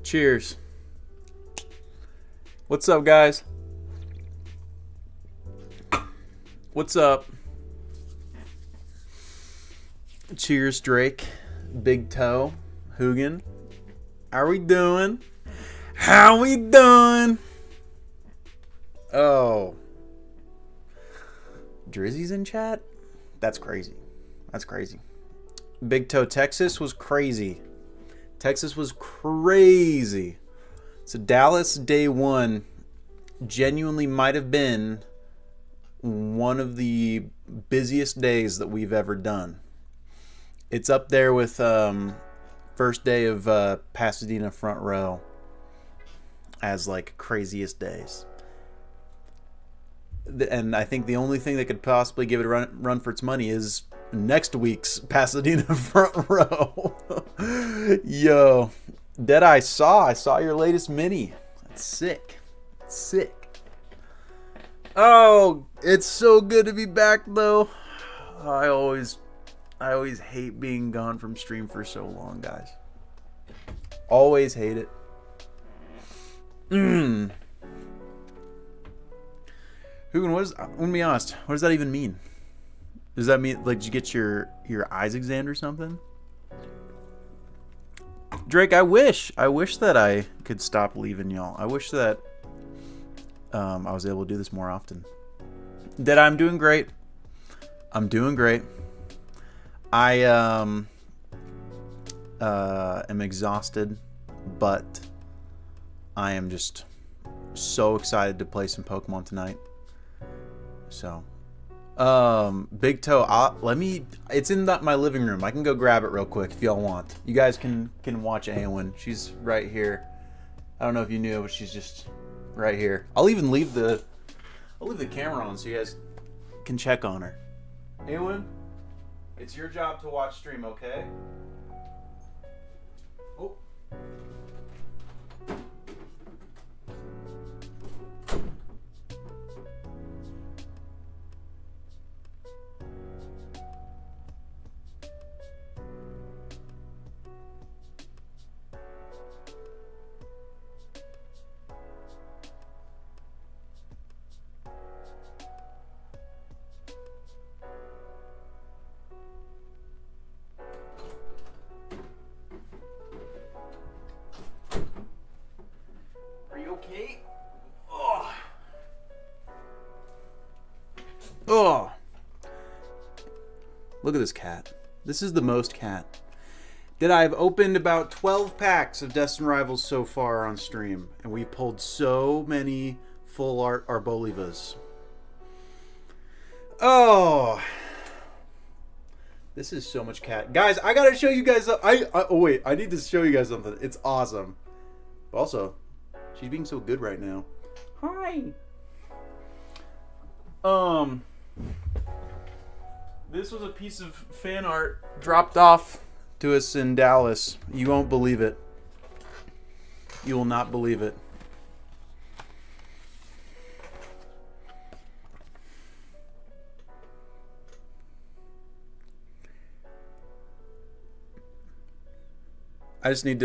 Cheers. What's up, guys? What's up? Cheers, Drake. Big Toe. Hugin. How we doing? How we doing? Oh. Drizzy's in chat? That's crazy. That's crazy. Big Toe, Texas was crazy. Texas was crazy. So Dallas day one genuinely might have been one of the busiest days that we've ever done. It's up there with first day of Pasadena front row as like craziest days. And I think the only thing that could possibly give it a run for its money is next week's Pasadena front row. Yo, Deadeye I saw your latest mini. That's sick. Sick. Oh, it's so good to be back though. I always hate being gone from stream for so long, guys. Always hate it. Hugin, let me be honest, what does that even mean? Does that mean, like, did you get your eyes examined or something? Drake, I wish that I could stop leaving y'all. I wish that I was able to do this more often. I'm doing great. I'm doing great. I am exhausted, but I am just so excited to play some Pokemon tonight. So, Big Toe, it's in my living room. I can go grab it real quick if y'all want. You guys can watch Aowen. She's right here. I don't know if you knew, but she's just right here. I'll even leave the camera on so you guys can check on her. Aowen, it's your job to watch stream, okay? Oh. Oh, look at this cat. This is the most cat. I've opened about 12 packs of Destined Rivals so far on stream, and we've pulled so many full art Arbolivas. Oh, this is so much cat. Guys, I gotta show you guys. Wait, I need to show you guys something. It's awesome. Also, she's being so good right now. Hi. This was a piece of fan art dropped off to us in Dallas. You won't believe it. You will not believe it. I just need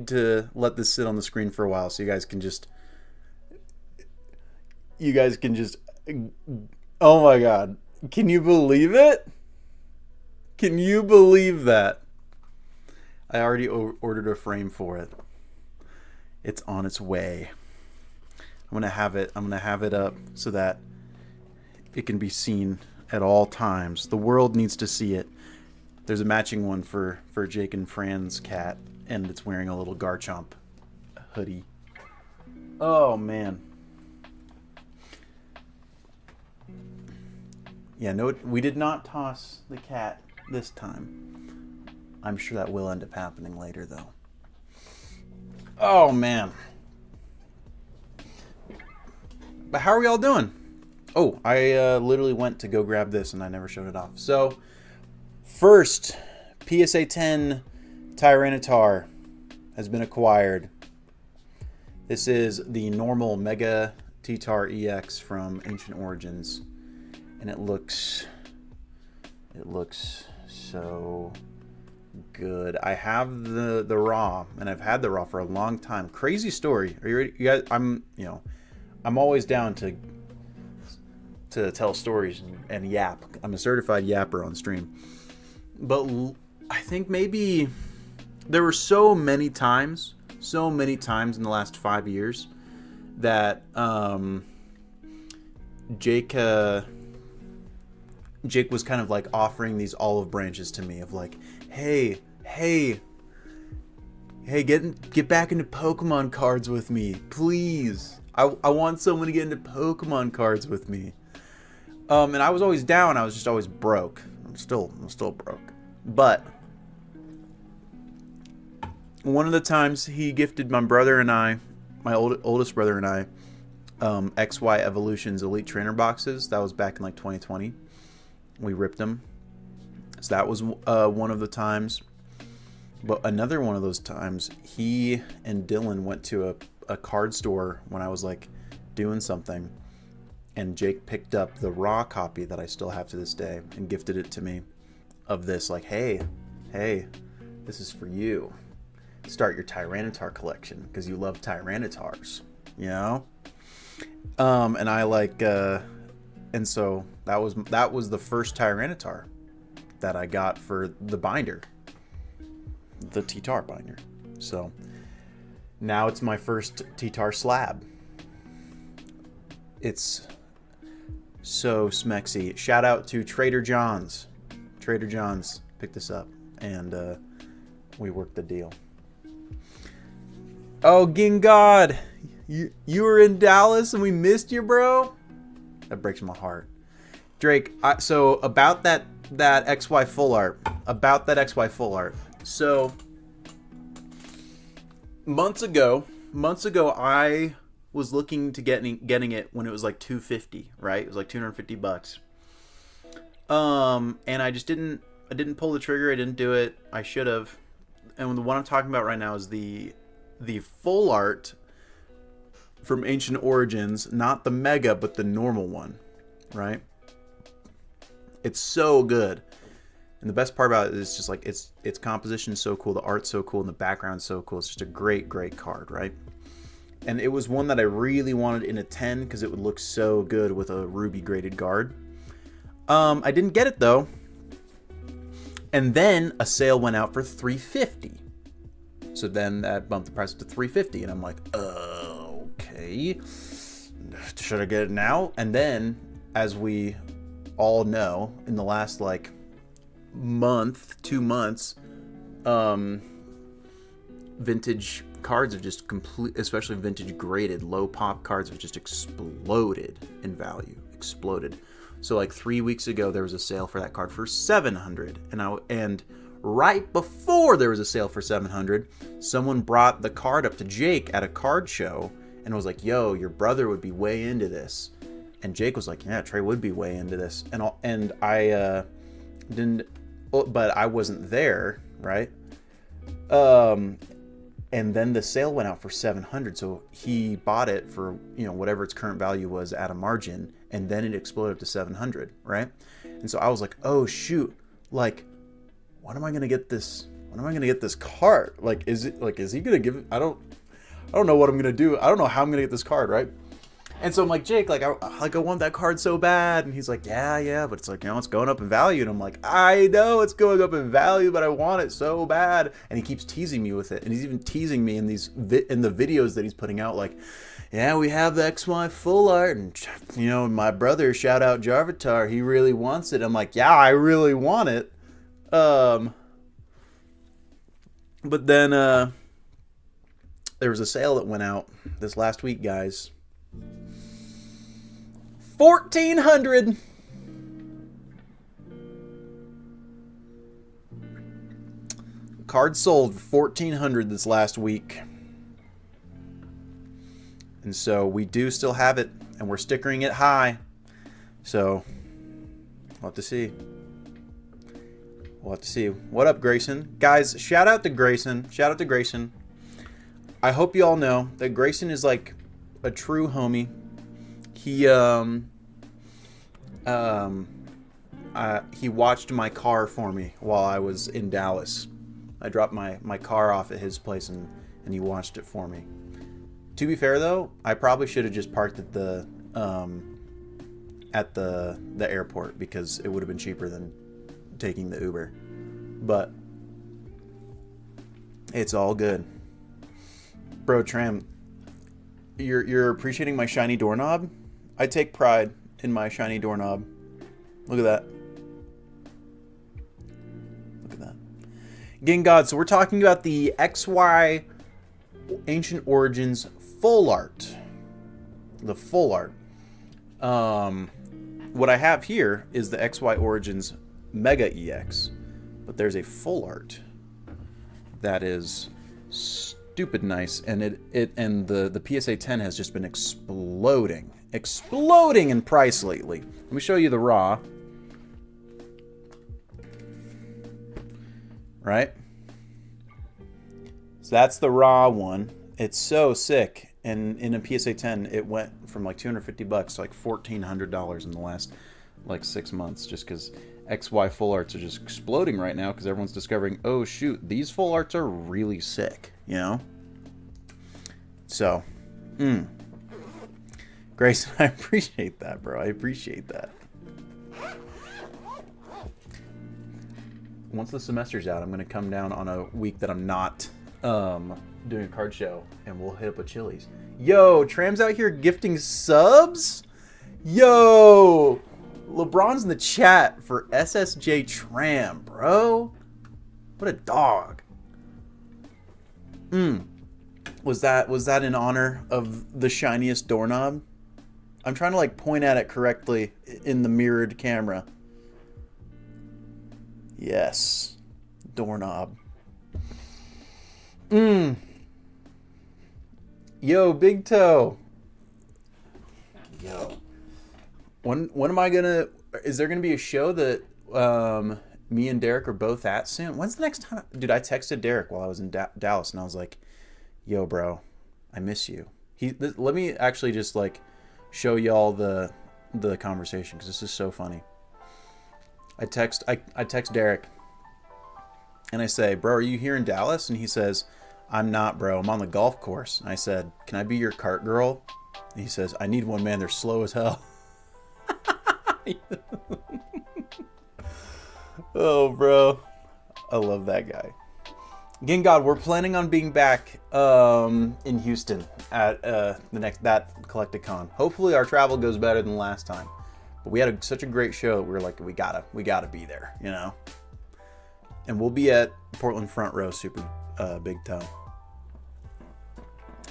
to let this sit on the screen for a while so you guys can just oh my god. Can you believe it? Can you believe that? I already ordered a frame for it. It's on its way. I'm gonna have it up so that it can be seen at all times. The world needs to see it. There's a matching one for Jake and Fran's cat, and it's wearing a little Garchomp hoodie. Oh man. Yeah, no, we did not toss the cat this time. I'm sure that will end up happening later, though. Oh, man. But how are we all doing? Oh, I literally went to go grab this, and I never showed it off. So, first, PSA 10 Tyranitar has been acquired. This is the normal Mega T-Tar EX from Ancient Origins. And it looks so good. I have the raw, and I've had the raw for a long time. Crazy story. Are you ready? You guys, I'm always down to tell stories and yap. I'm a certified yapper on stream. But I think maybe there were so many times in the last 5 years that Jake was kind of like offering these olive branches to me of like, hey, get back into Pokemon cards with me, please. I want someone to get into Pokemon cards with me. And I was always down. I was just always broke. I'm still broke. But one of the times he gifted my brother and I, my oldest brother and I, XY Evolutions Elite Trainer boxes. That was back in like 2020. We ripped them. So that was one of the times. But another one of those times, he and Dylan went to a card store when I was like doing something. And Jake picked up the raw copy that I still have to this day and gifted it to me of this, like, hey, this is for you. Start your Tyranitar collection because you love Tyranitars, you know? And I like, and so that was the first Tyranitar that I got for the binder, the T-Tar binder. So now it's my first T-Tar slab. It's so smexy. Shout out to Trader John's. Trader John's picked this up, and we worked the deal. Oh, Gingod, you were in Dallas and we missed you, bro. That breaks my heart. Drake, so about that XY full art. So months ago, I was looking to getting it when it was like $250, right? It was like $250. And I didn't pull the trigger. I didn't do it. I should have. And the one I'm talking about right now is the full art from Ancient Origins, not the mega, but the normal one, right? It's so good. And the best part about it is just like its composition is so cool, the art's so cool, and the background's so cool. It's just a great card, right? And it was one that I really wanted in a 10 because it would look so good with a ruby graded guard. I didn't get it though. And then a sale went out for $350. So then that bumped the price to $350, and I'm like, okay, should I get it now? And then, as we all know, in the last like month, 2 months, vintage cards have just especially vintage graded low pop cards have just exploded in value. So like 3 weeks ago, there was a sale for that card for $700, and right before there was a sale for $700, someone brought the card up to Jake at a card show and was like, yo, your brother would be way into this. And Jake was like, yeah, Trey would be way into this. And I didn't, but I wasn't there, right? And then the sale went out for $700, so he bought it for, whatever its current value was at a margin, and then it exploded up to $700, right? And so I was like, oh shoot, like, when am I gonna get this card? Like, is he gonna give it? I don't know what I'm gonna do. I don't know how I'm gonna get this card, right? And so I'm like, Jake, I want that card so bad. And he's like, yeah, but it's like, it's going up in value. And I'm like, I know it's going up in value, but I want it so bad. And he keeps teasing me with it. And he's even teasing me in in the videos that he's putting out, like, yeah, we have the XY full art, and my brother, shout out Jarvitar, he really wants it. I'm like, yeah, I really want it. But then there was a sale that went out this last week, guys. $1,400. Card sold for $1,400 this last week. And so we do still have it, and we're stickering it high. So we'll have to see. What up, Grayson? Guys, shout out to Grayson. I hope you all know that Grayson is like a true homie. He watched my car for me while I was in Dallas. I dropped my car off at his place and he watched it for me. To be fair though, I probably should have just parked at the airport because it would have been cheaper than taking the Uber. But it's all good. Bro, Tram, you're appreciating my shiny doorknob? I take pride in my shiny doorknob. Look at that. Look at that. Gang God, so we're talking about the XY Ancient Origins full art. The full art. What I have here is the XY Origins Mega EX. But there's a full art that is stupid nice, and the PSA 10 has just been exploding in price lately. Let me show you the raw. Right? So that's the raw one. It's so sick. And in a PSA 10, it went from like $250 to like $1,400 in the last like 6 months, just because XY full arts are just exploding right now because everyone's discovering, oh shoot, these full arts are really sick, you know? So, Grayson, I appreciate that, bro. I appreciate that. Once the semester's out, I'm going to come down on a week that I'm not doing a card show, and we'll hit up a Chili's. Yo, Tram's out here gifting subs? Yo! LeBron's in the chat for SSJ Tram, bro. What a dog. Was that in honor of the shiniest doorknob? I'm trying to like point at it correctly in the mirrored camera. Yes. Doorknob. Yo, Big Toe. Yo. When am I gonna... Is there gonna be a show that me and Derek are both at soon? When's the next time? Dude, I texted Derek while I was in Dallas, and I was like, yo, bro, I miss you. Let me actually just like show y'all the conversation, because this is so funny. I text Derek, and I say, bro, are you here in Dallas? And he says, I'm not, bro. I'm on the golf course. And I said, can I be your cart girl? And he says, I need one, man. They're slow as hell. Oh, bro. I love that guy. Again, God, we're planning on being back in Houston at that Collecticon. Hopefully our travel goes better than last time. But we had such a great show. We were like, we gotta be there, you know. And we'll be at Portland Front Row, super Big Toe.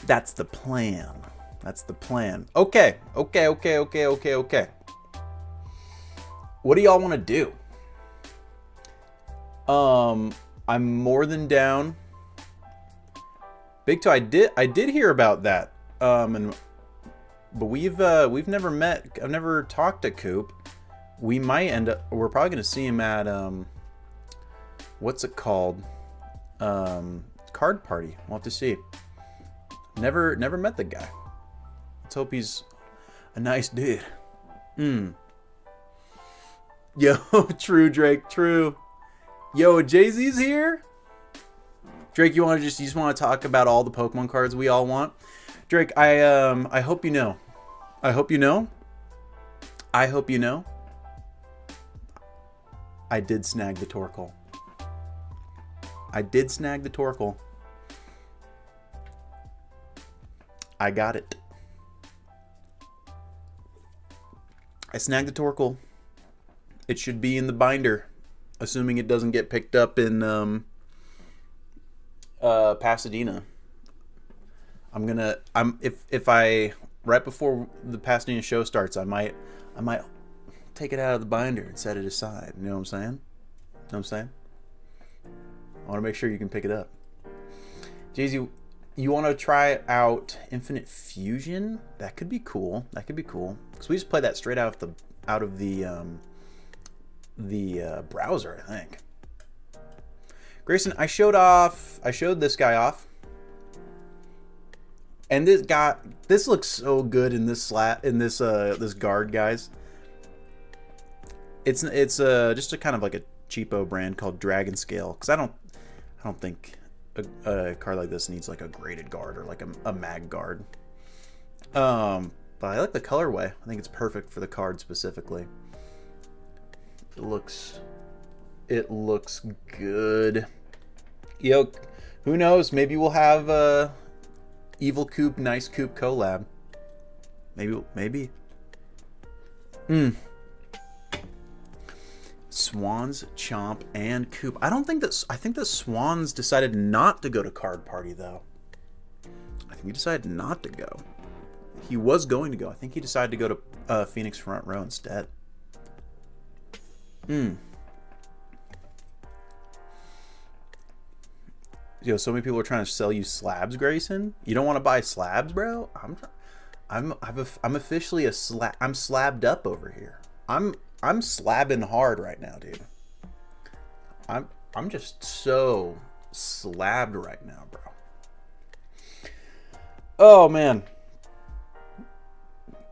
That's the plan. That's the plan. Okay. What do y'all want to do? I'm more than down. Big Toe, I did hear about that. But we've never met. I've never talked to Coop. We might end up. We're probably gonna see him at what's it called? Card party. We'll have to see. Never met the guy. Let's hope he's a nice dude. Yo, true, Drake, true. Yo, Jay-Z's here. Drake, you just want to talk about all the Pokemon cards we all want? Drake, I hope you know. I hope you know. I hope you know. I did snag the Torkoal. I did snag the Torkoal. I got it. I snagged the Torkoal. It should be in the binder, assuming it doesn't get picked up in Pasadena. If I right before the Pasadena show starts, I might take it out of the binder and set it aside. You know what I'm saying? You know what I'm saying? I want to make sure you can pick it up. Jay-Z, you want to try out Infinite Fusion? That could be cool. That could be cool. Because we just play that straight out of the browser, I think. Grayson, I showed this guy off. And this looks so good in this this guard, guys. It's just a kind of like a cheapo brand called Dragon Scale, because I don't think a card like this needs like a graded guard or like a mag guard. But I like the colorway. I think it's perfect for the card specifically. It looks good. Yo, who knows? Maybe we'll have Evil Coop, Nice Coop collab. Maybe. Swans, Chomp, and Coop. I think that Swans decided not to go to Card Party though. I think he decided not to go. He was going to go. I think he decided to go to Phoenix Front Row instead. Yo, so many people are trying to sell you slabs, Grayson. You don't want to buy slabs, bro? I'm officially I'm slabbed up over here. I'm slabbing hard right now, dude. I'm just so slabbed right now, bro. Oh man.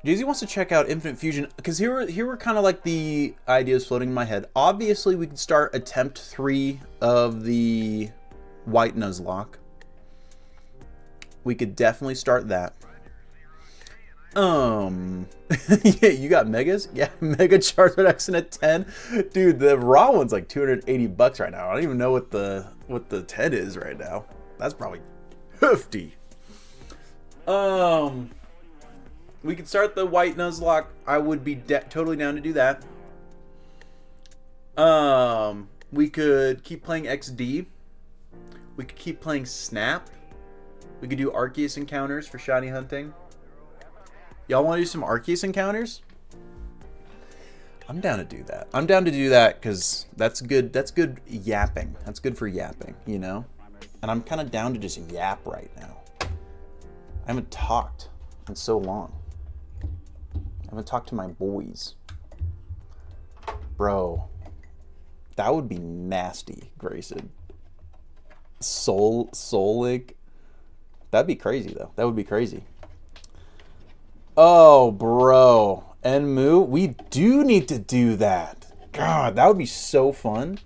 Jay-Z wants to check out Infinite Fusion because here were kind of like the ideas floating in my head. Obviously, we could start attempt 3 of the White Nuzlocke. We could definitely start that. Yeah, you got megas? Yeah, Mega Charizard X in a 10. Dude, the raw one's like $280 right now. I don't even know what the 10 is right now. That's probably hefty. We could start the White Nuzlocke. I would be totally down to do that. We could keep playing XD. We could keep playing Snap. We could do Arceus encounters for shiny hunting. Y'all want to do some Arceus encounters? I'm down to do that. I'm down to do that because that's good. That's good yapping. That's good for yapping, you know? And I'm kind of down to just yap right now. I haven't talked in so long. I haven't talked to my boys. Bro, that would be nasty, Grayson. Soul Link. That'd be crazy, though. That would be crazy. Oh, bro. Enmu, we do need to do that. God, that would be so fun.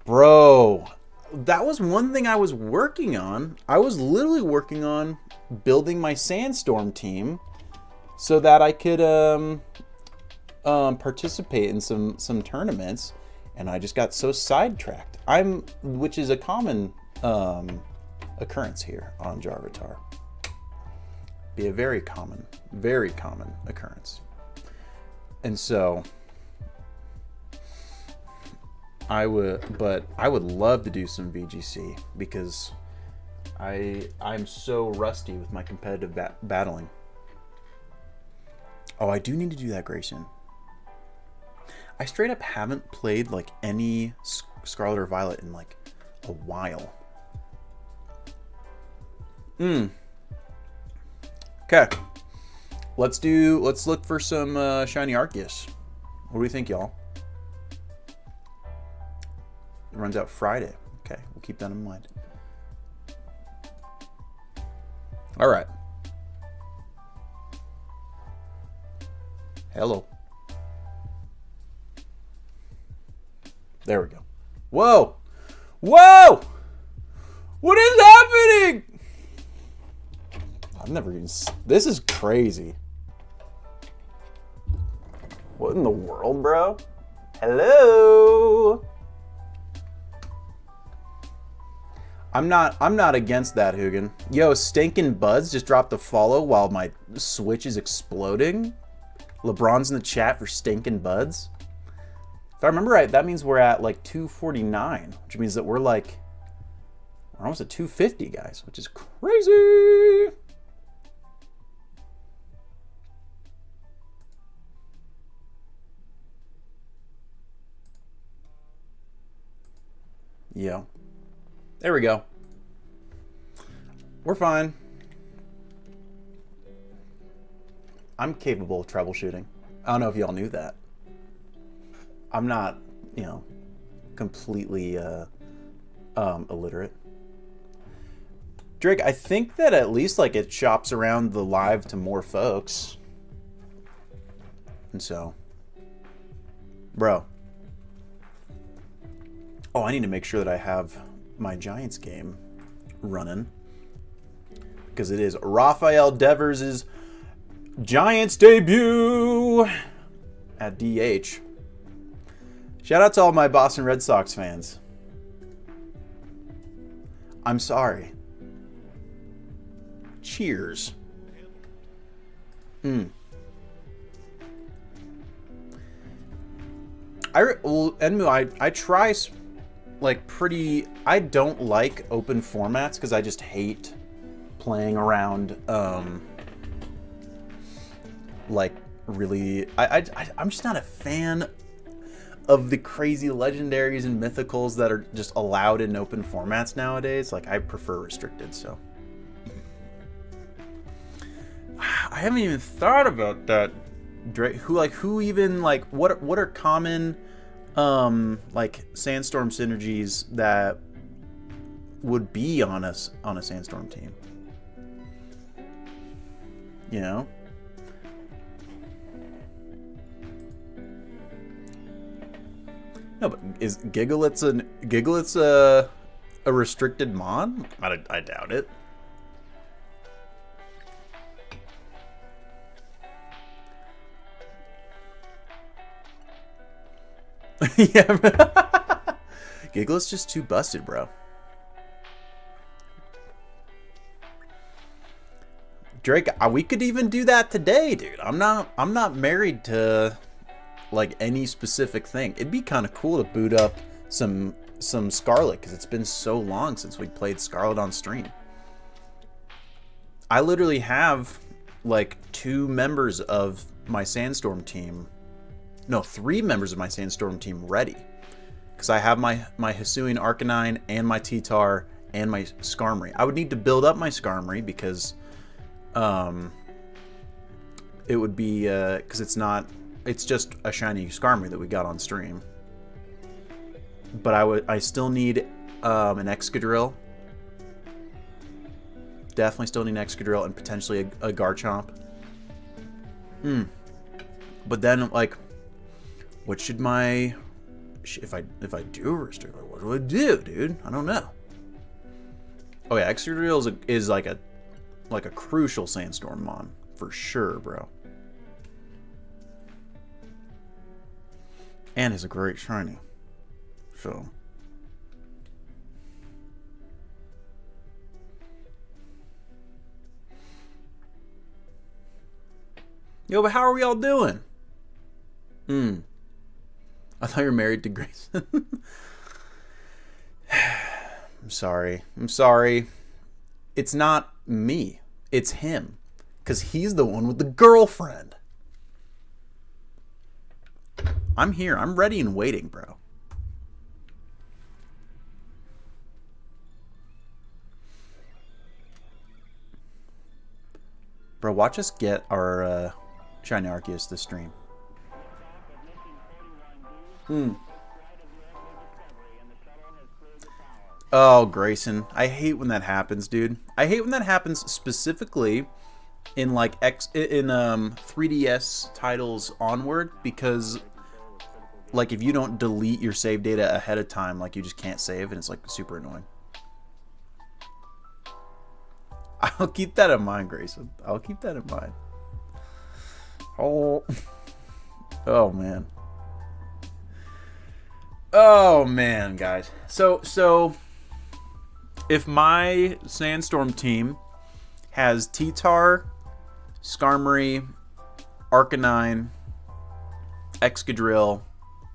Bro, that was one thing I was working on. I was literally working on building my Sandstorm team so that I could participate in some tournaments, and I just got so sidetracked. Which is a common occurrence here on Jarvatar. Be a very common occurrence. And so I would love to do some VGC because I'm so rusty with my competitive battling. Oh, I do need to do that, Grayson. I straight up haven't played like any Scarlet or Violet in like a while. Okay. Let's look for some shiny Arceus. What do we think, y'all? It runs out Friday. Okay, we'll keep that in mind. All right. Hello. There we go. Whoa! Whoa! What is happening? I've never even... This is crazy. What in the world, bro? Hello? I'm not against that, Hugin. Yo, Stinkin' Buds just dropped a follow while my Switch is exploding. LeBron's in the chat for Stinkin' Buds. If I remember right, that means we're at like 249, which means that we're almost at 250, guys, which is crazy. Yeah. There we go. We're fine. I'm capable of troubleshooting. I don't know if y'all knew that. I'm not, completely illiterate. Drake, I think that at least it shops around the live to more folks. And so, bro. Oh, I need to make sure that I have my Giants game running. Because it is Rafael Devers' Giants debut at DH. Shout out to all my Boston Red Sox fans. I'm sorry. Cheers. I try like pretty. I don't like open formats because I just hate playing around. Like really, I'm just not a fan of the crazy legendaries and mythicals that are just allowed in open formats nowadays. Like I prefer restricted. So I haven't even thought about that. Who even what are common like Sandstorm synergies that would be on a Sandstorm team? You know? No, but is Gigalit's a restricted mon? I doubt it. Yeah. Gigalit's just too busted, bro. Drake, we could even do that today, dude. I'm not married to like any specific thing. It'd be kind of cool to boot up some Scarlet because it's been so long since we played Scarlet on stream. I literally have like 2 members of my Sandstorm team. No, 3 members of my Sandstorm team ready. Because I have my Hisuian Arcanine and my T-Tar and my Skarmory. I would need to build up my Skarmory because it would be because it's just a shiny Skarmory that we got on stream. But I still need an Excadrill. Definitely still need an Excadrill and potentially a Garchomp. But then like, what should my if I do restrict, what do I do, dude? I don't know. Oh yeah, Excadrill is like a crucial Sandstorm mon for sure, bro. And is a great shiny. So yo, but how are we all doing? I thought you were married to Grayson. I'm sorry. It's not me. It's him. Because he's the one with the girlfriend. I'm here. I'm ready and waiting, bro. Bro, watch us get our Shiny Arceus this stream. Oh, Grayson. I hate when that happens, dude. I hate when that happens specifically in like 3DS titles onward, because like if you don't delete your save data ahead of time, like you just can't save, and it's like super annoying. I'll keep that in mind, Grayson. I'll keep that in mind. Oh man. Oh man, guys. So if my Sandstorm team has T-Tar, Skarmory, Arcanine, Excadrill,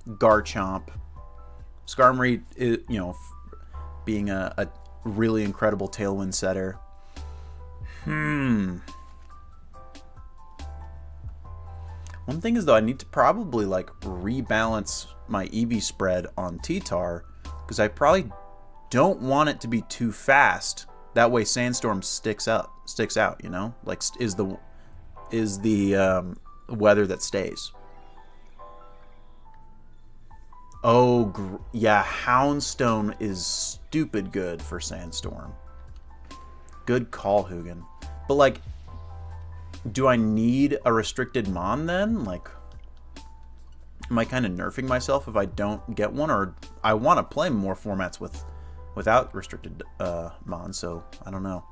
Garchomp, Skarmory, you know, being a really incredible Tailwind setter. One thing is though, I need to probably like rebalance my EV spread on T-Tar, because I probably don't want it to be too fast. That way Sandstorm sticks out, you know? Like is the weather that stays. Oh, yeah, Houndstone is stupid good for Sandstorm. Good call, Hugin. But like, do I need a restricted mon then? Like, am I kind of nerfing myself if I don't get one, or I want to play more formats without restricted mons? So I don't know.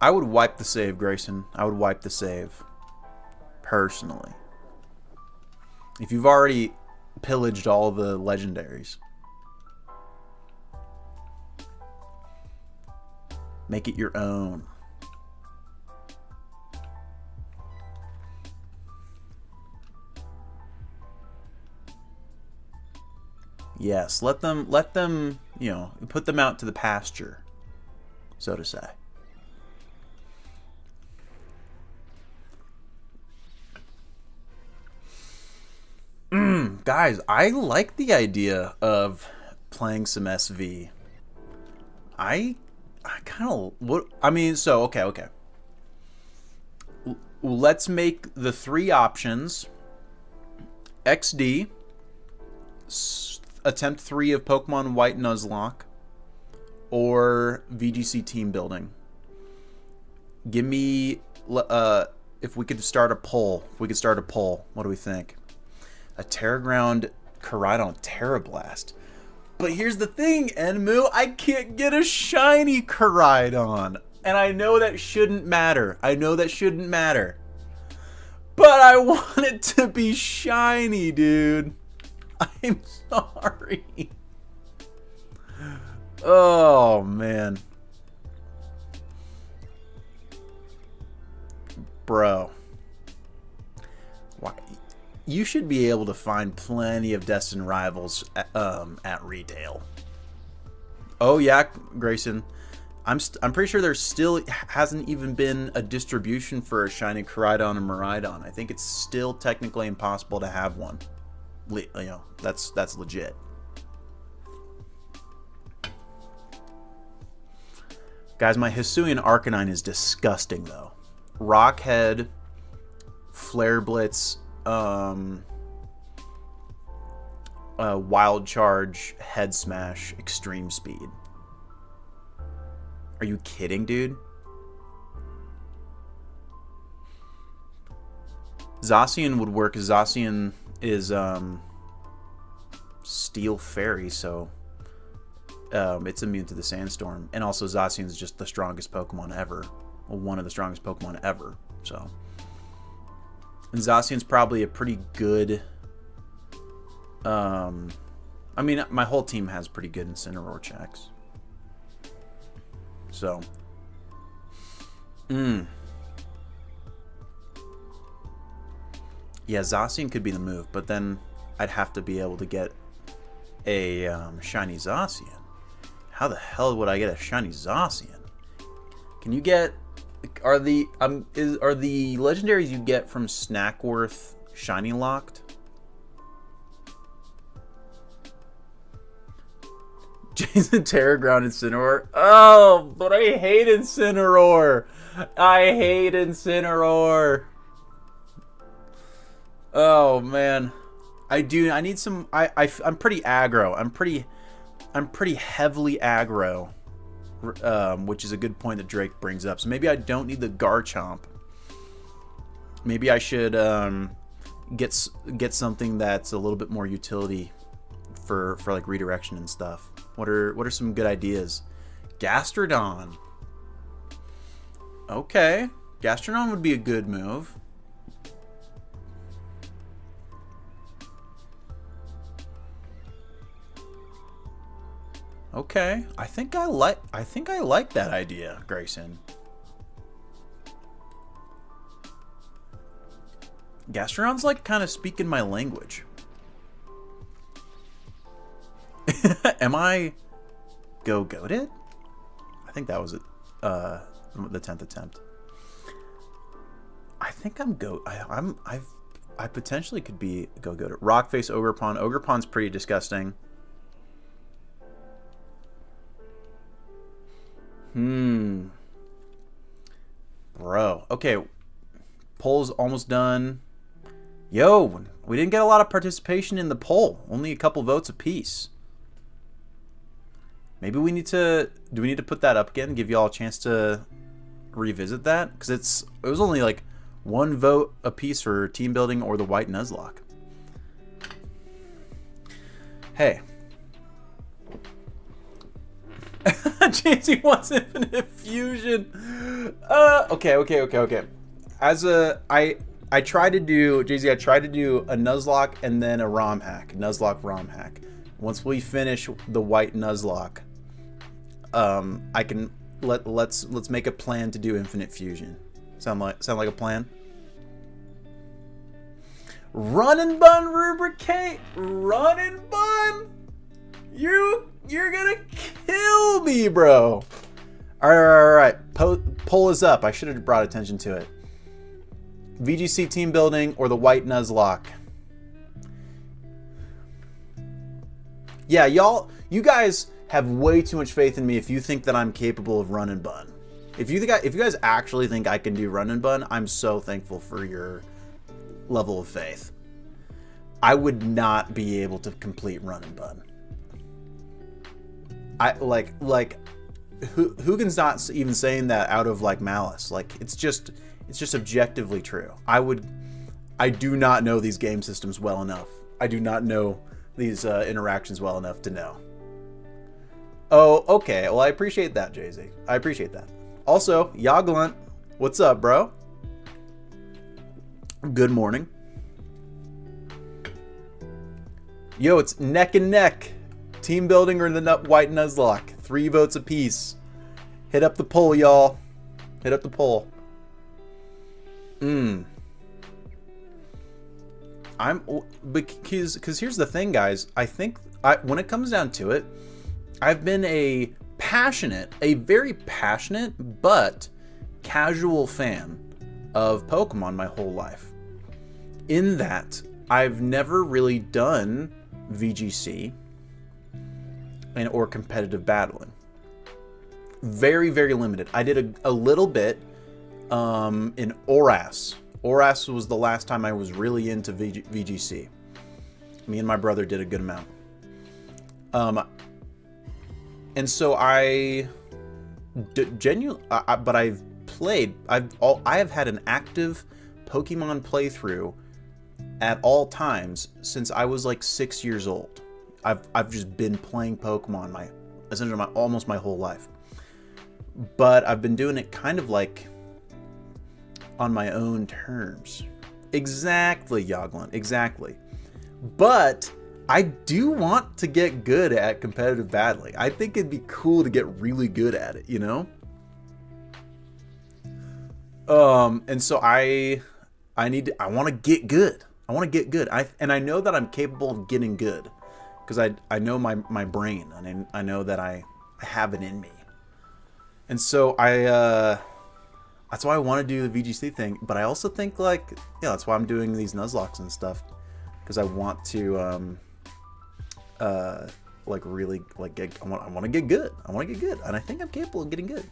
I would wipe the save, Grayson. I would wipe the save. Personally. If you've already pillaged all the legendaries. Make it your own. Yes, let them, you know, put them out to the pasture, so to say. Guys, I like the idea of playing some SV. I kind of, okay. Let's make the 3 options. XD, attempt 3 of Pokemon White Nuzlocke, or VGC team building. Give me, if we could start a poll. What do we think? A Terra Ground Koraidon Terra Blast. But here's the thing, Enmu, I can't get a shiny Koraidon. And I know that shouldn't matter. But I want it to be shiny, dude. I'm sorry. Oh, man. Bro. Why? You should be able to find plenty of Destined Rivals at retail. Oh yeah, Grayson. I'm pretty sure there still hasn't even been a distribution for a shiny Koraidon and Miraidon. I think it's still technically impossible to have one. You know, that's legit. Guys, my Hisuian Arcanine is disgusting though. Rockhead, Flare Blitz, Wild Charge, Head Smash, Extreme Speed. Are you kidding, dude? Zacian would work. Zacian is Steel Fairy, so it's immune to the Sandstorm. And also Zacian's just the strongest Pokemon ever. Well, one of the strongest Pokemon ever. So, and Zacian's probably a pretty good... I mean, my whole team has pretty good Incineroar checks. So, yeah, Zacian could be the move, but then I'd have to be able to get a shiny Zacian. How the hell would I get a shiny Zacian? Can you get... Are the legendaries you get from Snackworth shiny locked? Jason Terra Ground Incineroar. Oh, but I hate Incineroar. Oh man, I need some. I'm pretty aggro. I'm pretty heavily aggro, which is a good point that Drake brings up. So maybe I don't need the Garchomp. Maybe I should get something that's a little bit more utility for like redirection and stuff. What are some good ideas? Gastrodon. Okay, Gastrodon would be a good move. Okay, I think I like that idea, Grayson. Gastrodon's like kind of speaking my language. Am I goated? I think that was it. The 10th attempt. I think I'm I potentially could be goated. Rockface Ogerpon. Ogerpon's pretty disgusting. Bro. Okay. Poll's almost done. Yo, we didn't get a lot of participation in the poll. Only a couple votes apiece. Maybe we need to... Do we need to put that up again? Give you all a chance to revisit that? Because it was only like 1 vote a piece for team building or the White Nuzlocke. Hey. JC wants Infinite Fusion. Okay. I tried to do, JZ, I tried to do a Nuzlocke and then a ROM hack. Nuzlocke ROM hack. Once we finish the White Nuzlocke, I can let's make a plan to do Infinite Fusion. Sound like a plan? Run and bun, Rubricate. Run and bun. You're gonna kill me, bro. All right. Poll is up. I should have brought attention to it. VGC team building or the White Nuzlocke? Yeah, you guys have way too much faith in me if you think that I'm capable of run and bun. If you guys actually think I can do run and bun, I'm so thankful for your level of faith. I would not be able to complete run and bun. Hugin's not even saying that out of like malice. Like it's just objectively true. I do not know these game systems well enough. I do not know these interactions well enough to know. Oh, okay. Well, I appreciate that, Jay-Z. I appreciate that. Also, Yaglunt, what's up, bro? Good morning. Yo, it's neck and neck. Team building or the White Nuzlocke. 3 votes apiece. Hit up the poll, y'all. Hit up the poll. Because here's the thing, guys. I think when it comes down to it, I've been a very passionate but casual fan of Pokemon my whole life. In that, I've never really done VGC or competitive battling. Very, very limited. I did a little bit in ORAS. ORAS was the last time I was really into VGC. Me and my brother did a good amount. And so I have had an active Pokemon playthrough at all times since I was like 6 years old. I've just been playing Pokemon essentially almost my whole life. But I've been doing it kind of like on my own terms. Exactly, Yoglan, exactly. But I do want to get good at competitive battling. I think it'd be cool to get really good at it, you know? And so I want to get good. I want to get good. And I know that I'm capable of getting good because I know my brain, and I know that I have it in me. And so that's why I want to do the VGC thing. But I also think like, yeah, that's why I'm doing these Nuzlocks and stuff, because I want to like really like I want to get good. I want to get good, and I think I'm capable of getting good.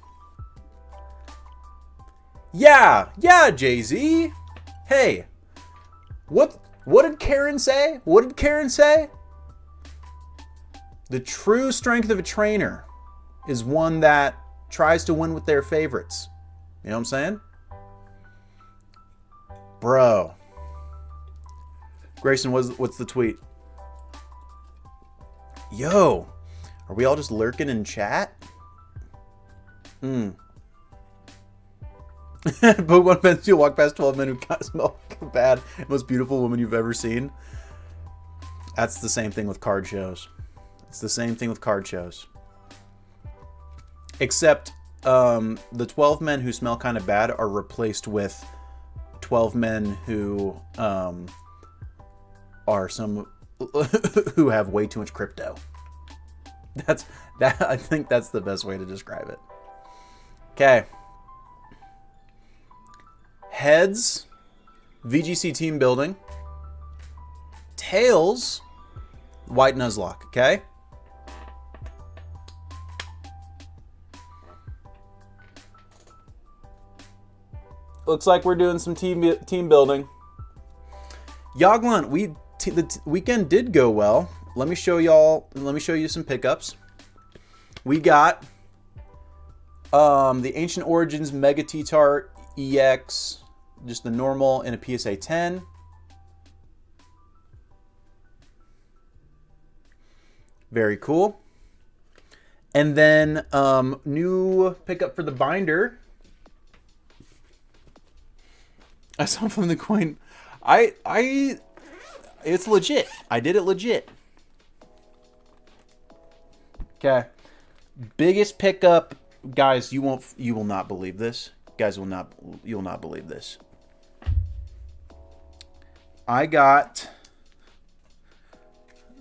Yeah, Jay-Z. Hey, what did Karen say? What did Karen say? The true strength of a trainer is one that tries to win with their favorites. You know what I'm saying? Bro. Grayson, what's the tweet? Yo, are we all just lurking in chat? Pokemon fans, you'll walk past 12 men who smell bad. Most beautiful woman you've ever seen. That's the same thing with card shows. It's the same thing with card shows. Except the 12 men who smell kind of bad are replaced with 12 men who are some who have way too much crypto. I think that's the best way to describe it. Okay. Heads, VGC team building. Tails, White Nuzlocke, okay? Looks like we're doing some team building. Yoglan, the weekend did go well. Let me show you some pickups. We got the Ancient Origins Mega T-Tar EX, just the normal in a PSA 10. Very cool. And then new pickup for the binder. I saw from the coin. It's legit. I did it legit. Okay. Biggest pickup, guys. You will not believe this. Guys, you'll not believe this. I got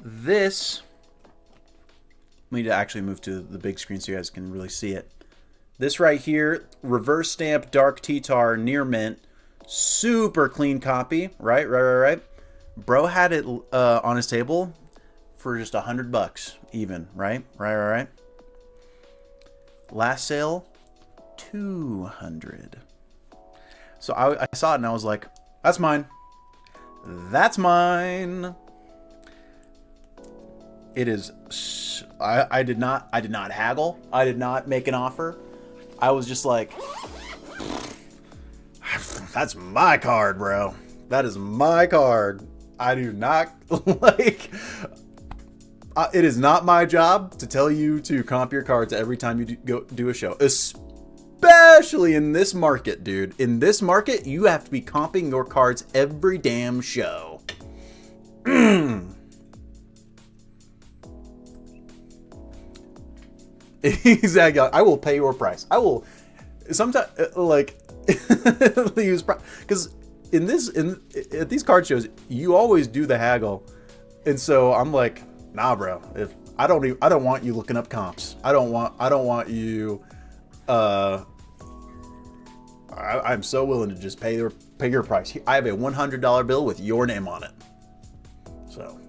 this. Let me actually move to the big screen so you guys can really see it. This right here, reverse stamp Dark T-Tar near mint. Super clean copy, right? Bro had it on his table for just $100 even, right? Last sale, $200. So I saw it and I was like, that's mine. That's mine. It is. I did not haggle. I did not make an offer. I was just like, that's my card, bro. That is my card. I do not like. It is not my job to tell you to comp your cards every time you do a show, especially in this market, dude. In this market, you have to be comping your cards every damn show. Exactly. I will pay your price. I will sometimes like use because at these card shows you always do the haggle, and so I'm like, nah, bro. If I don't want you looking up comps. I don't want you. I'm so willing to just pay your price. I have a $100 bill with your name on it. So.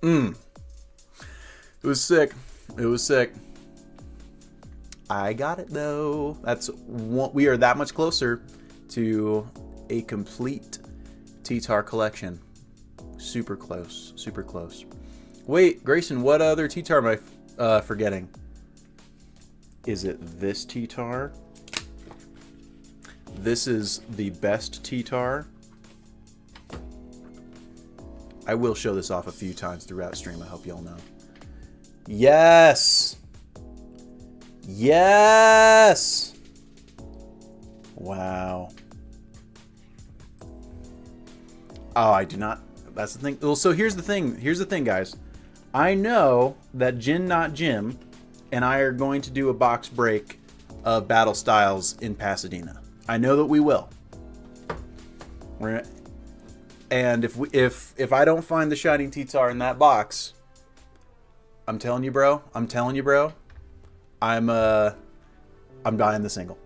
It was sick. It was sick. I got it though. We are that much closer to a complete T-Tar collection. Super close. Super close. Wait, Grayson, what other T-Tar am I forgetting? Is it this T-Tar? This is the best T-Tar. I will show this off a few times throughout stream. I hope y'all know. Yes. Yes. Wow. Oh, I do not. That's the thing. Well, so here's the thing. Here's the thing, guys. I know that Jin Not Jim and I are going to do a box break of Battle Styles in Pasadena. I know that we will. And if I don't find the Shining T-Tar in that box, I'm telling you, bro. I'm buying the single.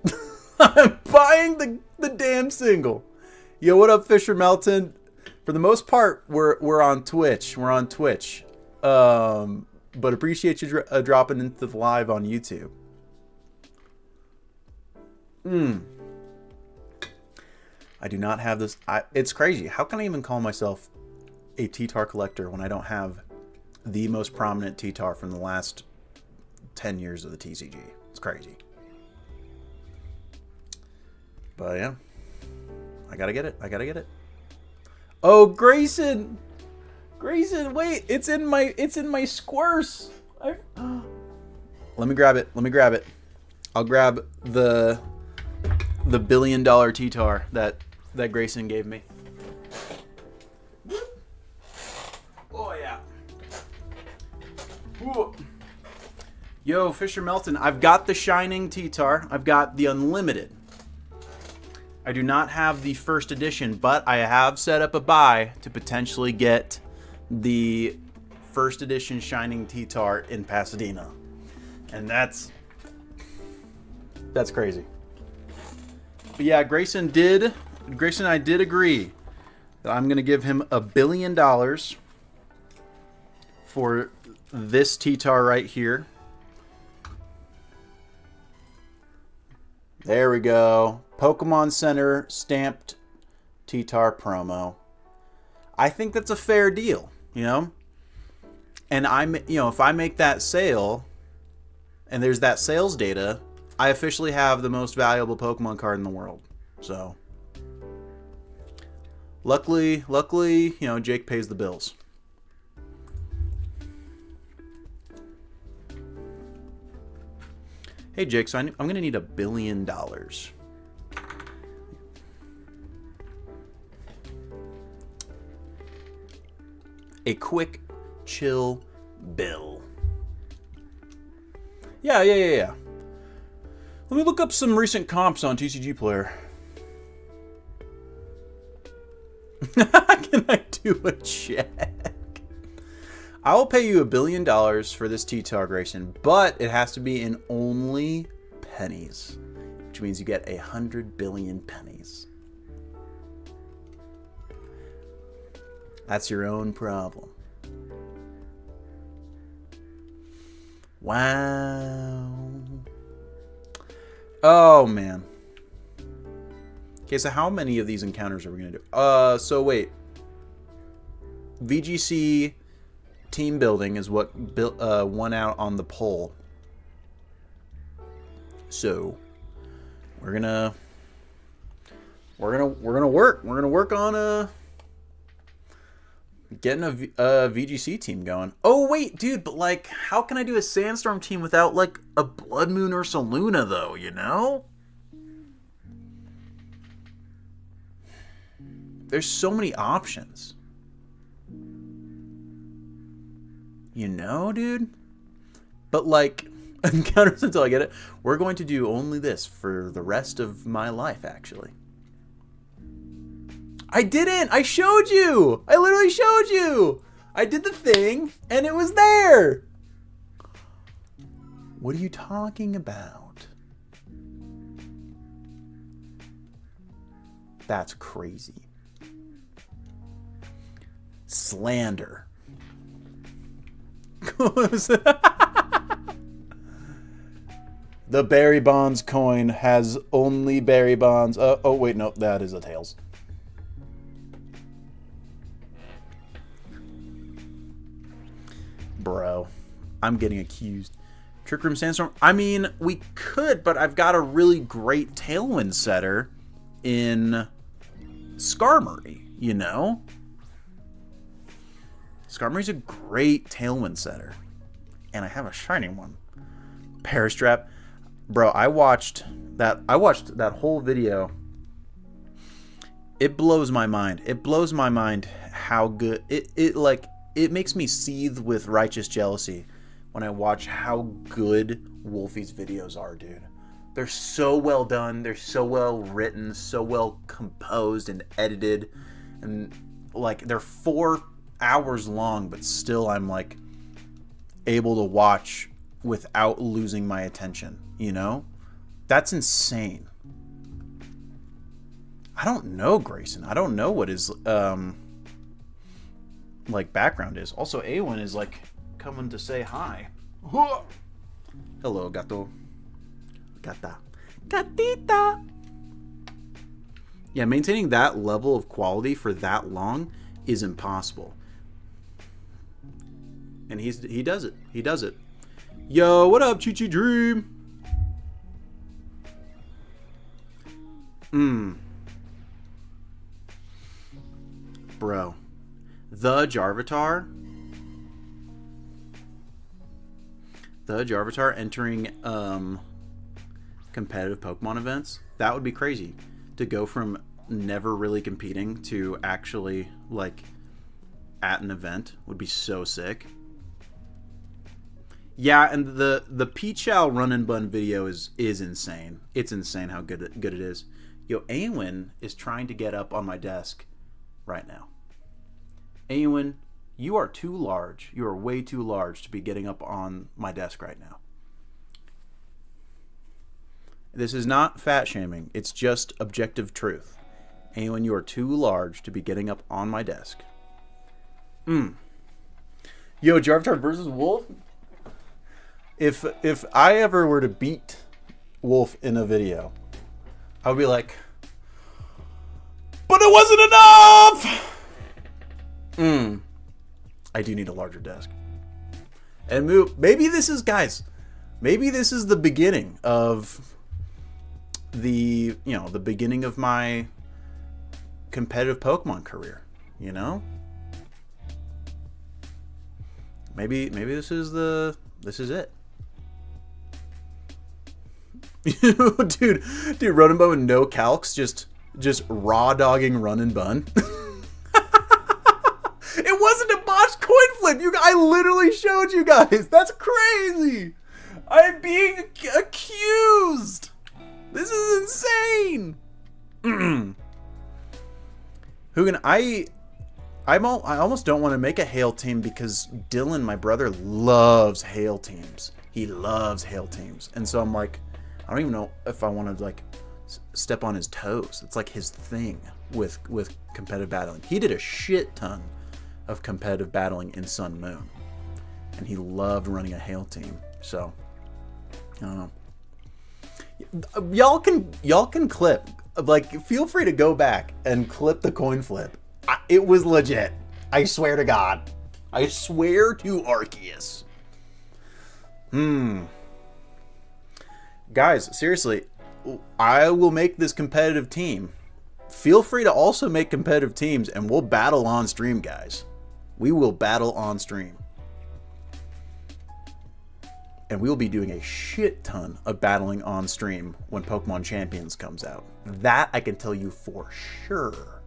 I'm buying the damn single. Yo, what up, Fisher Melton? For the most part, we're on Twitch. But appreciate you dropping into the live on YouTube. I do not have this. It's crazy. How can I even call myself a T-Tar collector when I don't have the most prominent T-Tar from the last 10 years of the TCG? It's crazy. But yeah, I gotta get it. Oh, Grayson, wait, it's in my squirse. Let me grab it. I'll grab the $1 billion T-Tar that Grayson gave me. Oh yeah. Ooh. Yo, Fisher Melton, I've got the Shining T-Tar. I've got the Unlimited. I do not have the first edition, but I have set up a buy to potentially get the first edition Shining T-Tar in Pasadena. And that's crazy. But yeah, Grayson and I did agree that I'm going to give him $1 billion for this T-Tar right here. There we go. Pokemon Center stamped T-Tar promo. I think that's a fair deal, you know? And if I make that sale and there's that sales data, I officially have the most valuable Pokemon card in the world. So luckily, Jake pays the bills. Hey Jake, so I'm going to need $1 billion. A quick, chill bill. Yeah. Let me look up some recent comps on TCG Player. Can I do a check? I will pay you $1 billion for this T-Tog racing, but it has to be in only pennies, which means you get 100 billion pennies. That's your own problem. Wow. Oh, man. Okay, so how many of these encounters are we going to do? So wait. VGC team building is what won out on the poll. So we're gonna work on getting a VGC team going. Oh wait, dude, but like, how can I do a Sandstorm team without like a Blood Moon or Saluna though? You know, there's so many options. You know, dude? But like, encounters until I get it. We're going to do only this for the rest of my life, actually. I didn't! I showed you! I literally showed you! I did the thing, and it was there! What are you talking about? That's crazy. Slander. The Berry Bonds coin has only Berry Bonds. Oh, wait, no, that is a Tails. Bro, I'm getting accused. Trick Room Sandstorm. I mean, we could, but I've got a really great Tailwind setter in Skarmory, you know? Skarmory's a great Tailwind setter. And I have a shiny one. Parastrap. Bro, I watched that whole video. It blows my mind. It blows my mind how good it makes me seethe with righteous jealousy when I watch how good Wolfie's videos are, dude. They're so well done, they're so well written, so well composed and edited, and like they're 4 hours long, but still I'm like able to watch without losing my attention, you know? That's insane. I don't know Grayson. I don't know what his like background is. Also, Awen is like coming to say hi. Hello, gato. Gata. Gatita. Yeah, maintaining that level of quality for that long is impossible. And he does it. He does it. Yo, what up, Chi-Chi Dream? Bro. The Jarvitar entering competitive Pokemon events, that would be crazy. To go from never really competing to actually like at an event would be so sick. Yeah, and the Pichal Run and Bun video is insane. It's insane how good it is. Yo, Awen is trying to get up on my desk right now. Awen, you are too large. You are way too large to be getting up on my desk right now. This is not fat shaming. It's just objective truth. Awen, you are too large to be getting up on my desk. Yo, Jarvitar versus Wolf? If I ever were to beat Wolf in a video, I would be like, but it wasn't enough! I do need a larger desk. and move. Maybe this is, guys, maybe this is the beginning of the, you know, the beginning of my competitive Pokemon career, you know? Maybe this is it. dude, running bun with no calcs, just raw dogging run and bun. It wasn't a botched coin flip. I literally showed you guys. That's crazy. I'm being accused. This is insane. Hugin, I almost don't want to make a hail team because Dylan, my brother, loves hail teams. He loves hail teams, and so I'm like, I don't even know if I want to like step on his toes. It's like his thing with competitive battling. He did a shit ton of competitive battling in Sun Moon, and he loved running a hail team. So I don't know. Y'all can clip, like, feel free to go back and clip the coin flip. It was legit. I swear to God. I swear to Arceus. Guys, seriously, I will make this competitive team. Feel free to also make competitive teams, and we'll battle on stream, guys. We will battle on stream. And we will be doing a shit ton of battling on stream when Pokemon Champions comes out. That I can tell you for sure.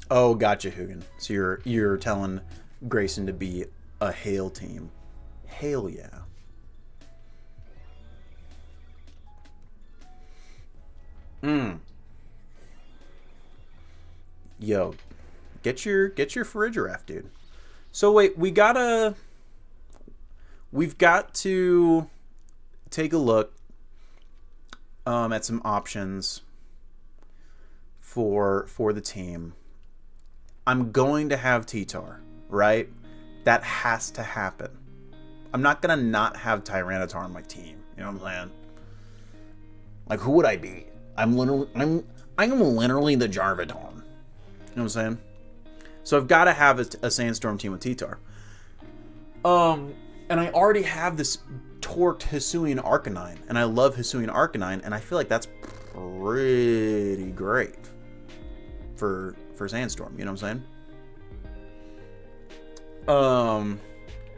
Oh, gotcha, Hugin. So you're telling Grayson to be a hail team. Hail yeah. Yo, get your Farigiraf, dude. So wait, we've got to take a look at some options for the team. I'm going to have T-Tar, right? That has to happen. I'm not gonna not have Tyranitar on my team. You know what I'm saying? Like, who would I be? I'm literally the Jarvitar. You know what I'm saying? So I've got to have a Sandstorm team with T-Tar. And I already have this torqued Hisuian Arcanine, and I love Hisuian Arcanine, and I feel like that's pretty great for Sandstorm. You know what I'm saying?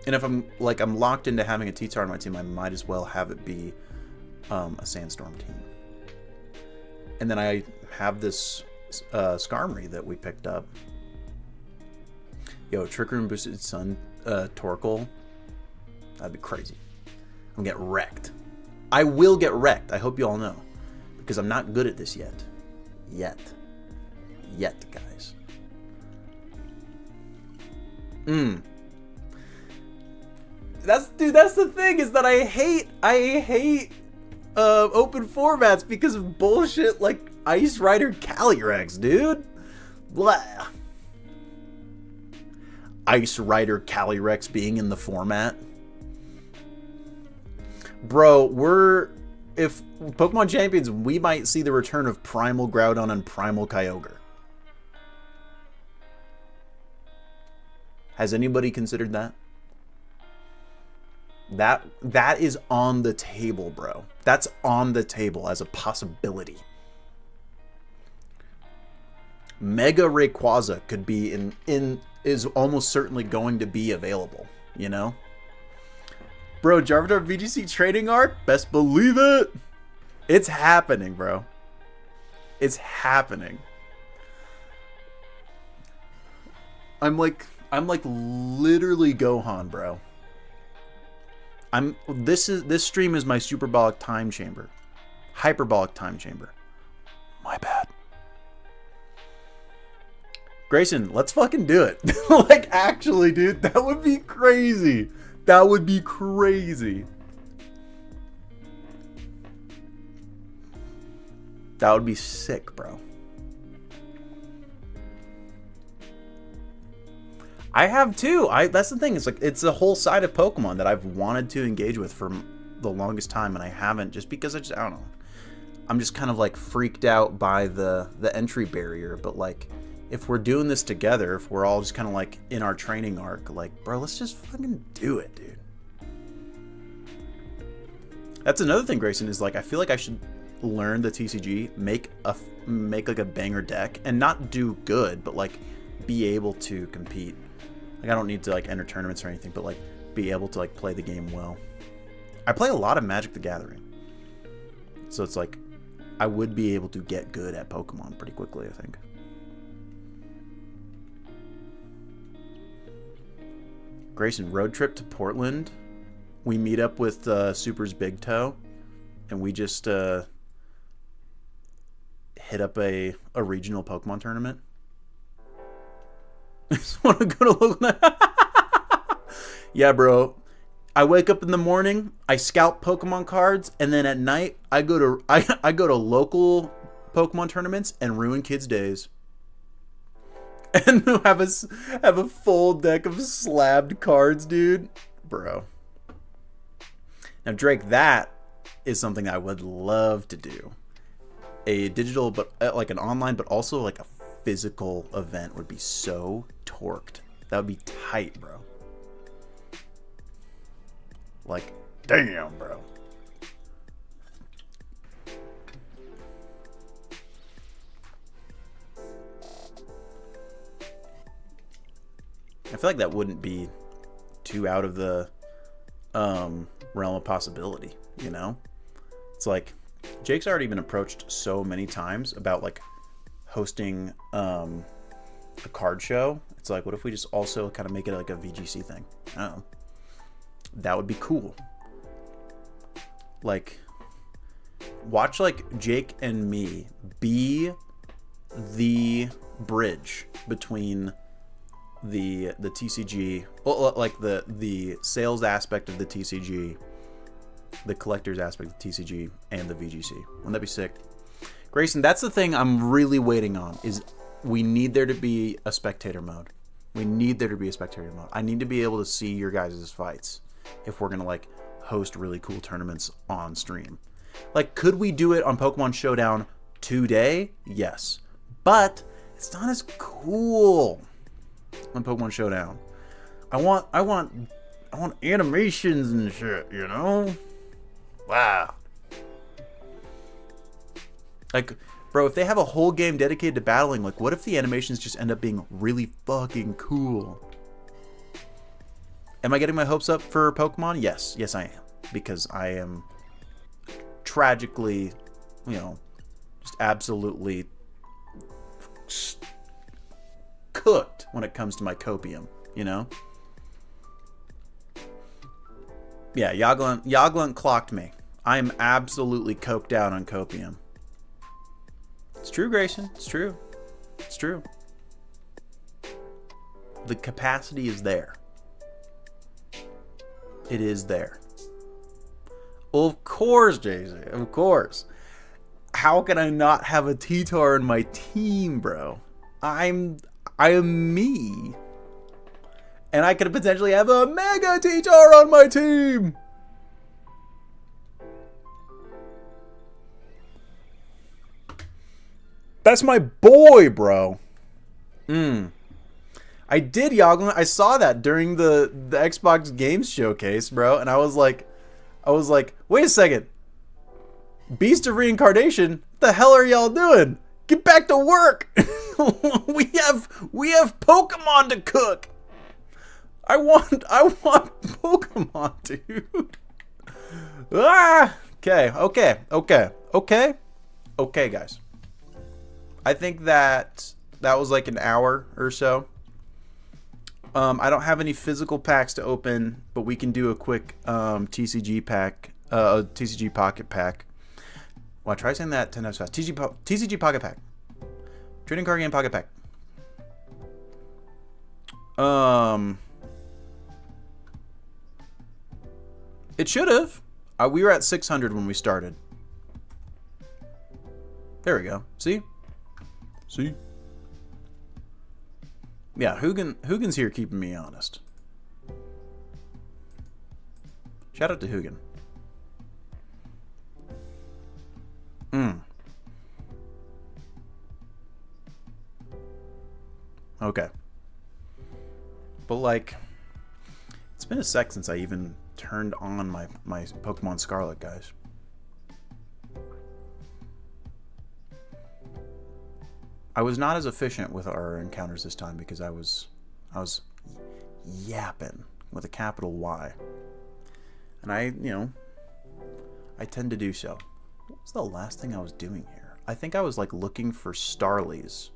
And if I'm locked into having a T-Tar on my team, I might as well have it be a Sandstorm team. And then I have this Skarmory that we picked up. Yo, Trick Room Boosted Sun Torkoal. That'd be crazy. I'm gonna get wrecked. I will get wrecked. I hope you all know. Because I'm not good at this yet. Yet, guys. That's the thing, is that I hate open formats because of bullshit like Ice Rider Calyrex, dude. Blah. Ice Rider Calyrex being in the format. Bro, if Pokemon Champions, we might see the return of Primal Groudon and Primal Kyogre. Has anybody considered that? That is on the table, bro. That's on the table as a possibility. Mega Rayquaza could be is almost certainly going to be available, you know? Bro, Jarvitar VGC trading arc? Best believe it. It's happening, bro. It's happening. I'm like literally Gohan, bro. This stream is my superbolic time chamber. Hyperbolic time chamber. My bad. Grayson, let's fucking do it. Like, actually, dude, that would be crazy. That would be crazy. That would be sick, bro. I have too. That's the thing. It's like, it's a whole side of Pokemon that I've wanted to engage with for the longest time, and I haven't, just because I don't know. I'm just kind of like freaked out by the entry barrier, but like, if we're doing this together, if we're all just kind of like in our training arc, like, bro, let's just fucking do it, dude. That's another thing, Grayson, is like, I feel like I should learn the TCG, make like a banger deck, and not do good, but like be able to compete. Like, I don't need to like enter tournaments or anything, but like be able to like play the game well. I play a lot of Magic the Gathering, so it's like I would be able to get good at Pokemon pretty quickly, I think. Grayson, road trip to Portland. We meet up with Super's Big Toe, and we just hit up a regional Pokemon tournament. Just want to go to local. Yeah, bro. I wake up in the morning, I scout Pokemon cards, and then at night I go to I go to local Pokemon tournaments and ruin kids' days. And have a full deck of slabbed cards, dude. Bro. Now, Drake, that is something I would love to do. A digital, but like an online, but also like a physical event would be so torqued. That would be tight, bro. Like, damn, bro. I feel like that wouldn't be too out of the realm of possibility, you know? It's like, Jake's already been approached so many times about like hosting a card show. It's like, what if we just also kind of make it like a VGC thing? I don't know. That would be cool. Like, watch like Jake and me be the bridge between the TCG, well, like the sales aspect of the TCG, the collector's aspect of the TCG, and the VGC. Wouldn't that be sick? Grayson, that's the thing I'm really waiting on, is we need there to be a spectator mode. We need there to be a spectator mode. I need to be able to see your guys' fights if we're gonna like host really cool tournaments on stream. Like, could we do it on Pokemon Showdown today? Yes, but it's not as cool on Pokemon Showdown. I want animations and shit, you know? Wow. Like, bro, if they have a whole game dedicated to battling, like, what if the animations just end up being really fucking cool? Am I getting my hopes up for Pokemon? Yes. Yes, I am. Because I am tragically, you know, just absolutely cooked when it comes to my copium, you know? Yeah, Yoglunt clocked me. I am absolutely coked out on copium. It's true, Grayson. It's true. It's true. The capacity is there. It is there. Of course, JJ. Of course. How can I not have a T-Tar in my team, bro? I am me. And I could potentially have a Mega T-Tar on my team. That's my boy, bro. I did, Yoglin. I saw that during the Xbox Games Showcase, bro. And I was like, wait a second. Beast of Reincarnation? What the hell are y'all doing? Get back to work. we have Pokemon to cook. I want Pokemon, dude. Okay, guys. I think that was like an hour or so. I don't have any physical packs to open, but we can do a quick TCG pack, TCG Pocket Pack. Well, try saying that 10 times fast. TCG Pocket Pack. Trading card game Pocket Pack. It should have. We were at 600 when we started. There we go. See? See? Yeah, Hugin's here keeping me honest. Shout out to Hugin. But, like, it's been a sec since I even turned on my Pokemon Scarlet, guys. I was not as efficient with our encounters this time because I was yapping with a capital Y. And I tend to do so. What was the last thing I was doing here? I think I was like looking for Starlies.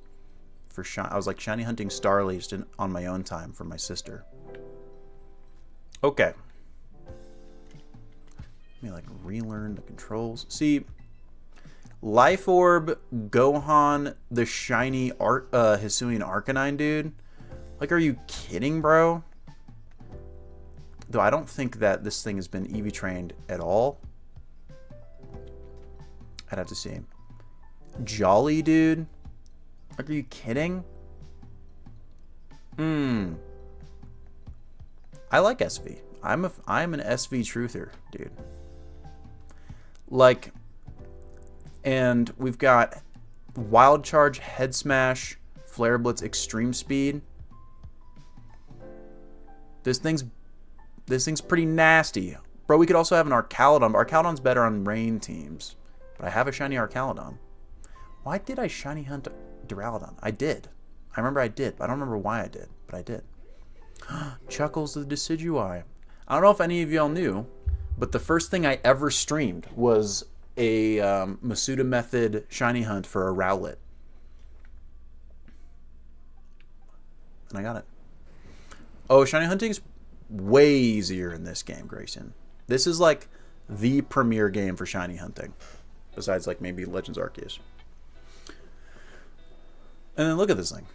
I was like shiny hunting Starlies on my own time for my sister. Okay. Let me like relearn the controls. See, Life Orb, Gohan, the shiny Hisuian Arcanine dude. Like, are you kidding, bro? Though I don't think that this thing has been EV trained at all. I'd have to see. Jolly, dude. Like, are you kidding? I like SV. I'm an SV truther, dude. Like, and we've got Wild Charge, Head Smash, Flare Blitz, Extreme Speed. This thing's pretty nasty. Bro, we could also have an Archaludon. Archaludon's better on rain teams. But I have a shiny Archaludon. Why did I shiny hunt Duraludon? I did. I remember I did. But I don't remember why I did. But I did. Chuckles the Decidueye. I don't know if any of y'all knew, but the first thing I ever streamed was a Masuda Method shiny hunt for a Rowlet. And I got it. Oh, shiny hunting's way easier in this game, Grayson. This is like the premier game for shiny hunting. Besides like maybe Legends Arceus. And then look at this thing.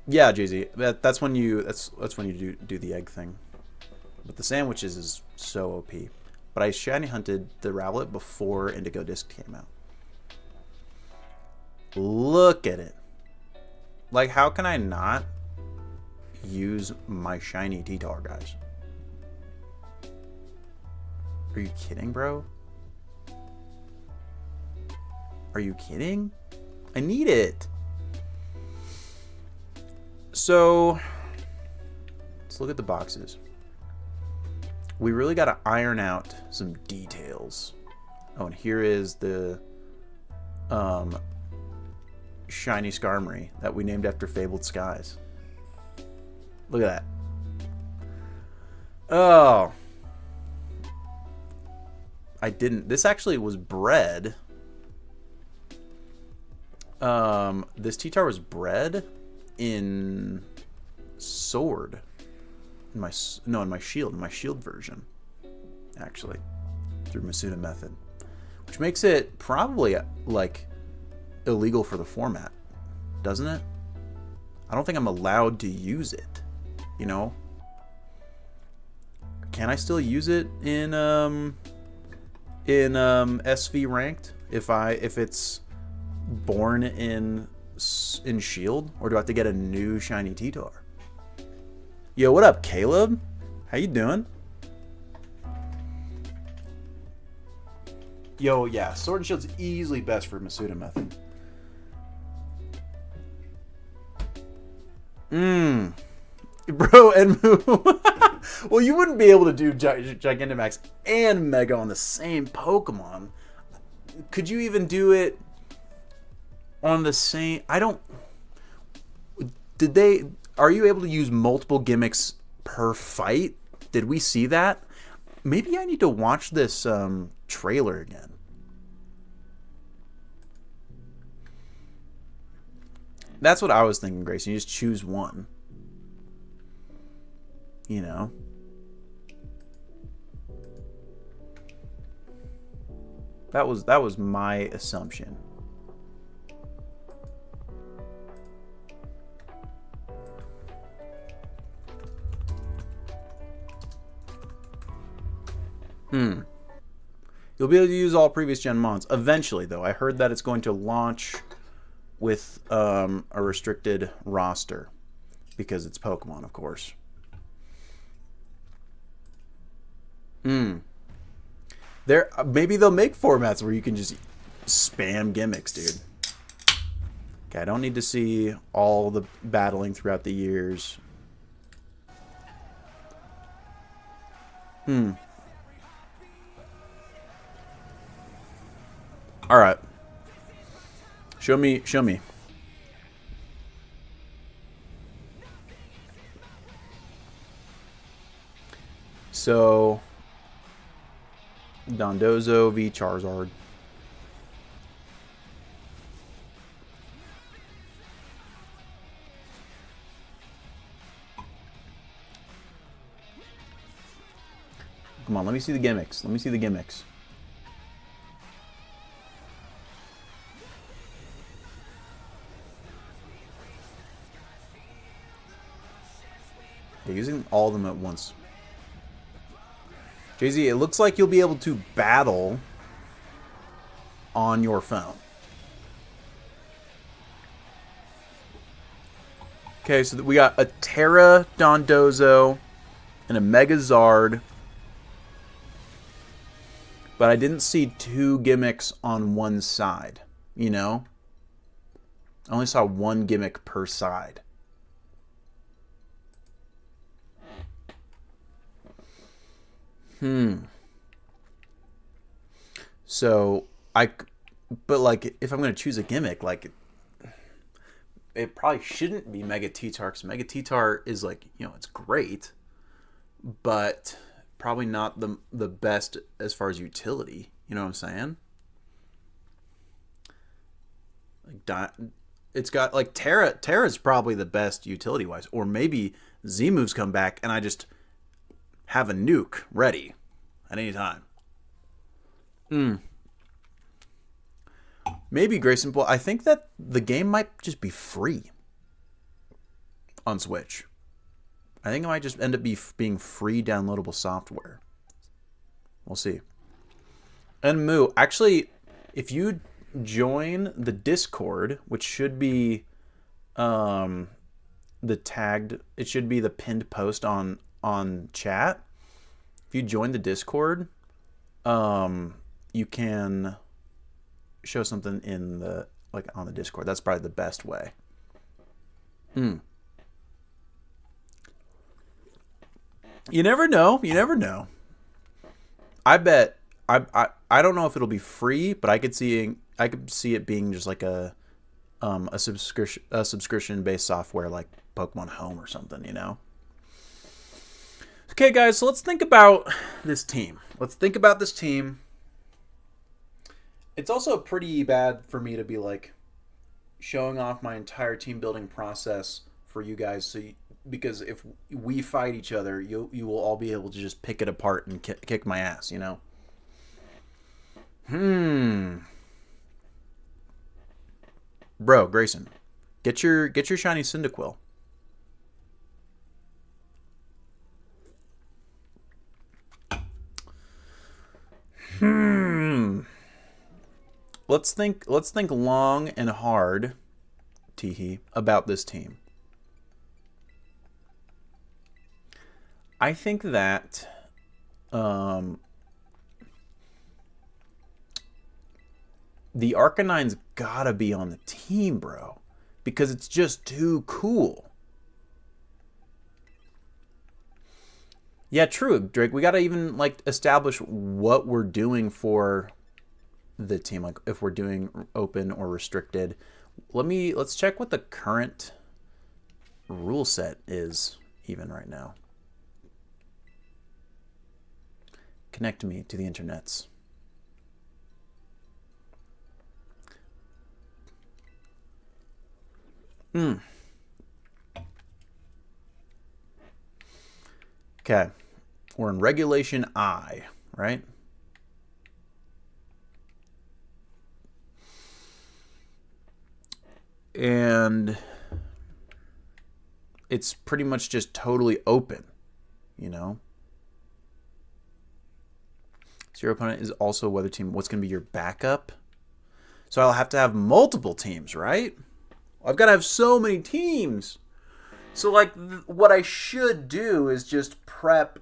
Yeah, Jay-Z. That's when you do the egg thing. But the sandwiches is so OP. But I shiny hunted the Rowlet before Indigo Disc came out. Look at it. Like, how can I not use my shiny T-Tar, guys? Are you kidding, bro? Are you kidding? I need it. So, let's look at the boxes. We really got to iron out some details. Oh, and here is the shiny Skarmory that we named after Fabled Skies. Look at that. Oh. I didn't. This actually was bred. This T-Tar was bred in Sword. In my Shield version, actually, through Masuda Method, which makes it probably like illegal for the format, doesn't it? I don't think I'm allowed to use it. You know, can I still use it in SV ranked if it's born in Shield, or do I have to get a new shiny T-Tar? Yo, what up, Caleb? How you doing? Yo, yeah, Sword and Shield's easily best for Masuda Method. Bro, and well, you wouldn't be able to do Gigantamax and Mega on the same Pokemon. Could you even do it on the same... Are you able to use multiple gimmicks per fight? Did we see that? Maybe I need to watch this trailer again. That's what I was thinking, Grayson. You just choose one. You know? That was my assumption. You'll be able to use all previous gen mons eventually, though. I heard that it's going to launch with a restricted roster because it's Pokemon, of course. Maybe they'll make formats where you can just spam gimmicks, dude. Okay, I don't need to see all the battling throughout the years. Hmm. All right. Show me. Show me. So, Dondozo v Charizard. Come on, let me see the gimmicks. Let me see the gimmicks. They're using all of them at once. Jay-Z, it looks like you'll be able to battle on your phone. Okay, so we got a Terra Dondozo and a Megazard. But I didn't see two gimmicks on one side, you know? I only saw one gimmick per side. So, but like, if I'm going to choose a gimmick, like, it probably shouldn't be Mega T-Tar, because Mega T-Tar is like, you know, it's great, but probably not the best as far as utility. You know what I'm saying? Like, it's got like Terra's probably the best utility wise, or maybe Z moves come back and I just have a nuke ready at any time. Maybe Grayson. Well, I think that the game might just be free on Switch. I think it might just end up being free downloadable software. We'll see. And Moo, actually, if you join the Discord, which should be the tagged, it should be the pinned post on chat. If you join the Discord, you can show something in the on the Discord. That's probably the best way. You never know. You never know. I bet I don't know if it'll be free, but I could see it being just like a subscription based software like Pokemon Home or something, you know. Okay, guys, so let's think about this team. It's also pretty bad for me to be like showing off my entire team building process for you guys, because if we fight each other, you will all be able to just pick it apart and kick my ass, you know. Bro, Grayson, get your shiny Cyndaquil. Let's think long and hard, Teehee, about this team. I think that the Arcanine's gotta be on the team, bro, because it's just too cool. Yeah, true, Drake. We gotta even like establish what we're doing for the team, like if we're doing open or restricted. Let's check what the current rule set is even right now. Connect me to the internets. Okay, we're in Regulation I, right? And it's pretty much just totally open, you know? So your opponent is also a weather team. What's going to be your backup? So I'll have to have multiple teams, right? I've got to have so many teams. So, like, what I should do is just prep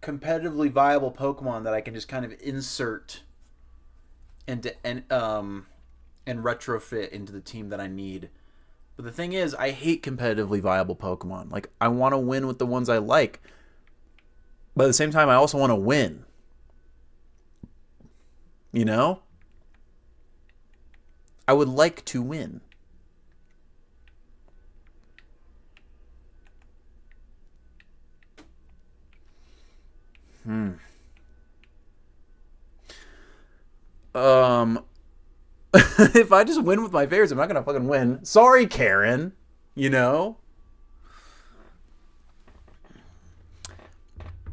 competitively viable Pokemon that I can just kind of insert and retrofit into the team that I need. But the thing is, I hate competitively viable Pokemon. Like, I want to win with the ones I like. But at the same time, I also want to win. You know? I would like to win. If I just win with my favorites, I'm not gonna fucking win. Sorry, Karen. You know?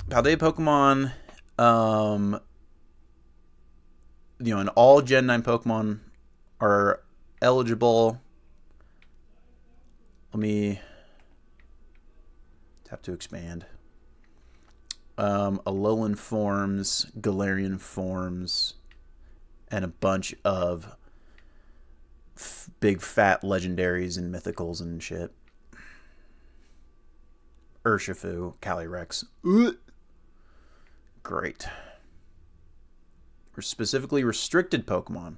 Paldea Pokemon, and all Gen 9 Pokemon are eligible. Let me tap to expand. Alolan forms, Galarian forms, and a bunch of big fat legendaries and mythicals and shit. Urshifu, Calyrex. Great. Specifically restricted Pokemon.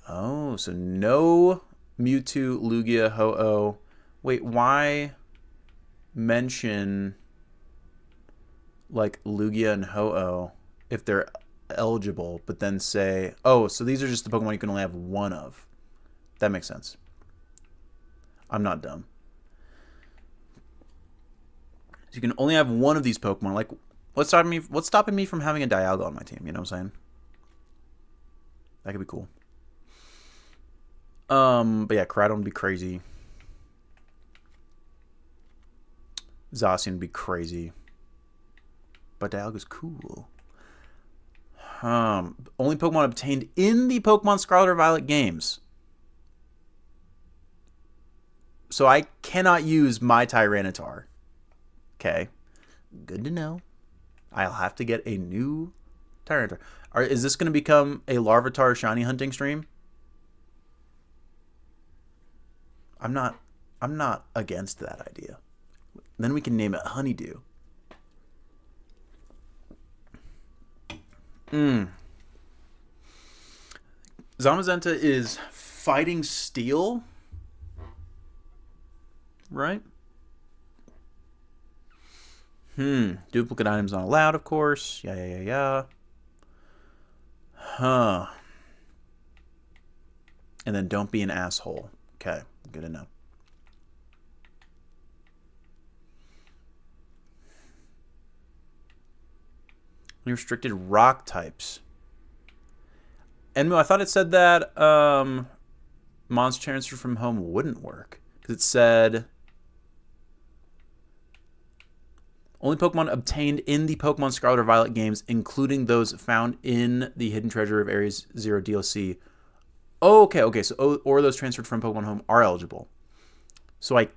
Oh, so no Mewtwo, Lugia, Ho-Oh. Wait, why mention like Lugia and Ho-Oh if they're eligible, but then say, oh, so these are just the Pokemon you can only have one of. That makes sense. I'm not dumb. So you can only have one of these Pokemon. Like, what's stopping me from having a Dialga on my team? You know what I'm saying? That could be cool. But yeah, Koraidon would be crazy. Zacian would be crazy. But Dialga's cool. Only Pokemon obtained in the Pokemon Scarlet or Violet games. So I cannot use my Tyranitar. Okay. Good to know. I'll have to get a new Tyranitar. Is this going to become a Larvitar shiny hunting stream? I'm not against that idea. Then we can name it Honeydew. Zamazenta is fighting steel, right? Duplicate items not allowed, of course. Yeah. Huh. And then don't be an asshole. Okay, good to know. Restricted rock types. Enmo, I thought it said that Monster Transfer from Home wouldn't work. Because it said only Pokemon obtained in the Pokemon Scarlet or Violet games, including those found in the Hidden Treasure of Ares Zero DLC. Oh, okay. So, or those transferred from Pokemon Home are eligible. So I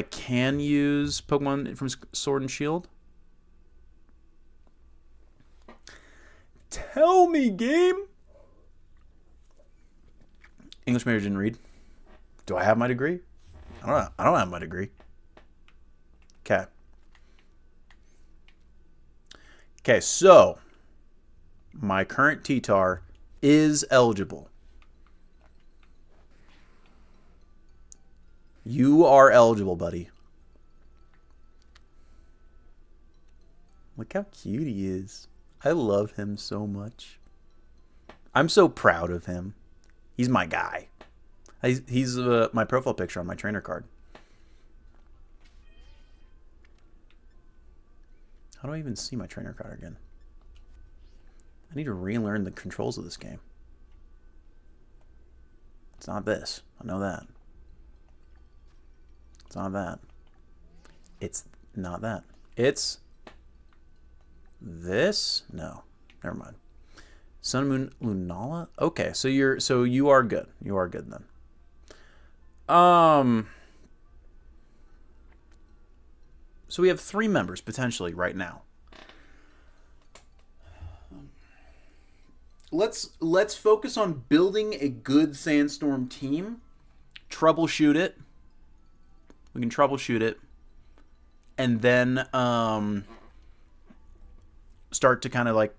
can use Pokemon from Sword and Shield? Tell me, game. English major didn't read. Do I have my degree? I don't have my degree. Okay, so my current T-Tar is eligible. You are eligible, buddy. Look how cute he is. I love him so much. I'm so proud of him. He's my guy. He's my profile picture on my trainer card. How do I even see my trainer card again? I need to relearn the controls of this game. It's not this. I know that. It's not that. It's not that. It's this? No. Never mind. Sun Moon Lunala? Okay, so you are good. You are good then. So we have 3 members potentially right now. Let's focus on building a good Sandstorm team. Troubleshoot it. We can troubleshoot it. And then start to kind of like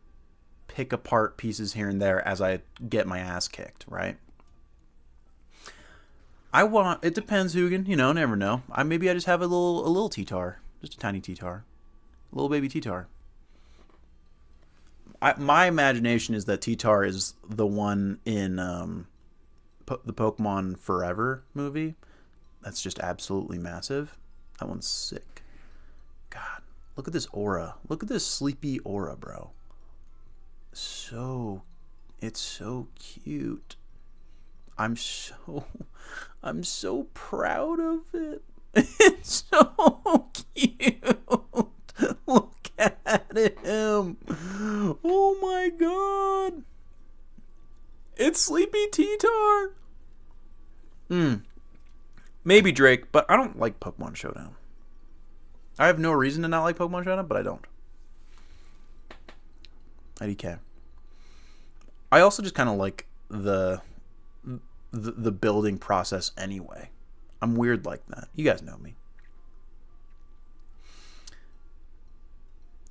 pick apart pieces here and there as I get my ass kicked, right? It depends, Hugin, never know. Maybe I just have a little T-Tar. Just a tiny T-Tar. Little baby T-Tar. My imagination is that T-Tar is the one in the Pokemon Forever movie. That's just absolutely massive. That one's sick. God, look at this aura. Look at this sleepy aura, bro. It's so cute. I'm so proud of it. It's so cute. Look at him. Oh my god. It's Sleepy T-Tar. Maybe Drake, but I don't like Pokemon Showdown. I have no reason to not like Pokemon Showdown, but I don't. IDK. I also just kind of like the building process anyway. I'm weird like that. You guys know me.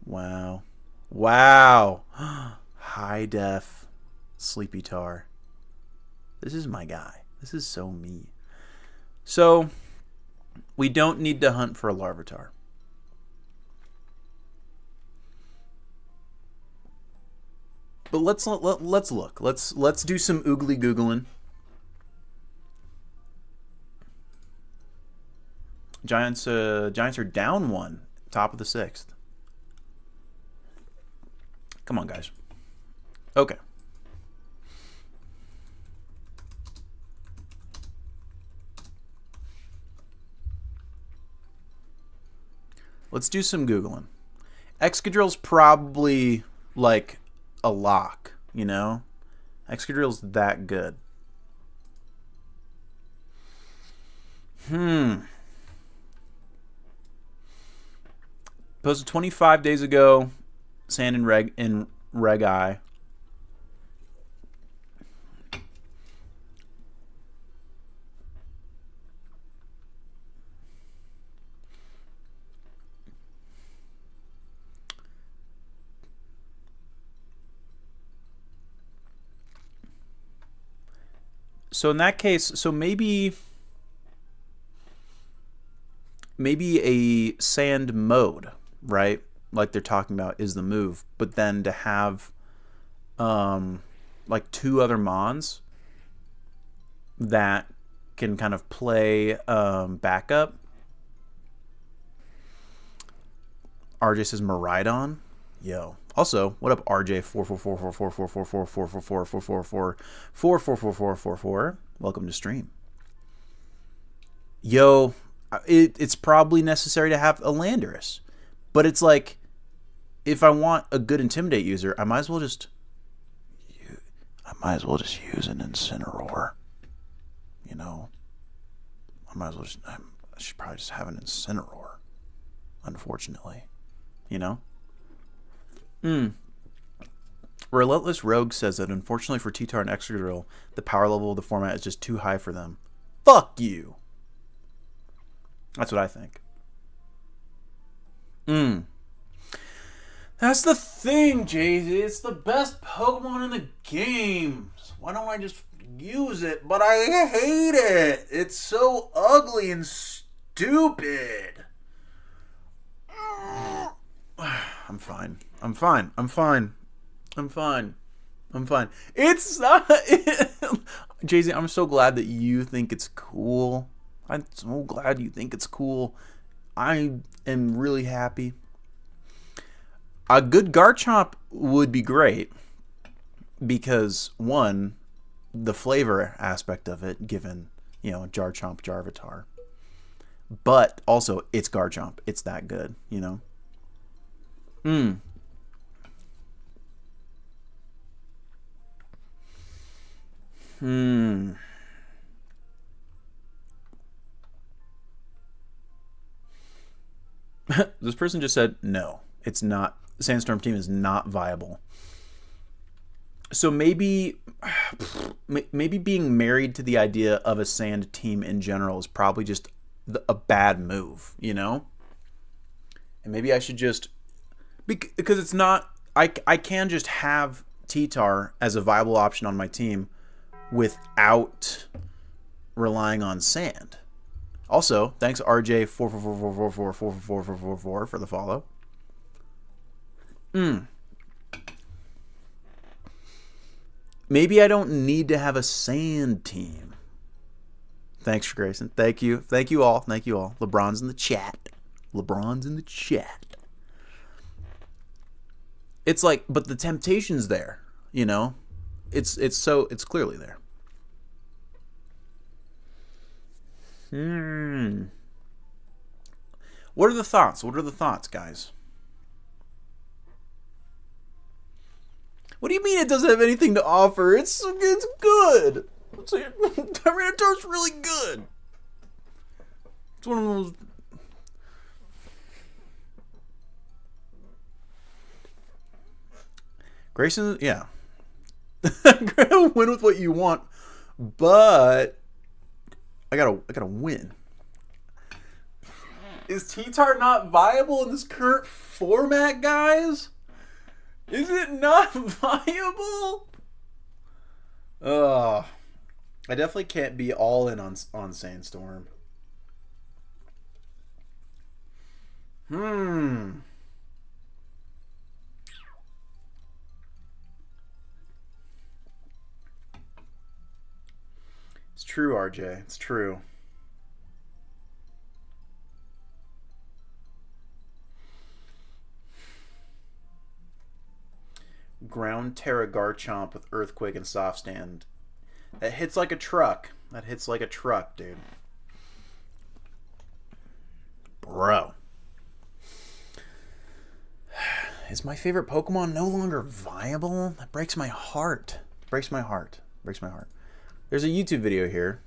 Wow. High def Sleepy Tar. This is my guy. This is so me. So, we don't need to hunt for a Larvitar. But let's look. Let's do some oogly googling. Giants are down 1, top of the 6th. Come on, guys. Okay. Let's do some googling. Excadrill's probably like a lock, you know? Excadrill's that good. Posted 25 days ago. Sand and Reg-Eye. So in that case, so maybe a sand mode, right? Like they're talking about is the move, but then to have like 2 other mons that can kind of play backup. RJ says Maridon. Yo. Also, what up, RJ? 4444444444444444444. Welcome to stream. Yo, it's probably necessary to have a Landorus, but it's like, if I want a good Intimidate user, I might as well just use an Incineroar. You know, I should probably just have an Incineroar. Unfortunately, you know. Relentless Rogue says that unfortunately for T-Tar and Excadrill, the power level of the format is just too high for them. Fuck you. That's what I think. That's the thing, Jay-Z. It's the best Pokemon in the game. So why don't I just use it? But I hate it. It's so ugly and stupid. I'm fine. It's not... Jay-Z, I'm so glad that you think it's cool. I'm so glad you think it's cool. I am really happy. A good Garchomp would be great because, one, the flavor aspect of it, given, you know, Garchomp, Jarvitar. But also, it's Garchomp. It's that good, you know? This person just said, no, it's not. Sandstorm team is not viable. So maybe being married to the idea of a sand team in general is probably just a bad move, you know? And maybe I should just... Because it's not... I can just have T-Tar as a viable option on my team without relying on sand. Also, thanks RJ4444444444 for the follow. Maybe I don't need to have a sand team. Thanks, Grayson. Thank you. Thank you all. Thank you all. LeBron's in the chat. LeBron's in the chat. It's like, but the temptation's there, you know? It's clearly there. What are the thoughts? What are the thoughts, guys? What do you mean it doesn't have anything to offer? It's good. Tyranitar's really good. It's one of those. Grayson, yeah. Win with what you want, but I gotta win. Is T-Tar not viable in this current format, guys? Is it not viable? I definitely can't be all in on Sandstorm. It's true, RJ. It's true. Ground Terra Garchomp with Earthquake and Soft Stand. That hits like a truck. That hits like a truck, dude. Bro. Is my favorite Pokemon no longer viable? That breaks my heart. Breaks my heart. Breaks my heart. There's a YouTube video here.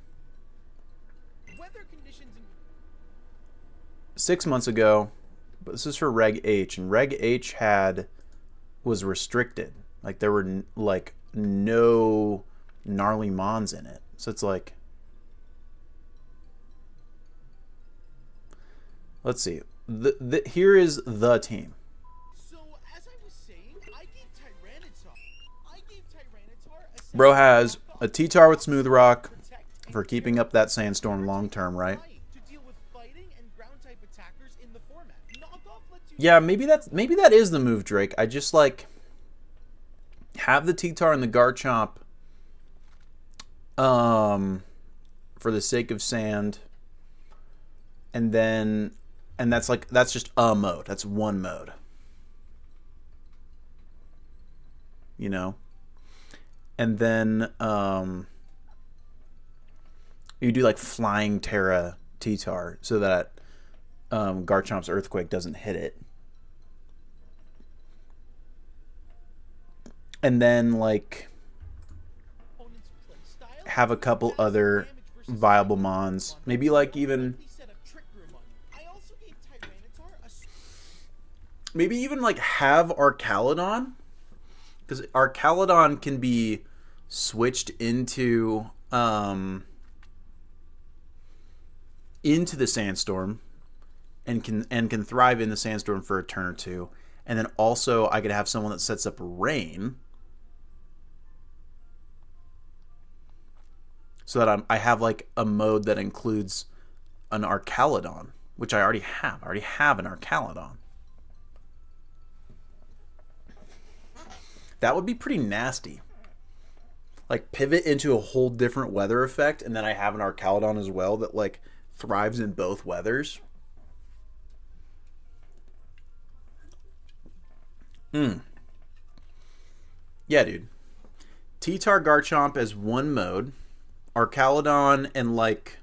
Weather conditions 6 months ago, but this is for Reg H, and Reg H was restricted. Like there were like no gnarly mons in it. So it's like, let's see. Here is the team. So as I was saying, I gave Tyranitar Bro has a T-Tar with Smooth Rock for keeping up that Sandstorm long term, right? Yeah, maybe that is the move, Drake. I just like have the T-Tar and the Garchomp for the sake of sand, and that's just a mode. That's one mode. You know? And then you do like Flying Terra T-Tar so that Garchomp's Earthquake doesn't hit it. And then like have a couple other viable mons. Maybe like even like have Archaludon, because Archaludon can be switched into the Sandstorm and can thrive in the Sandstorm for a turn or two. And then also I could have someone that sets up Rain, so that I have like a mode that includes an Archaludon, which I already have. I already have an Archaludon. That would be pretty nasty. Like pivot into a whole different weather effect, and then I have an Archaludon as well that like thrives in both weathers. Yeah, dude. T-Tar Garchomp as one mode. Archaludon and like...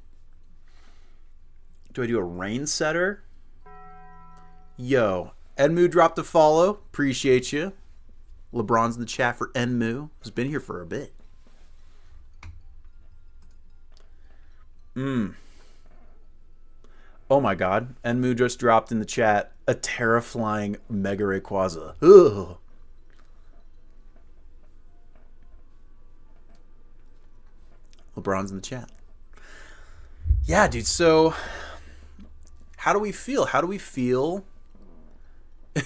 Do I do a Rain Setter? Yo. Enmu dropped a follow. Appreciate you. LeBron's in the chat for Enmu. He's been here for a bit. Oh my god. Enmu just dropped in the chat a Terraflying Mega Rayquaza. Ugh. LeBron's in the chat. Yeah, dude. So, how do we feel? How do we feel?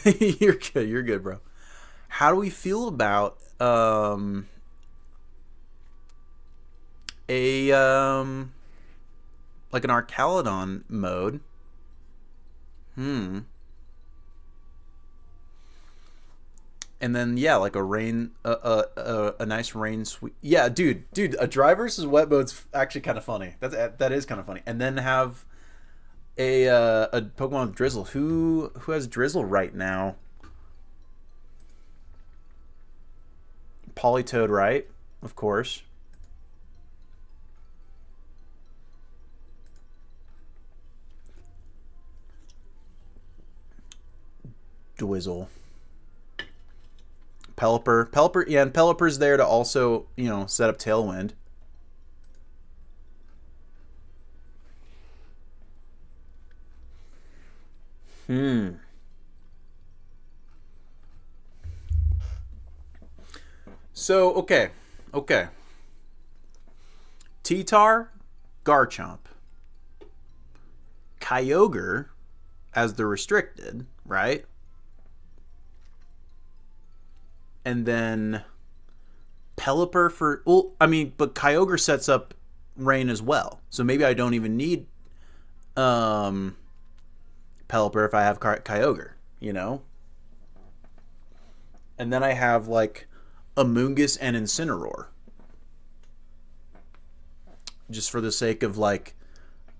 You're good. You're good, bro. How do we feel about like an Archaludon mode. And then yeah, like a rain, a nice rain sweep. Yeah, dude, a dry versus wet mode's actually kind of funny. That is kind of funny. And then have a Pokemon with Drizzle. Who has Drizzle right now? Politoed, right? Of course. Dwizzle. Pelipper, yeah, and Pelipper's there to also, set up Tailwind. So, okay. T-Tar, Garchomp. Kyogre as the restricted, right? And then Pelipper for... Well, I mean, but Kyogre sets up Rain as well. So maybe I don't even need Pelipper if I have Kyogre, And then I have, like, Amoonguss and Incineroar. Just for the sake of, like...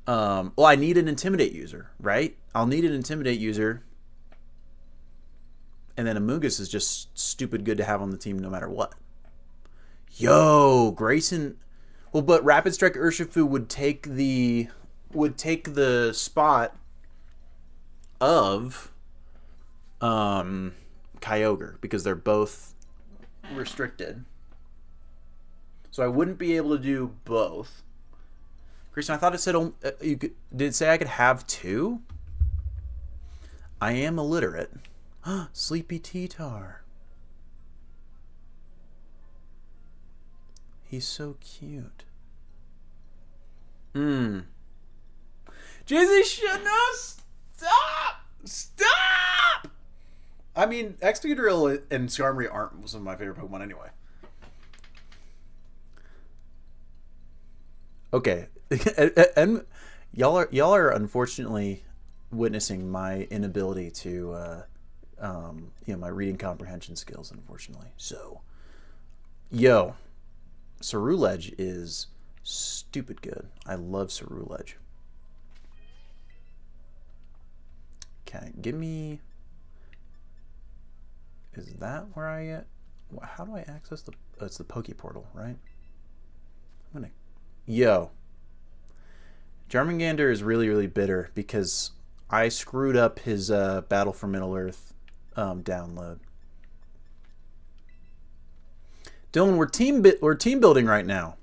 well, I need an Intimidate user, right? I'll need an Intimidate user... And then Amoonguss is just stupid good to have on the team no matter what. Yo, Grayson. Well, but Rapid Strike Urshifu would take the spot of Kyogre because they're both restricted. So I wouldn't be able to do both. Grayson, I thought it said you could. Did it say I could have two? I am illiterate. Sleepy T-Tar. He's so cute. Jizzy, stop! I mean, Excadrill and Skarmory aren't some of my favorite Pokemon anyway. Okay, and y'all are unfortunately witnessing my inability to. My reading comprehension skills, unfortunately. So, Ceruledge is stupid good. I love Ceruledge. Okay, give me... Is that where I get... How do I access the... Oh, it's the Poke Portal, right? I'm gonna... Jarmangander is really, really bitter because I screwed up his Battle for Middle-earth download. Dylan, we're team building right now.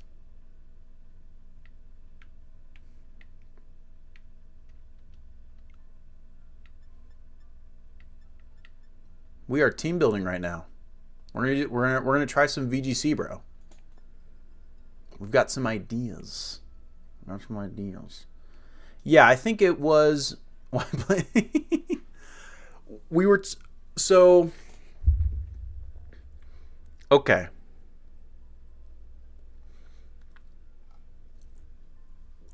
We are team building right now. We're gonna try some VGC, bro. We've got some ideas. Yeah, I think it was. We were. So, okay.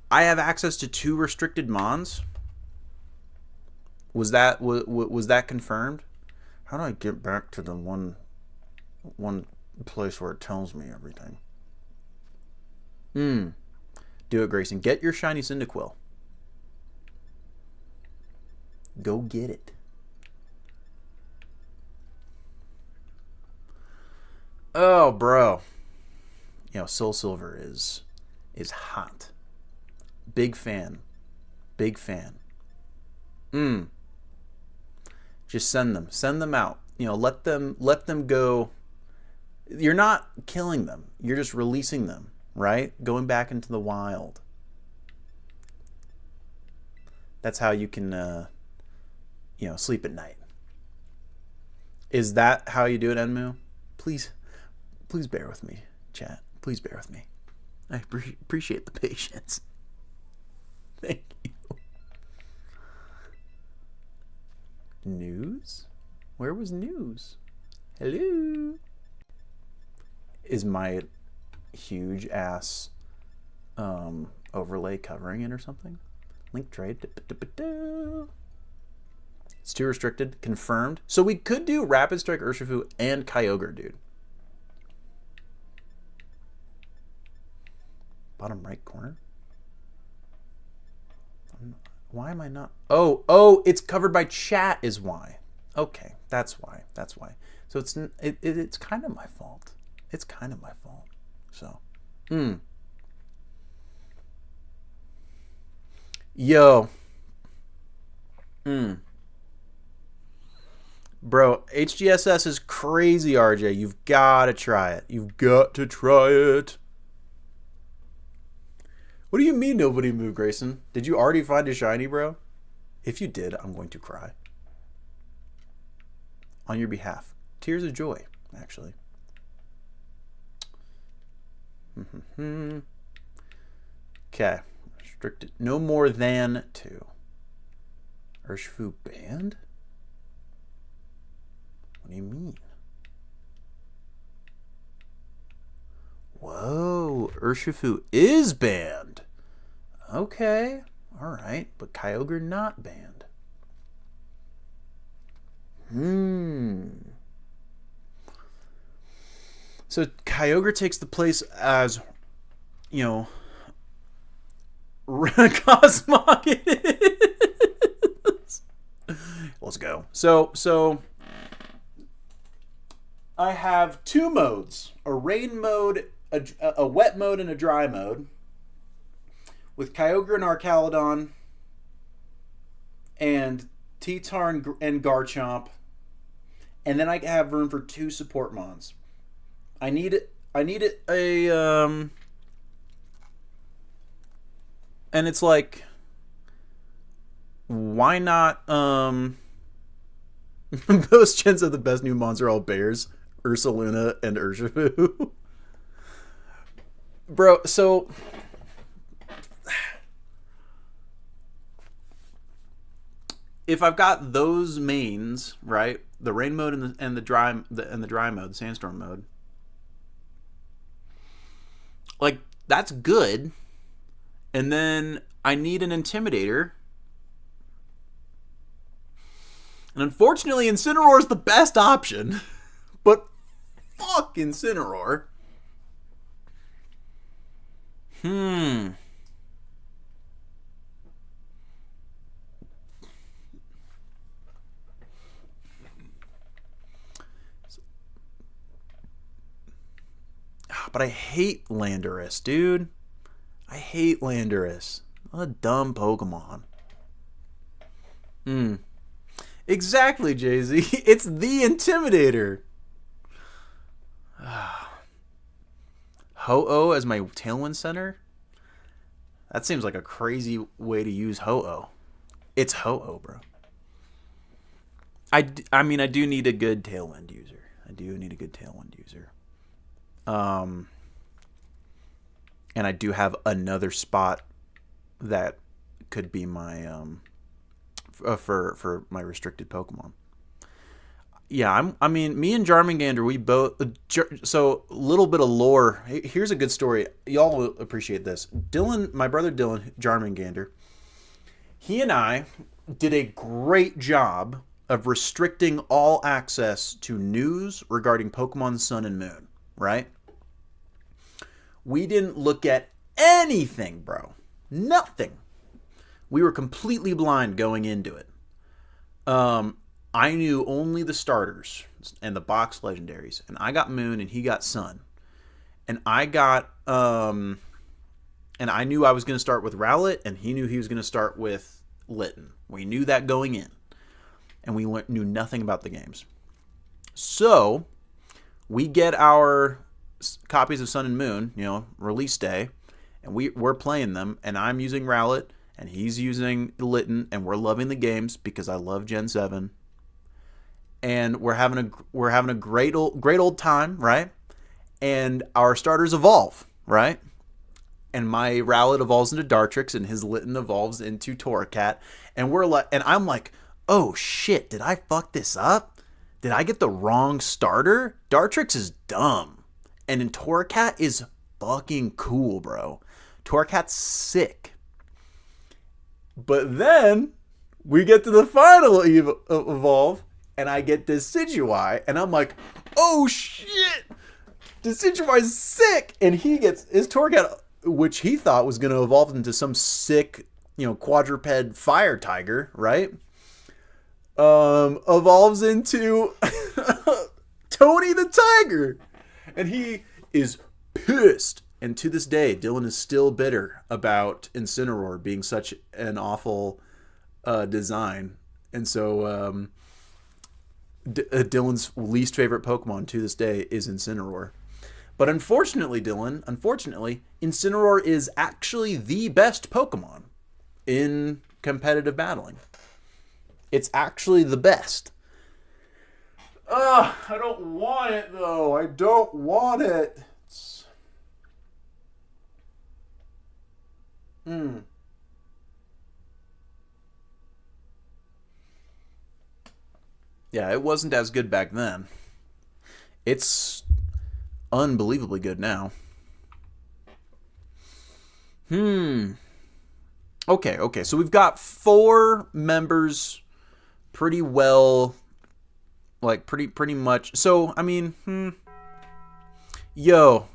I have access to 2 restricted Mons. Was that confirmed? How do I get back to the one place where it tells me everything? Do it, Grayson. Get your shiny Cyndaquil. Go get it. Oh, bro. Soul Silver is hot. Big fan. Just send them out. Let them go. You're not killing them. You're just releasing them, right? Going back into the wild. That's how you can sleep at night. Is that how you do it, Enmu? Please bear with me, chat. Please bear with me. I appreciate the patience. Thank you. News? Where was news? Hello? Is my huge ass overlay covering it or something. Link trade. It's too restricted. Confirmed. So we could do Rapid Strike Urshifu and Kyogre, dude. Bottom right corner. Why am I not? Oh, it's covered by chat is why. Okay, that's why. So it's kind of my fault. It's kind of my fault. So, Yo. Bro, HGSS is crazy, RJ. You've got to try it. You've got to try it. What do you mean nobody moved, Grayson? Did you already find a shiny, bro? If you did, I'm going to cry. On your behalf. Tears of joy, actually. Okay. Restricted. No more than 2. Urshifu banned? What do you mean? Whoa, Urshifu is banned. Okay, all right, but Kyogre not banned. So Kyogre takes the place as, you know, Cosmog is. Let's go. So I have 2 modes, a rain mode, a wet mode, and a dry mode, with Kyogre and Archaludon, and T-Tar and Garchomp, and then I have room for 2 support mons. I need and it's like, why not, those gens of the best new mons are all bears, Ursaluna and Urshifu. Bro, so if I've got those mains, right, the rain mode and the dry mode, the sandstorm mode, like, that's good. And then I need an Intimidator. And unfortunately, Incineroar is the best option. But fuck Incineroar. But I hate Landorus, dude. I hate Landorus. What a dumb Pokemon. Exactly, Jay-Z. It's the Intimidator. Ho-Oh as my Tailwind Center? That seems like a crazy way to use Ho-Oh. It's Ho-Oh, bro. I mean, I do need a good Tailwind user. And I do have another spot that could be my for my restricted Pokemon. Yeah, I mean, me and Jarmangander, we both. So, a little bit of lore. Here's a good story. Y'all will appreciate this. Dylan, my brother Dylan, Jarmangander, he and I did a great job of restricting all access to news regarding Pokemon Sun and Moon, right? We didn't look at anything, bro. Nothing. We were completely blind going into it. I knew only the starters and the box legendaries, and I got Moon and he got Sun. And I got and I knew I was going to start with Rowlet, and he knew he was going to start with Litten. We knew that going in. And we knew nothing about the games. So, we get our copies of Sun and Moon, you know, release day, and we're playing them, and I'm using Rowlet, and he's using Litten, and we're loving the games because I love Gen 7. And we're having a great old time, right? And our starters evolve, right? And my Rowlet evolves into Dartrix, and his Litten evolves into Torracat, and I'm like, oh shit, did I fuck this up? Did I get the wrong starter? Dartrix is dumb. And then Torracat is fucking cool, bro. Torracat's sick. But then we get to the final evolve, and I get Decidueye, and I'm like, oh shit! Decidueye's sick! And he gets his Torracat, which he thought was going to evolve into some sick, quadruped fire tiger, right? Evolves into Tony the Tiger. And he is pissed. And to this day, Dylan is still bitter about Incineroar being such an awful design. And so Dylan's least favorite Pokemon to this day is Incineroar. But unfortunately, Dylan, Incineroar is actually the best Pokemon in competitive battling. It's actually the best. I don't want it, though. I don't want it. Yeah, it wasn't as good back then. It's unbelievably good now. Okay. So we've got 4 members pretty well, like pretty much. So, I mean, Yo,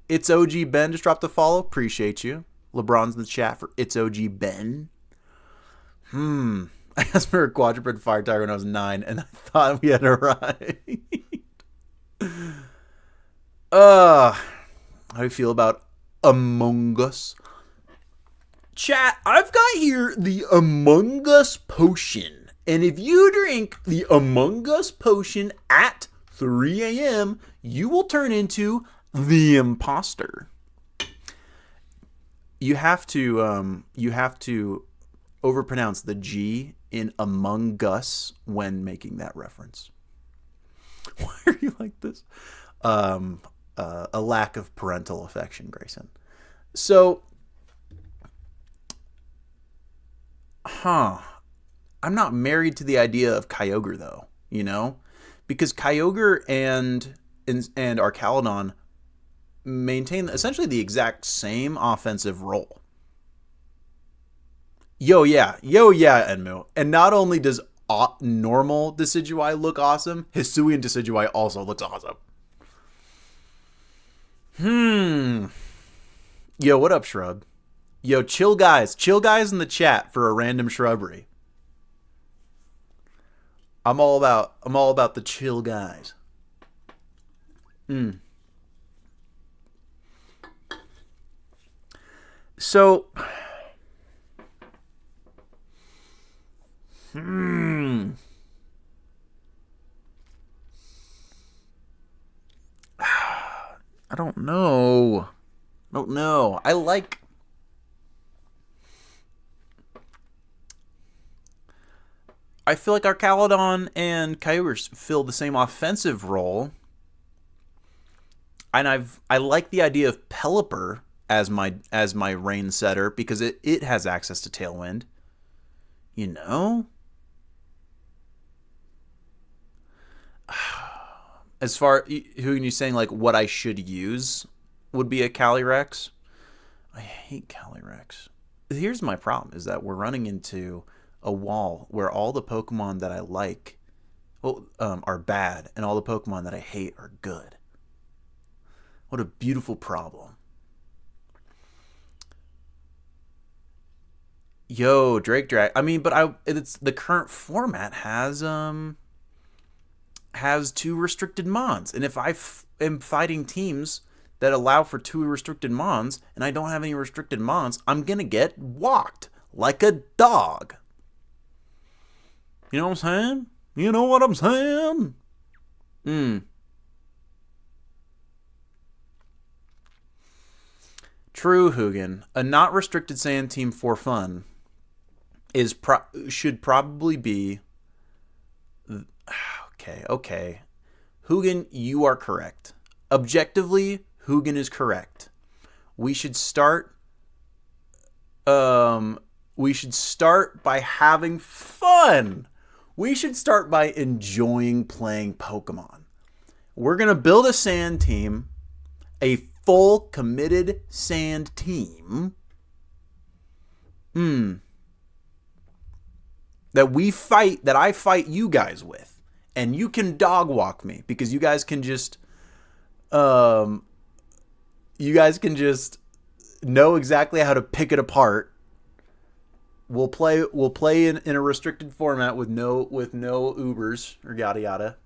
it's OG Ben just dropped a follow. Appreciate you. LeBron's in the chat for It's OG Ben. I asked for a quadruped fire tiger when I was 9, and I thought we had a ride. How do you feel about Among Us? Chat, I've got here the Among Us potion. And if you drink the Among Us potion at 3 a.m., you will turn into the imposter. You have to overpronounce the G in Among Us when making that reference. Why are you like this? A lack of parental affection, Grayson. So, I'm not married to the idea of Kyogre, though, because Kyogre and Archaludon maintain essentially the exact same offensive role. Yo, yeah, Enmu. And not only does normal Decidueye look awesome, Hisuian Decidueye also looks awesome. Yo, what up, Shrub? Yo, chill guys in the chat for a random shrubbery. I'm all about the chill guys. So, I don't know. I feel like Archaludon and Kyogre fill the same offensive role. And I like the idea of Pelipper as my rain setter because it has access to Tailwind. As far who are you saying, like, what I should use would be a Calyrex? I hate Calyrex. Here's my problem, is that we're running into a wall where all the Pokemon that I like are bad, and all the Pokemon that I hate are good. What a beautiful problem. Yo, Drake. I mean, but it's the current format has 2 restricted mons, and if I am fighting teams that allow for 2 restricted mons, and I don't have any restricted mons, I'm gonna get walked like a dog. You know what I'm saying? You know what I'm saying? True, Hugin. A not restricted sand team for fun should probably be. Okay. Hugin, you are correct. Objectively, Hugin is correct. We should start by having fun. We should start by enjoying playing Pokemon. We're going to build a sand team, a full committed sand team, that I fight you guys with, and you can dog walk me because you guys can just know exactly how to pick it apart. We'll play in a restricted format with no Ubers or yada yada.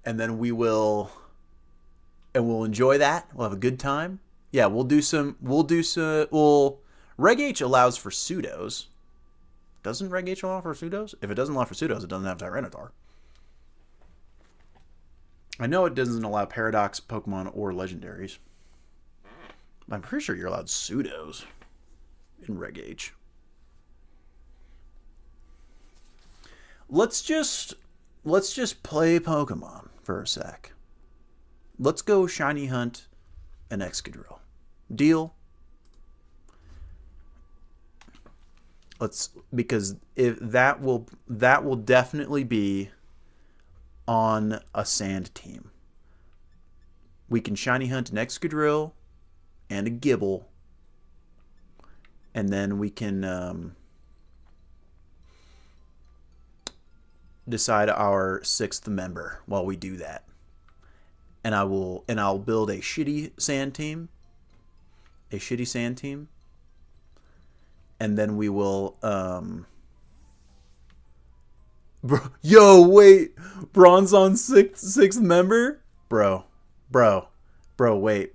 And then we'll enjoy that. We'll have a good time. Yeah, Reg H allows for pseudos. Doesn't Reg H allow for pseudos? If it doesn't allow for pseudos, it doesn't have Tyranitar. I know it doesn't allow Paradox, Pokemon, or Legendaries. I'm pretty sure you're allowed pseudos in Reg H. Let's just play Pokemon for a sec. Let's go Shiny Hunt an Excadrill. Deal? Because if that will definitely be on a sand team. We can Shiny Hunt an Excadrill and a Gibble, and then we can decide our 6th member while we do that. And I'll build a shitty sand team. And then we will yo, wait. Bronze on 6th member? Bro, wait.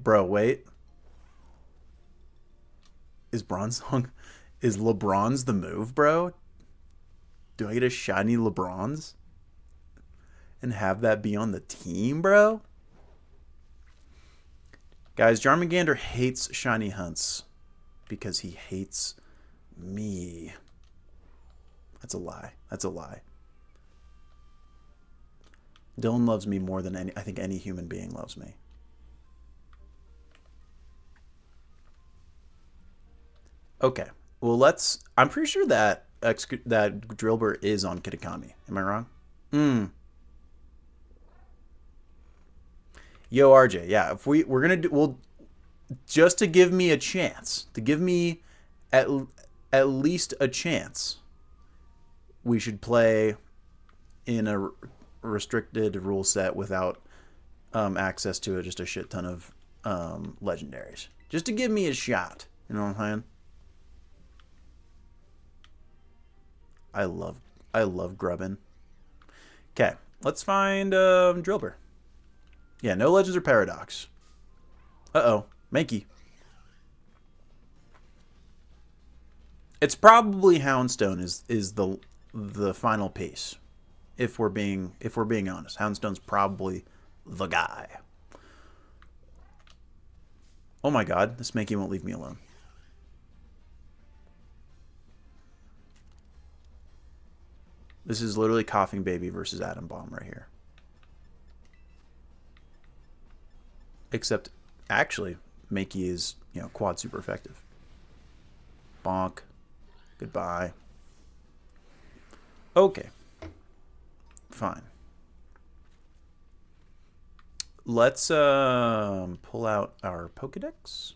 Is LeBron's the move, bro? Do I get a shiny LeBron's and have that be on the team, bro? Guys, Jarmagander hates shiny hunts because he hates me. That's a lie. Dylan loves me more than I think any human being loves me. Okay. Well, I'm pretty sure that Drillbur is on Kitakami. Am I wrong? Yo, RJ. Yeah, if we're gonna do, just to give me a chance, to give me at least a chance, we should play in a restricted rule set without access to just a shit ton of legendaries. Just to give me a shot. You know what I'm saying? I love grubbing. Okay, let's find Drillbur. Yeah, no Legends or Paradox. Uh-oh, Mankey. It's probably Houndstone is the final piece. If we're being honest, Houndstone's probably the guy. Oh my god, this Mankey won't leave me alone. This is literally Coughing Baby versus Atom Bomb right here. Except, actually, Mankey is, quad super effective. Bonk. Goodbye. Okay. Fine. Let's pull out our Pokedex.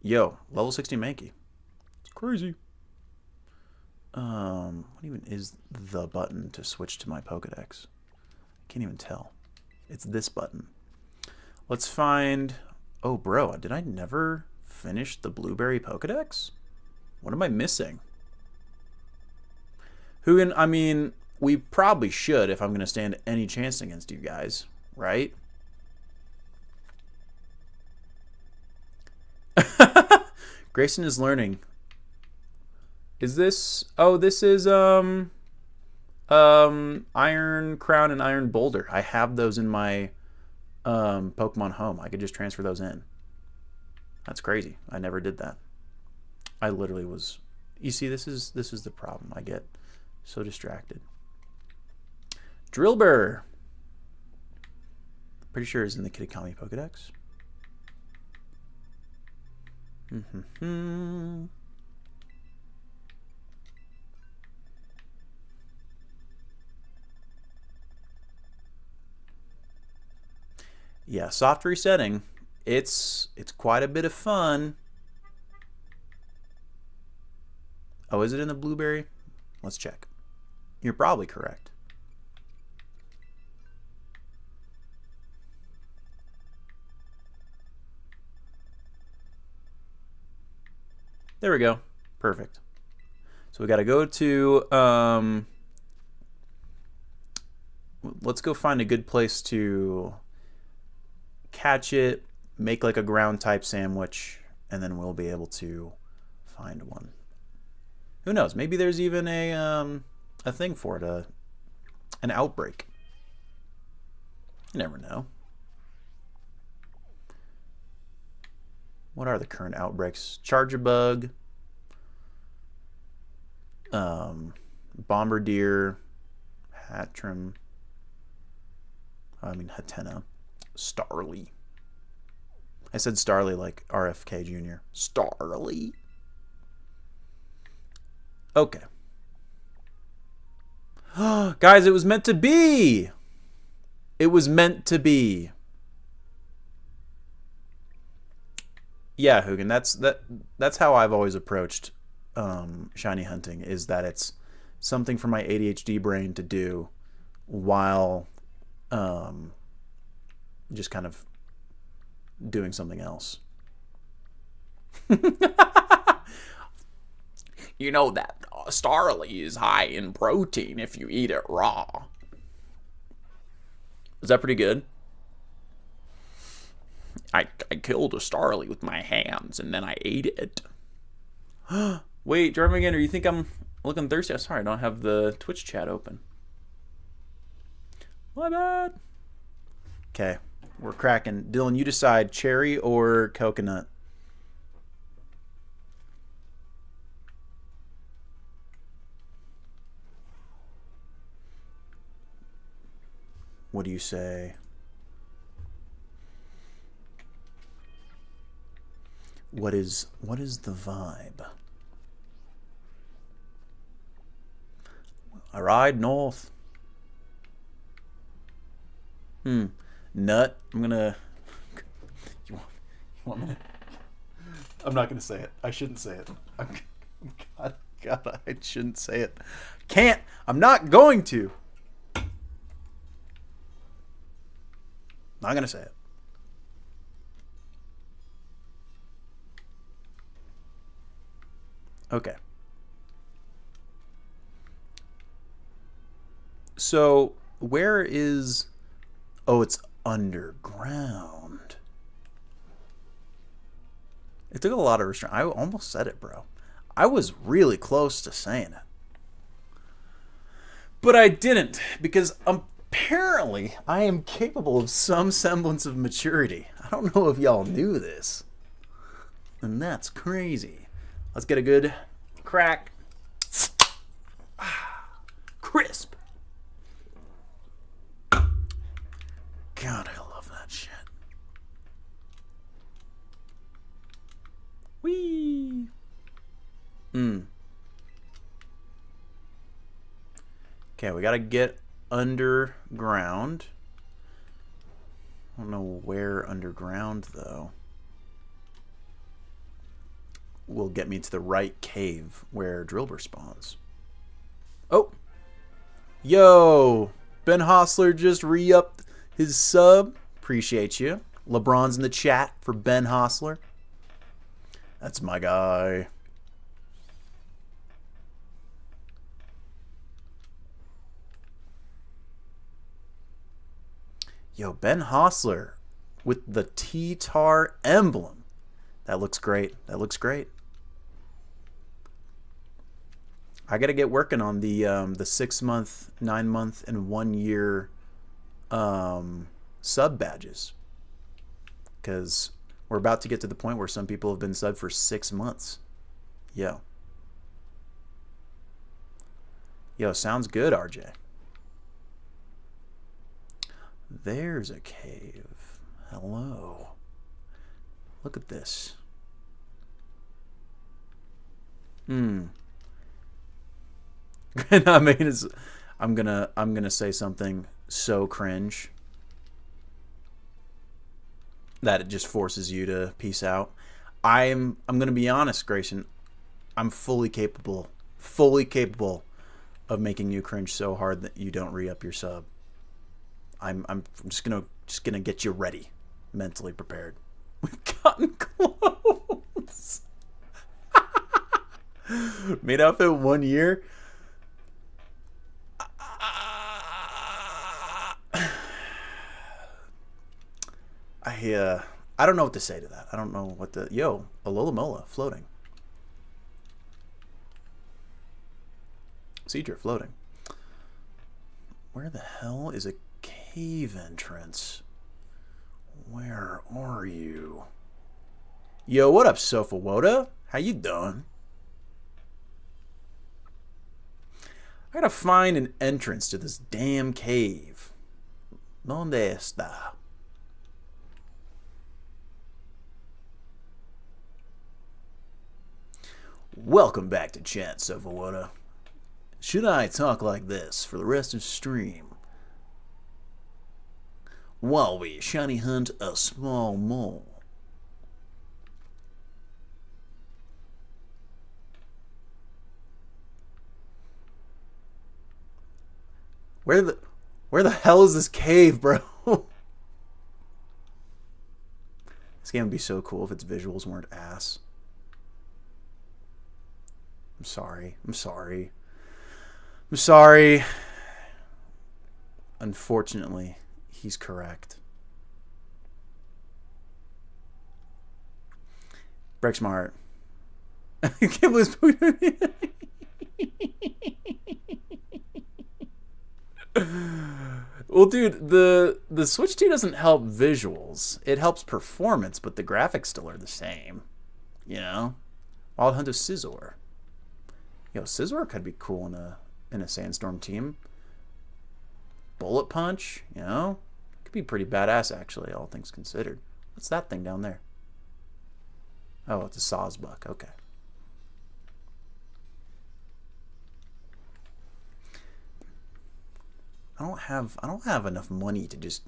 Yo, level 60 Mankey. It's crazy. What even is the button to switch to my Pokedex? I can't even tell. It's this button. Let's find... Oh, bro, did I never finish the Blueberry Pokedex? What am I missing? I mean, we probably should if I'm going to stand any chance against you guys, right? Grayson is learning. Is this... Oh, this is, Iron Crown and Iron Boulder. I have those in my Pokemon Home. I could just transfer those in. That's crazy. I never did that. I literally was... You see, this is the problem. I get so distracted. Drillbur. Pretty sure is in the Kitakami Pokedex. Yeah, soft resetting. It's quite a bit of fun. Oh, is it in the blueberry? Let's check. You're probably correct. There we go. Perfect. So we got to go to, let's go find a good place to catch it, make like a ground type sandwich, and then we'll be able to find one. Who knows? Maybe there's even a thing for it, an outbreak. You never know. What are the current outbreaks? Charger-bug, bombardier, hatrim, Hatena, Starly. I said Starly like RFK Jr. Starly. Okay. Guys, it was meant to be. It was meant to be. Yeah, Hugin, that's how I've always approached shiny hunting, is that it's something for my ADHD brain to do while just kind of doing something else. You know that Starly is high in protein if you eat it raw. Is that pretty good? I killed a Starly with my hands and then I ate it. Wait, Jeremy Gander, you think I'm looking thirsty? I'm sorry, I don't have the Twitch chat open. My bad. Okay, we're cracking. Dylan, you decide, cherry or coconut? What do you say? What is the vibe? I ride north. Nut. I'm gonna. You want me to? I'm not gonna say it. I shouldn't say it. God, I shouldn't say it. Can't. I'm not going to. Not gonna say it. Okay. So, where is... Oh, it's underground. It took a lot of restraint. I almost said it, bro. I was really close to saying it. But I didn't, because apparently I am capable of some semblance of maturity. I don't know if y'all knew this. And that's crazy. Let's get a good crack. Crisp. God, I love that shit. Whee! Okay, we gotta get underground. I don't know where underground, though. Will get me to the right cave where Drillbur spawns. Oh! Yo! Ben Hostler just re-upped his sub. Appreciate you. LeBron's in the chat for Ben Hostler. That's my guy. Yo, Ben Hostler with the T-Tar emblem. That looks great. That looks great. I got to get working on the 6-month, 9-month, and 1-year sub badges, because we're about to get to the point where some people have been subbed for 6 months. Yo, sounds good, RJ. There's a cave. Hello. Look at this. I mean, I'm gonna say something so cringe that it just forces you to peace out. I'm gonna be honest, Grayson. I'm fully capable fully capable of making you cringe so hard that you don't re-up your sub. I'm just gonna get you ready, mentally prepared. We've gotten close. Made outfit 1 year. I don't know what to say to that. I don't know what the Alola Mola floating. Seadra floating. Where the hell is a cave entrance? Where are you? Yo, what up, Sofawoda? How you doing? I gotta find an entrance to this damn cave. ¿Dónde está? Welcome back to chat, Sofawoda. Should I talk like this for the rest of stream? While we shiny hunt a small mole. Where the hell is this cave, bro? This game would be so cool if its visuals weren't ass. I'm sorry. I'm sorry. I'm sorry. Unfortunately, he's correct. Breaks my heart. I can't believe Well, dude, the Switch 2 doesn't help visuals. It helps performance, but the graphics still are the same. You know? Wild Hunt of Scizor. Yo, Scizor could be cool in a Sandstorm team. Bullet Punch, you know? Could be pretty badass, actually, all things considered. What's that thing down there? Oh, it's a Sawsbuck. Okay. I don't have enough money to just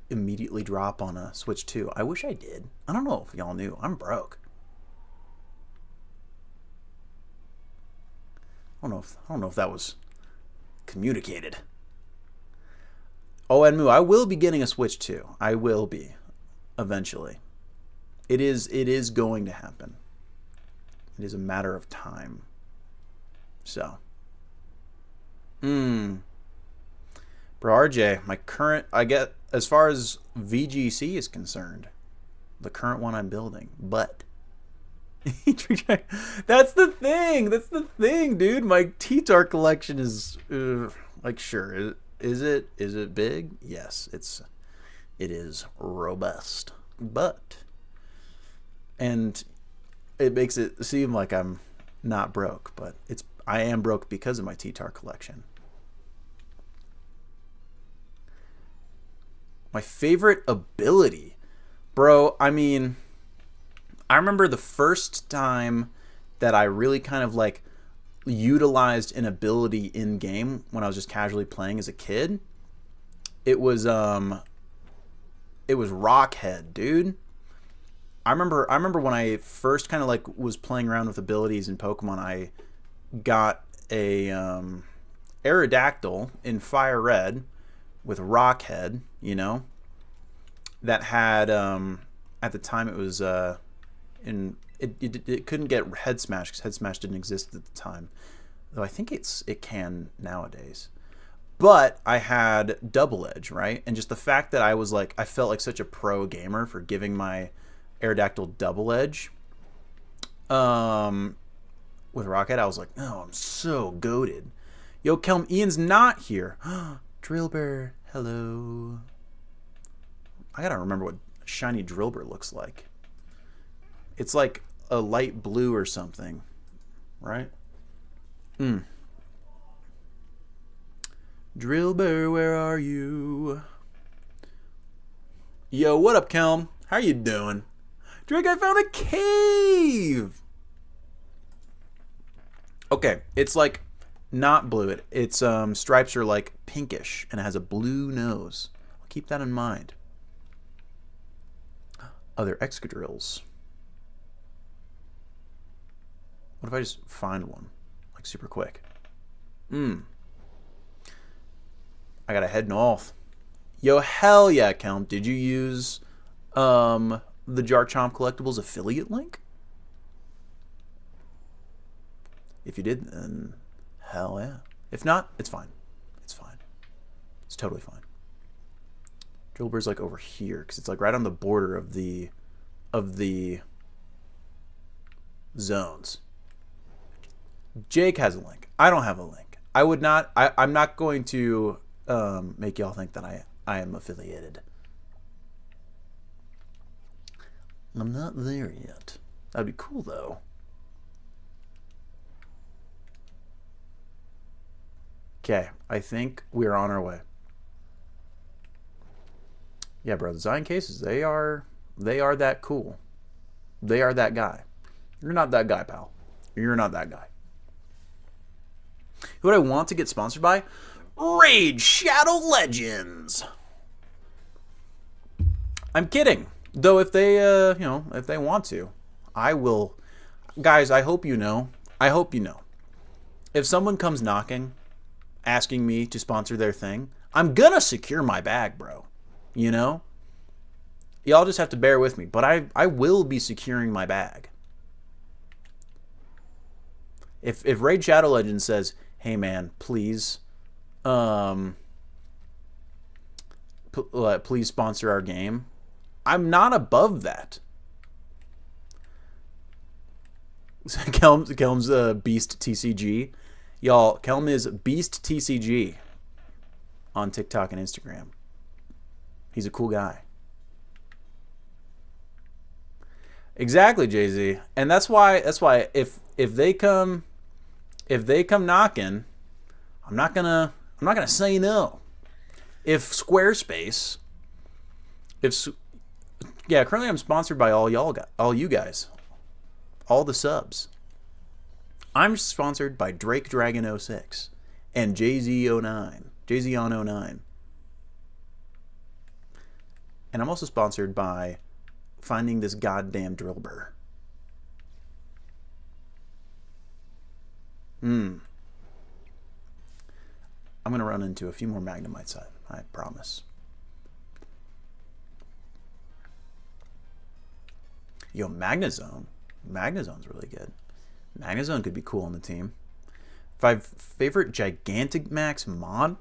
immediately drop on a Switch 2. I wish I did. I don't know if y'all knew. I'm broke. I don't know if that was communicated. Oh, Enmu, I will be getting a Switch 2. I will be eventually. It is going to happen. It is a matter of time. So. Bro, RJ, my current, I get, as far as VGC is concerned, the current one I'm building, but that's the thing, dude. My T-Tar collection is like, sure, is it big? Yes, it is robust, but, and it makes it seem like I'm not broke, but I am broke because of my T-Tar collection. My favorite ability, bro, I mean, I remember the first time that I really kind of like utilized an ability in game when I was just casually playing as a kid. It was Rockhead, dude. I remember when I first kind of like was playing around with abilities in Pokemon, I got a Aerodactyl in Fire Red with Rockhead, you know, that had at the time it was it couldn't get Head Smash because Head Smash didn't exist at the time, though I think it can nowadays. But I had Double Edge, right? And just the fact that I was like, I felt like such a pro gamer for giving my Aerodactyl Double Edge with Rocket. I was like, oh, I'm so goated. Yo, Kelm, Ian's not here. Drillbur, hello. I gotta remember what shiny Drillbur looks like. It's like a light blue or something, right? Drillbur, where are you? Yo, what up, Kelm? How you doing? Drake, I found a cave! Okay, it's like not blue. Its stripes are like pinkish and it has a blue nose. I'll keep that in mind. Other Excadrills. What if I just find one? like super quick. I gotta head north. Yo, hell yeah, Kelm. Did you use the Jar Chomp Collectibles affiliate link? If you did, then hell yeah. If not, it's fine. It's fine. It's totally fine. Drillbur's like over here because it's like right on the border of the zones. Jake has a link. I don't have a link. I would not. I'm not going to make y'all think that I am affiliated. I'm not there yet. That'd be cool though. Okay, I think we're on our way. Yeah, bro, the Zion cases, they are that cool. They are that guy. You're not that guy, pal. You're not that guy. Who would I want to get sponsored by? Raid Shadow Legends. I'm kidding. Though if they if they want to, I will. Guys, I hope you know. I hope you know. If someone comes knocking asking me to sponsor their thing, I'm gonna secure my bag, bro. You know? Y'all just have to bear with me, but I will be securing my bag. If Raid Shadow Legends says, "Hey man, please please sponsor our game," I'm not above that. Kelm's Beast TCG. Y'all, Kelm is Beast TCG on TikTok and Instagram. He's a cool guy. Exactly, Jay-Z. And that's why if they come knocking, I'm not gonna say no. If Squarespace, currently I'm sponsored by all you guys, all the subs. I'm sponsored by Drake Dragon 06 and Jay-Z09, Jay-Z on 09. And I'm also sponsored by Finding This Goddamn Drillbur. I'm going to run into a few more Magnemites, I promise. Yo, Magnezone. Magnezone's really good. Magnezone could be cool on the team. Favorite Gigantamax mod?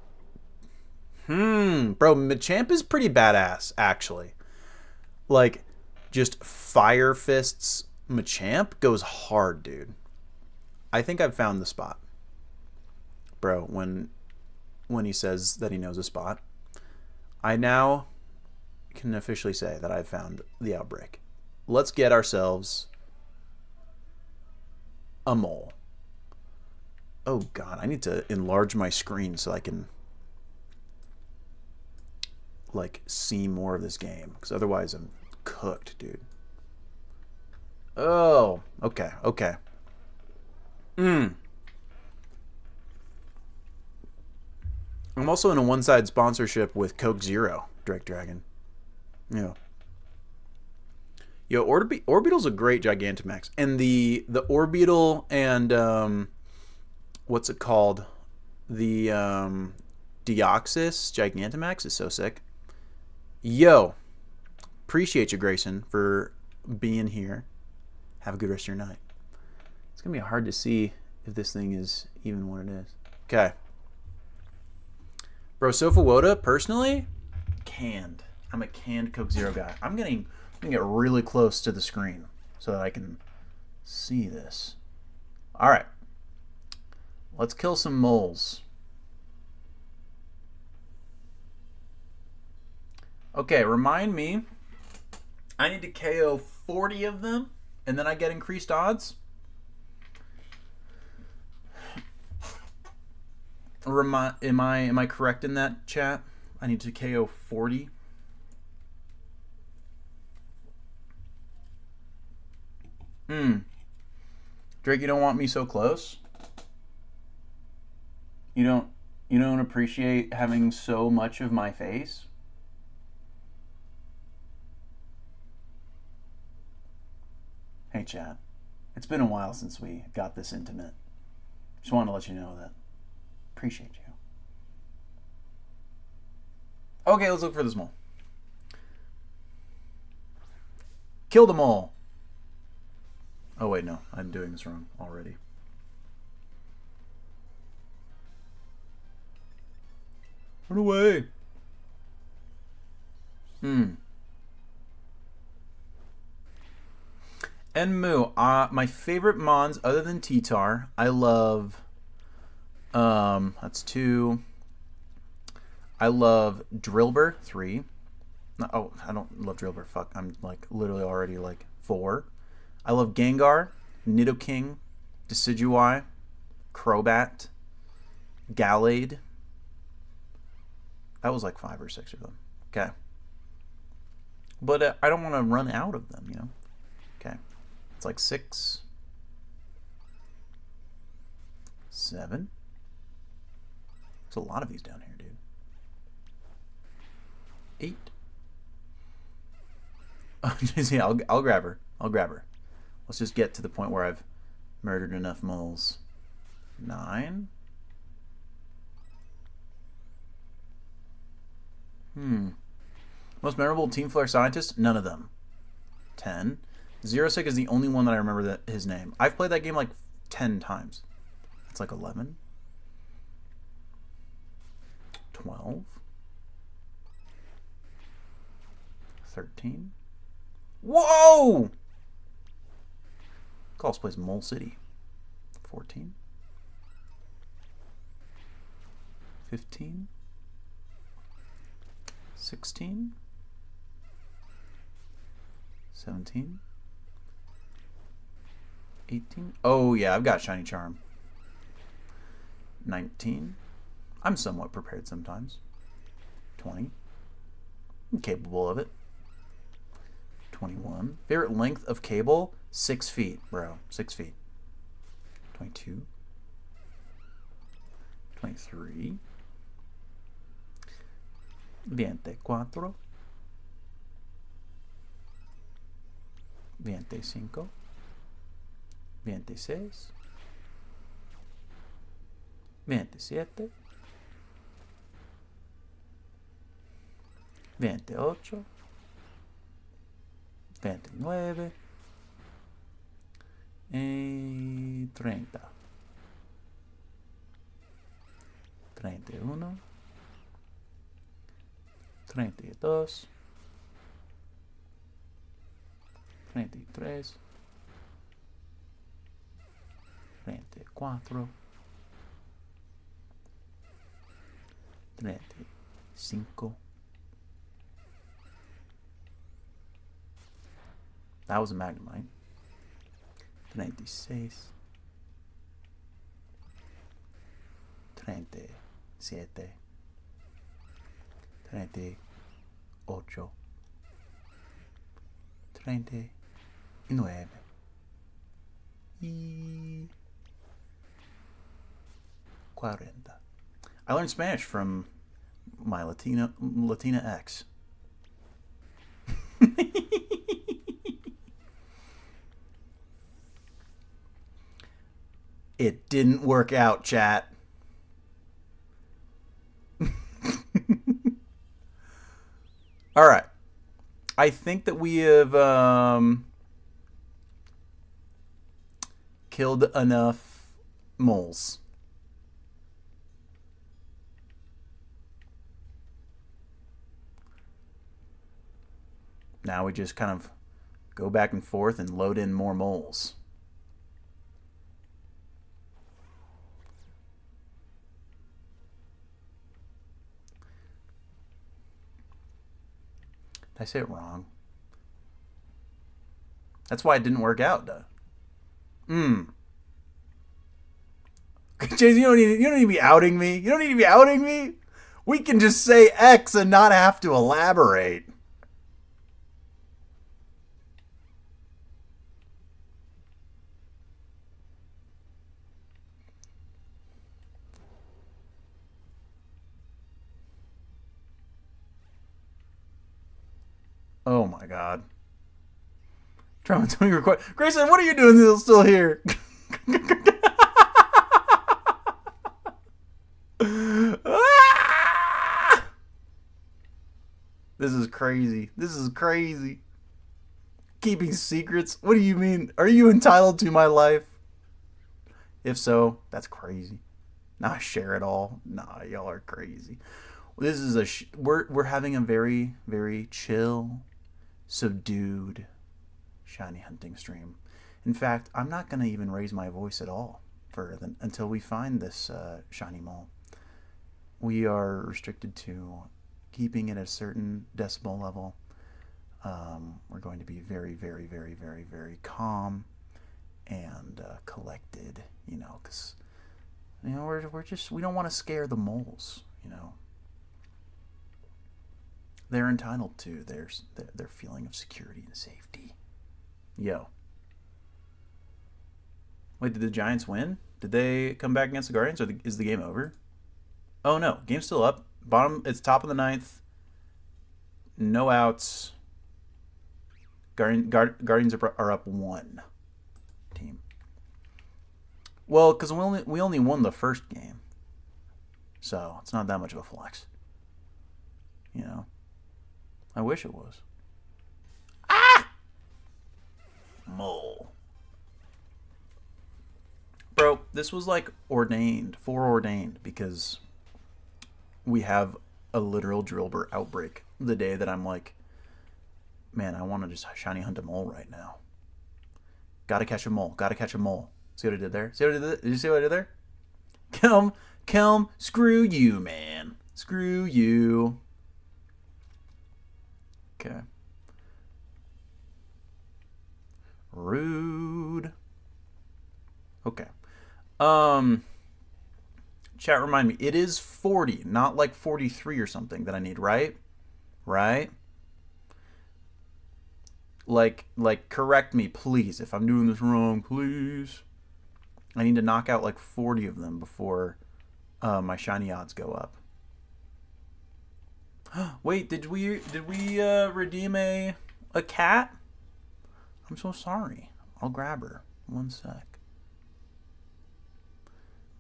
Bro, Machamp is pretty badass, actually. Like, just Fire Fists Machamp goes hard, dude. I think I've found the spot. Bro, when he says that he knows a spot, I now can officially say that I've found the outbreak. Let's get ourselves a mole. Oh god, I need to enlarge my screen so I can like see more of this game, because otherwise I'm cooked, dude. Oh, okay. I'm also in a one-side sponsorship with Coke Zero, Drake Dragon. Yeah. Yo, Orbeetal's a great Gigantamax. And the Orbeetal and what's it called? The Deoxys Gigantamax is so sick. Yo, appreciate you, Grayson, for being here. Have a good rest of your night. It's gonna be hard to see if this thing is even what it is. Okay. Bro, Sofa Woda, personally, canned. I'm a canned Coke Zero guy. I'm gonna get really close to the screen so that I can see this. All right. Let's kill some moles. Okay, remind me. I need to KO 40 of them, and then I get increased odds. Am I correct in that, chat? I need to KO 40. Drake, you don't want me so close? You don't appreciate having so much of my face? Hey, chat. It's been a while since we got this intimate. Just wanted to let you know that. Appreciate you. Okay, let's look for this mole. Kill the mole. Oh, wait, no. I'm doing this wrong already. Run away. Enmu. My favorite mons other than T-Tar. I love... that's 2. I love Drillbur, 3. Oh, I don't love Drillbur. Fuck, I'm like literally already like 4. I love Gengar, Nidoking, Decidueye, Crobat, Gallade. That was like 5 or 6 of them. Okay. But I don't want to run out of them, you know? Okay. It's like 6, 7. There's a lot of these down here, dude. 8. Oh, yeah, I'll grab her. I'll grab her. Let's just get to the point where I've murdered enough moles. 9. Most memorable Team Flare scientist? None of them. 10. Xerosic is the only one that I remember his name. I've played that game like 10 times. It's like 11. 12. 13. Whoa! Calls plays Mole City. 14. 15. 16. 17. 18. Oh, yeah, I've got Shiny Charm. 19. I'm somewhat prepared sometimes. 20. I'm capable of it. 21. Favorite length of cable? 6 feet, bro. 6 feet. 22. 23. 24. 25. 26. 27. 28. 29 y 30. 31. 32. 33. 34. 35. That was a Magnemite. 36. 37. 38. 39. Y 40. I learned Spanish from my Latina ex. It didn't work out, chat. All right. I think that we have killed enough moles. Now we just kind of go back and forth and load in more moles. Did I say it wrong? That's why it didn't work out, duh. Chase, you don't need to be outing me. You don't need to be outing me. We can just say X and not have to elaborate. Oh my God. Trauma doing record. Grayson, what are you doing still here? This is crazy. This is crazy. Keeping secrets? What do you mean? Are you entitled to my life? If so, that's crazy. Nah, share it all. Nah, y'all are crazy. This is we're having a very, very chill, subdued shiny hunting stream. In fact, I'm not gonna even raise my voice at all until we find this shiny mole. We are restricted to keeping it at a certain decibel level. We're going to be very, very, very, very, very calm and collected, you know, because you know we don't want to scare the moles, you know. They're entitled to their feeling of security and safety. Yo. Wait, did the Giants win? Did they come back against the Guardians, or is the game over? Oh no, game's still up. Bottom, it's top of the ninth. No outs. Guardians are up 1. Team. Well, because we only won the first game, so it's not that much of a flex. You know, I wish it was. Ah, mole. Bro, this was like foreordained, because we have a literal drillbur outbreak the day that I'm like, man, I want to just shiny hunt a mole right now. Gotta catch a mole. Gotta catch a mole. See what I did there? See what I did there? Did you see what I did there? Kelm, screw you, man. Screw you. Okay. Rude. Okay. Chat, remind me. It is 40, not like 43 or something that I need, right? Right? Like, correct me, please. If I'm doing this wrong, please. I need to knock out like 40 of them before my shiny odds go up. Wait, did we redeem a cat? I'm so sorry. I'll grab her. 1 sec.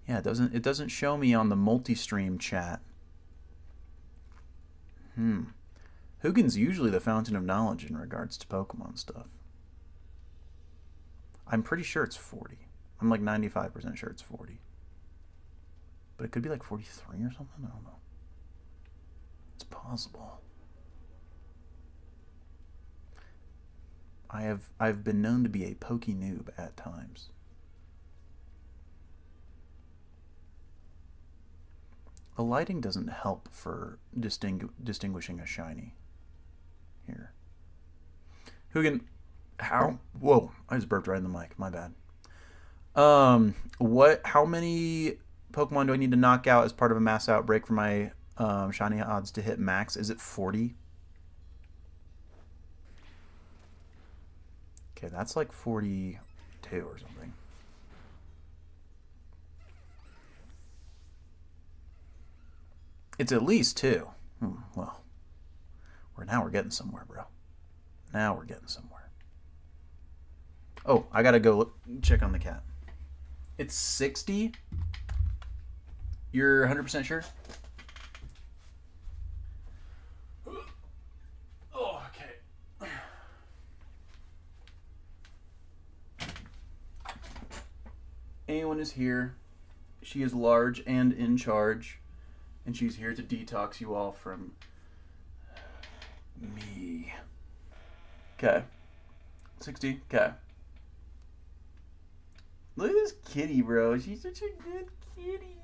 Yeah, it doesn't show me on the multi-stream chat. Huggin's usually the fountain of knowledge in regards to Pokemon stuff. I'm pretty sure it's 40. I'm like 95% sure it's 40. But it could be like 43 or something. I don't know. It's possible. I've been known to be a Poke noob at times. The lighting doesn't help for distinguishing a shiny. Here. Hugin, how? Whoa, I just burped right in the mic. My bad. How many Pokemon do I need to knock out as part of a mass outbreak for my shiny odds to hit max? Is it 40? Okay, that's like 42 or something. It's at least 2. Well, now we're getting somewhere, bro. Now we're getting somewhere. Oh, I gotta go check on the cat. It's 60? You're 100% sure? Oh, okay. Anyone is here. She is large and in charge. And she's here to detox you all from me. Okay. 60. Okay. Look at this kitty, bro. She's such a good kitty.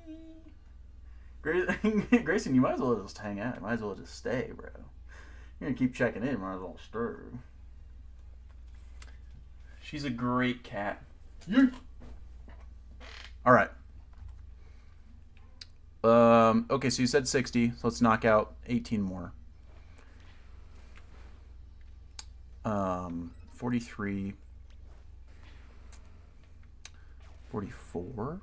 Grayson, you might as well just hang out. You might as well just stay, bro. You're going to keep checking in. Might as well stir. She's a great cat. Yeet. All right. Okay, so you said 60, so let's knock out 18 more. 43, 44,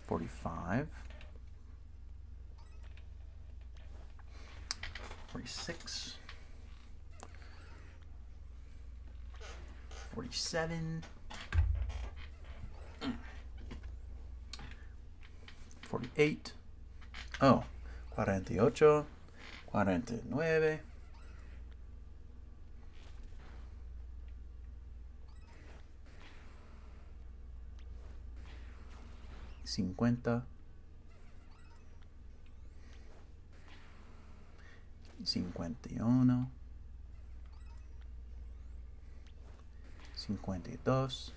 45, 46, 47, 48, oh, 48, 49. 50. 51. 52.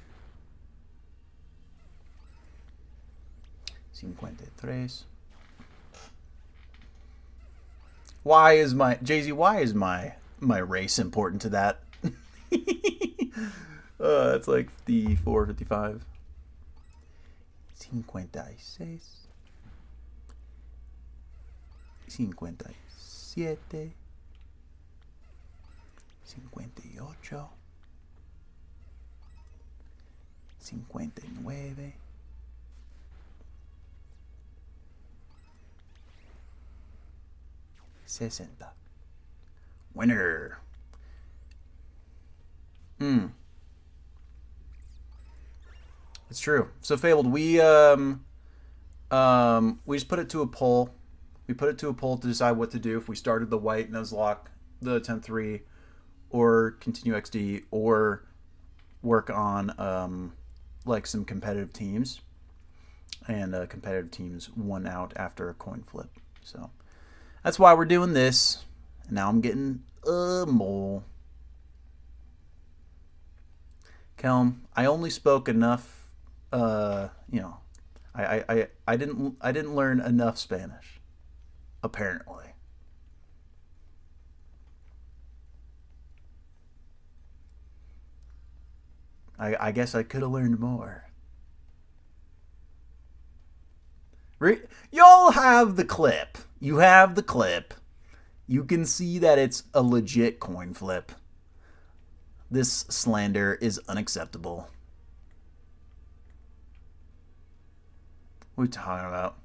53. Why is my Jay-Z? Why is my race important to that? That's like 54, 55. 56. 57. 58. 59. 60. Winner. It's true. So Fabled, we just put it to a poll. We put it to a poll to decide what to do if we started the white Nuzlocke, the 10-3, or continue XD, or work on like some competitive teams. And competitive teams won out after a coin flip. So that's why we're doing this. And now I'm getting a mole. Kelm, I only spoke enough. I didn't learn enough Spanish. Apparently. I guess I could have learned more. Y'all have the clip. You have the clip. You can see that it's a legit coin flip. This slander is unacceptable. What are we talking about?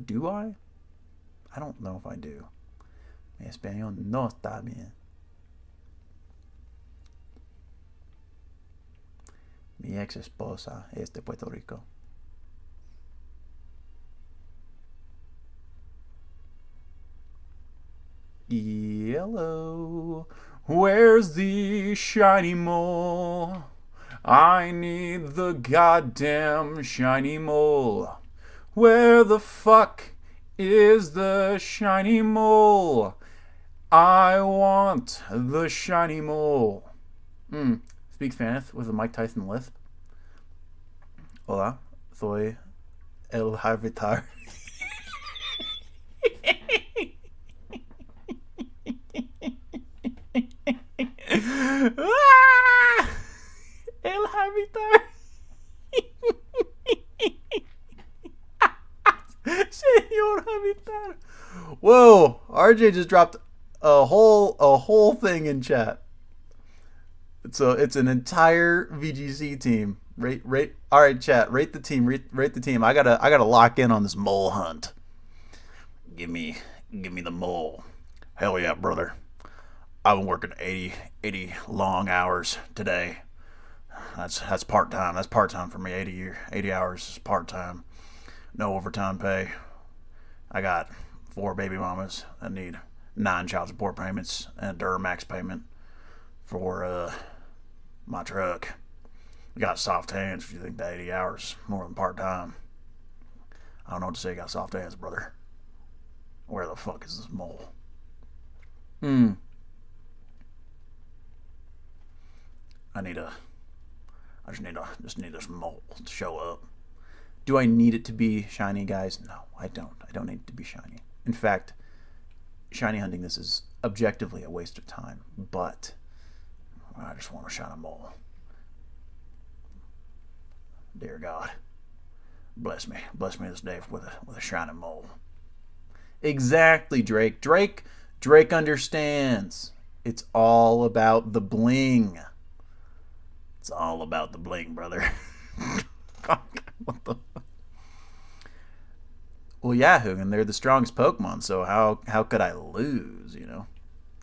Do I? I don't know if I do. Mi español no está bien. Mi ex esposa es de Puerto Rico. Yellow. Where's the shiny mole? I need the goddamn shiny mole. Where the fuck is the shiny mole? I want the shiny mole. Speak Spanish with a Mike Tyson lisp. Hola, soy el Harvitar. El Harvitar. Señor Harvitar. Whoa, RJ just dropped a whole thing in chat. It's an entire VGC team. Rate. All right, chat. Rate the team. Rate the team. I gotta lock in on this mole hunt. Give me the mole. Hell yeah, brother. I've been working 80 long hours today. That's part time. That's part time for me. 80 hours is part time. No overtime pay. I got 4 baby mamas that need 9 child support payments and a Duramax payment for my truck. We got soft hands if you think that 80 hours more than part time. I don't know what to say. Got soft hands, brother. Where the fuck is this mole? I just need this mole to show up. Do I need it to be shiny, guys? No, I don't. I don't need it to be shiny. In fact, shiny hunting this is objectively a waste of time, but I just want to shine a mole. Dear God, bless me this day with a shining mole. Exactly, Drake. Drake understands. It's all about the bling. It's all about the bling, brother. What the? Well, yeah, Hugin, they're the strongest Pokemon, so how could I lose? You know,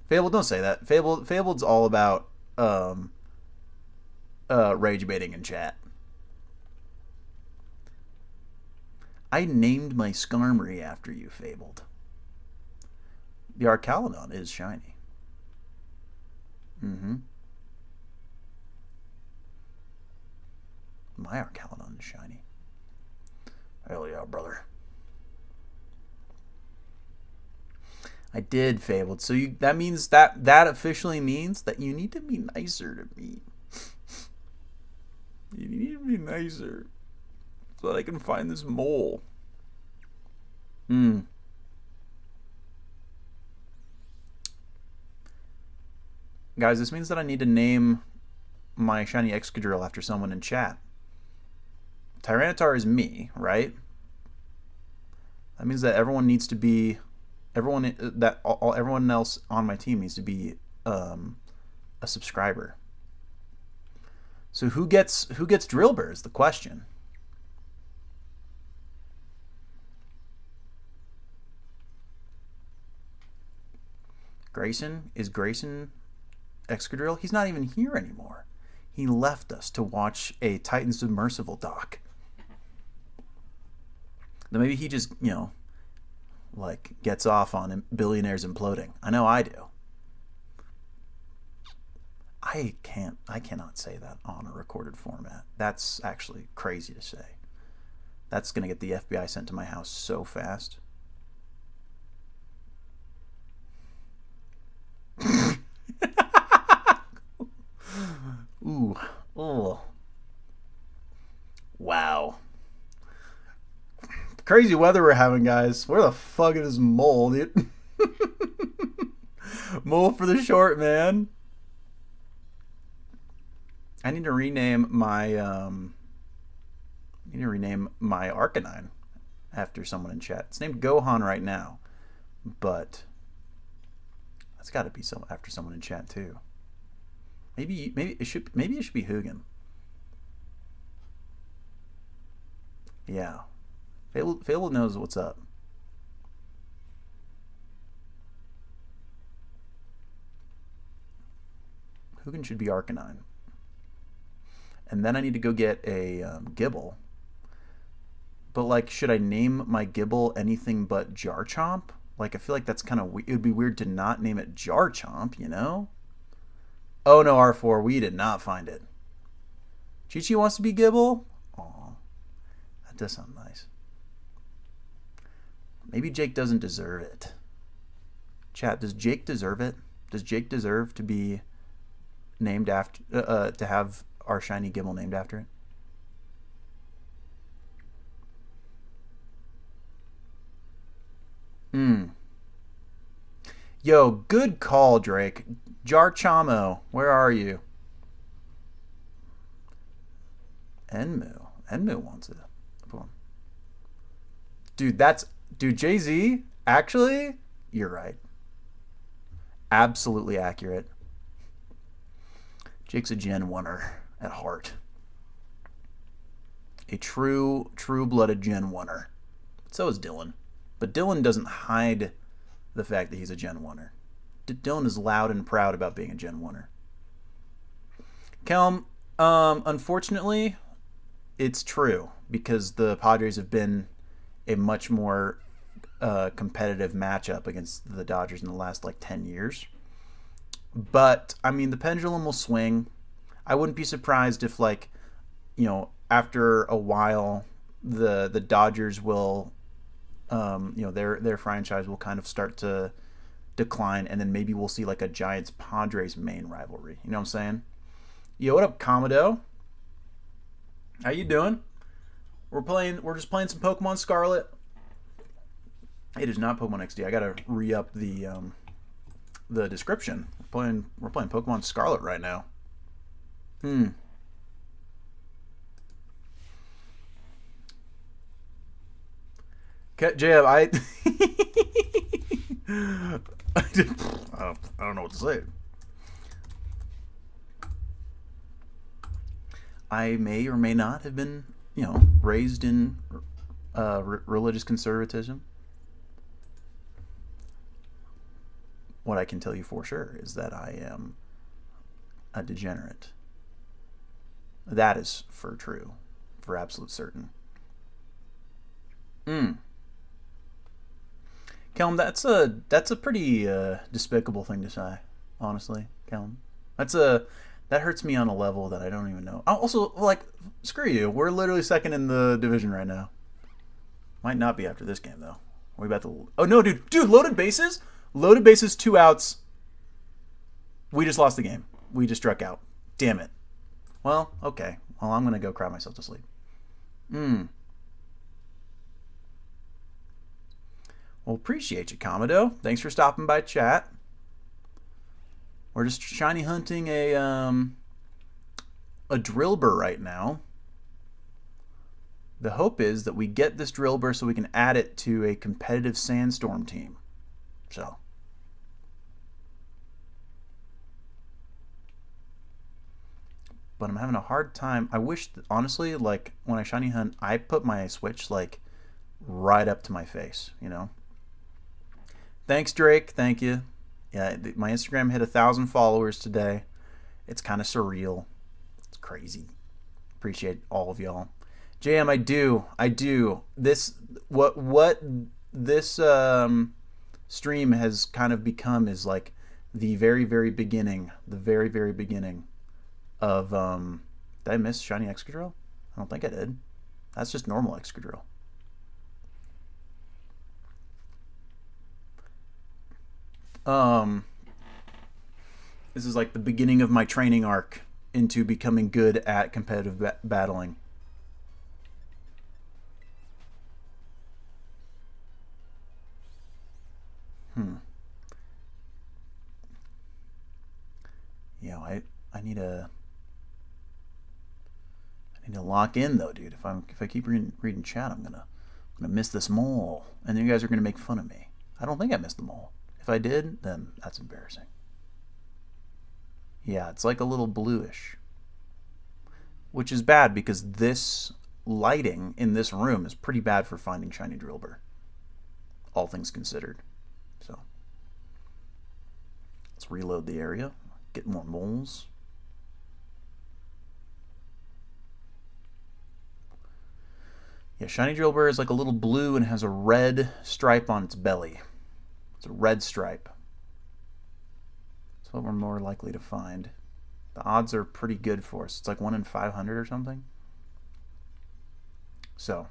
Fable, don't say that. Fabled's all about rage baiting in chat. I named my Skarmory after you, Fabled. The Archaludon is shiny. Mm-hmm. My Archaludon is shiny. Hell yeah, brother. I did, Fabled. So that means that officially means that you need to be nicer to me. You need to be nicer so that I can find this mole. Guys, this means that I need to name my shiny Excadrill after someone in chat. Tyranitar is me, right? That means that everyone needs to be everyone else on my team needs to be a subscriber. So who gets Drillbur is the question. Grayson? Is Grayson Excadrill? He's not even here anymore. He left us to watch a Titan Submersible doc. Then maybe he just, like gets off on billionaires imploding. I know I do. I cannot say that on a recorded format. That's actually crazy to say. That's going to get the FBI sent to my house so fast. Ooh. Oh. Wow. Crazy weather we're having, guys. Where the fuck is this mole, dude? Mole for the short, man. I need to rename my Arcanine after someone in chat. It's named Gohan right now, but that's got to be after someone in chat too. Maybe it should be Hugin. Yeah, Fable knows what's up. Hugin should be Arcanine. And then I need to go get a Gibble. But, like, should I name my Gibble anything but Jarchomp? Like, I feel like that's kind of weird. It would be weird to not name it Jarchomp, you know? Oh, no, R4. We did not find it. Chi-Chi wants to be Gibble? Aw. That does sound nice. Maybe Jake doesn't deserve it. Chat, does Jake deserve it? Does Jake deserve to be named after... to have our shiny Gibble named after it? Yo, good call, Drake. Jarchamo, where are you? Enmu wants it. Boom. Dude, Jay-Z, actually, you're right. Absolutely accurate. Jake's a Gen 1er at heart. A true-blooded Gen 1er. So is Dylan. But Dylan doesn't hide the fact that he's a Gen 1er. Dylan is loud and proud about being a Gen 1er. Kelm, unfortunately, it's true, because the Padres have been a much more competitive matchup against the Dodgers in the last, 10 years. But, I mean, the pendulum will swing. I wouldn't be surprised if, after a while, the Dodgers will, their franchise will kind of start to decline, and then maybe we'll see, a Giants-Padres main rivalry. You know what I'm saying? Yo, what up, Commodore? How you doing? We're just playing some Pokemon Scarlet. It is not Pokemon XD. I gotta re-up the description. We're playing Pokemon Scarlet right now. JM, I don't know what to say. I may or may not have been, raised in religious conservatism. What I can tell you for sure is that I am a degenerate. That is for true, for absolute certain. Kelm, that's a pretty despicable thing to say, honestly, Kelm. That hurts me on a level that I don't even know. Also, like, screw you. We're literally second in the division right now. Might not be after this game though. Are we about to? Oh no, dude! Loaded bases. Loaded bases. 2 outs. We just lost the game. We just struck out. Damn it. Well, okay. Well, I'm gonna go cry myself to sleep. Well, appreciate you, Commodore. Thanks for stopping by chat. We're just shiny hunting a drill burr right now. The hope is that we get this drill burr so we can add it to a competitive sandstorm team. So. But I'm having a hard time. I wish, that, honestly, like, when I shiny hunt, I put my switch, like, right up to my face, you know? Thanks, Drake. Thank you. Yeah, my Instagram hit 1,000 followers today. It's kind of surreal. It's crazy. Appreciate all of y'all. JM, I do. What this stream has kind of become is like the very beginning of did I miss shiny Excadrill? I don't think I did. That's just normal Excadrill. This is like the beginning of my training arc into becoming good at competitive battling. Yeah, I need to lock in though, dude. If I keep reading chat, I'm gonna miss this mole, and then you guys are gonna make fun of me. I don't think I missed the mole. If I did, then that's embarrassing. Yeah, it's like a little bluish, which is bad because this lighting in this room is pretty bad for finding shiny Drillbur, all things considered. So let's reload the area, get more moles. Yeah, shiny Drillbur is like a little blue and has a red stripe on its belly. It's a red stripe. That's what we're more likely to find. The odds are pretty good for us. It's like 1 in 500 or something. So,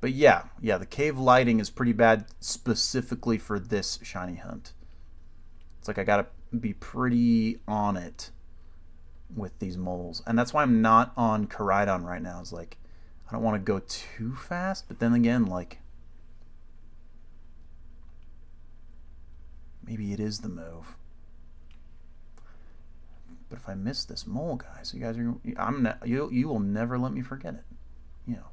but yeah, the cave lighting is pretty bad specifically for this shiny hunt. It's like I gotta be pretty on it with these moles. And that's why I'm not on Koraidon right now. It's like, I don't want to go too fast, but then again, like, maybe it is the move. But if I miss this mole, guys, you guys are, you will never let me forget it. You know.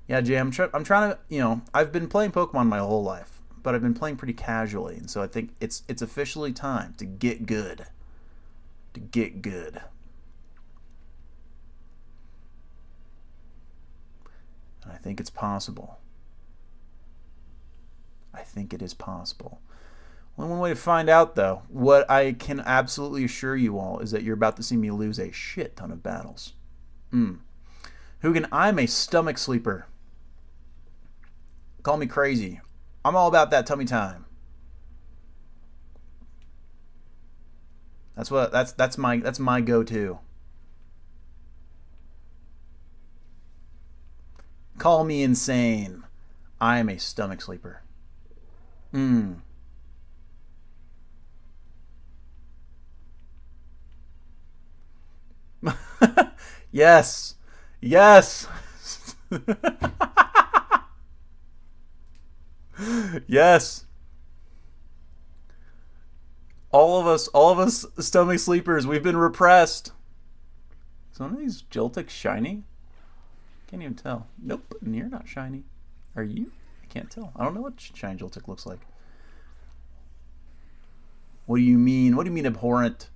Yeah, Jay, I'm trying to, you know, I've been playing Pokemon my whole life, but I've been playing pretty casually, and so I think it's officially time to get good. To get good. And I think it's possible. I think it is possible. Only one way to find out, though, what I can absolutely assure you all is that you're about to see me lose a shit ton of battles. Hugin, I'm a stomach sleeper. Call me crazy. I'm all about that tummy time. That's my go-to. Call me insane. I am a stomach sleeper. Yes. Yes. Yes. All of us stomach sleepers, we've been repressed. Is one of these Joltik shiny? Can't even tell. Nope, and you're not shiny. Are you? I can't tell. I don't know what shiny Joltik looks like. What do you mean? What do you mean abhorrent?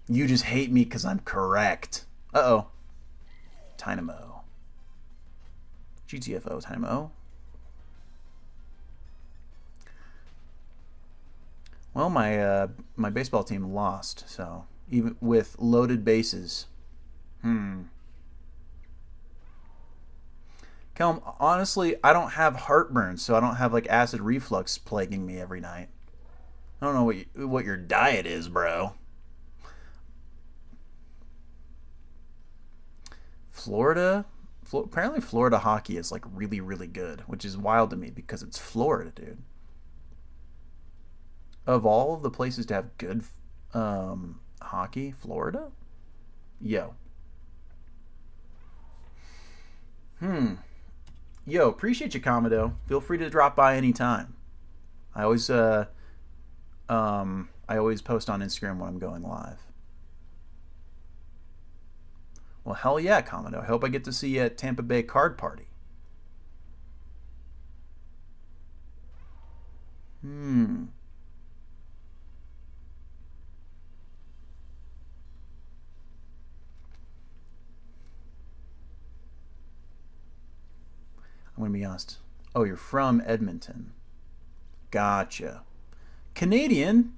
You just hate me because I'm correct. Uh-oh. Dynamo. GTFO, Dynamo. Well, my baseball team lost, so even with loaded bases. Kelm, honestly, I don't have heartburn, so I don't have like acid reflux plaguing me every night. I don't know what your diet is, bro. Florida, apparently Florida hockey is like really, really good, which is wild to me because it's Florida, dude. Of all of the places to have good hockey, Florida? Yo. Hmm. Yo, appreciate you, Commodore. Feel free to drop by anytime. I always I always post on Instagram when I'm going live. Well, hell yeah, Commodore. I hope I get to see you at Tampa Bay Card Party. Hmm. I'm going to be honest. Oh, you're from Edmonton. Gotcha. Canadian?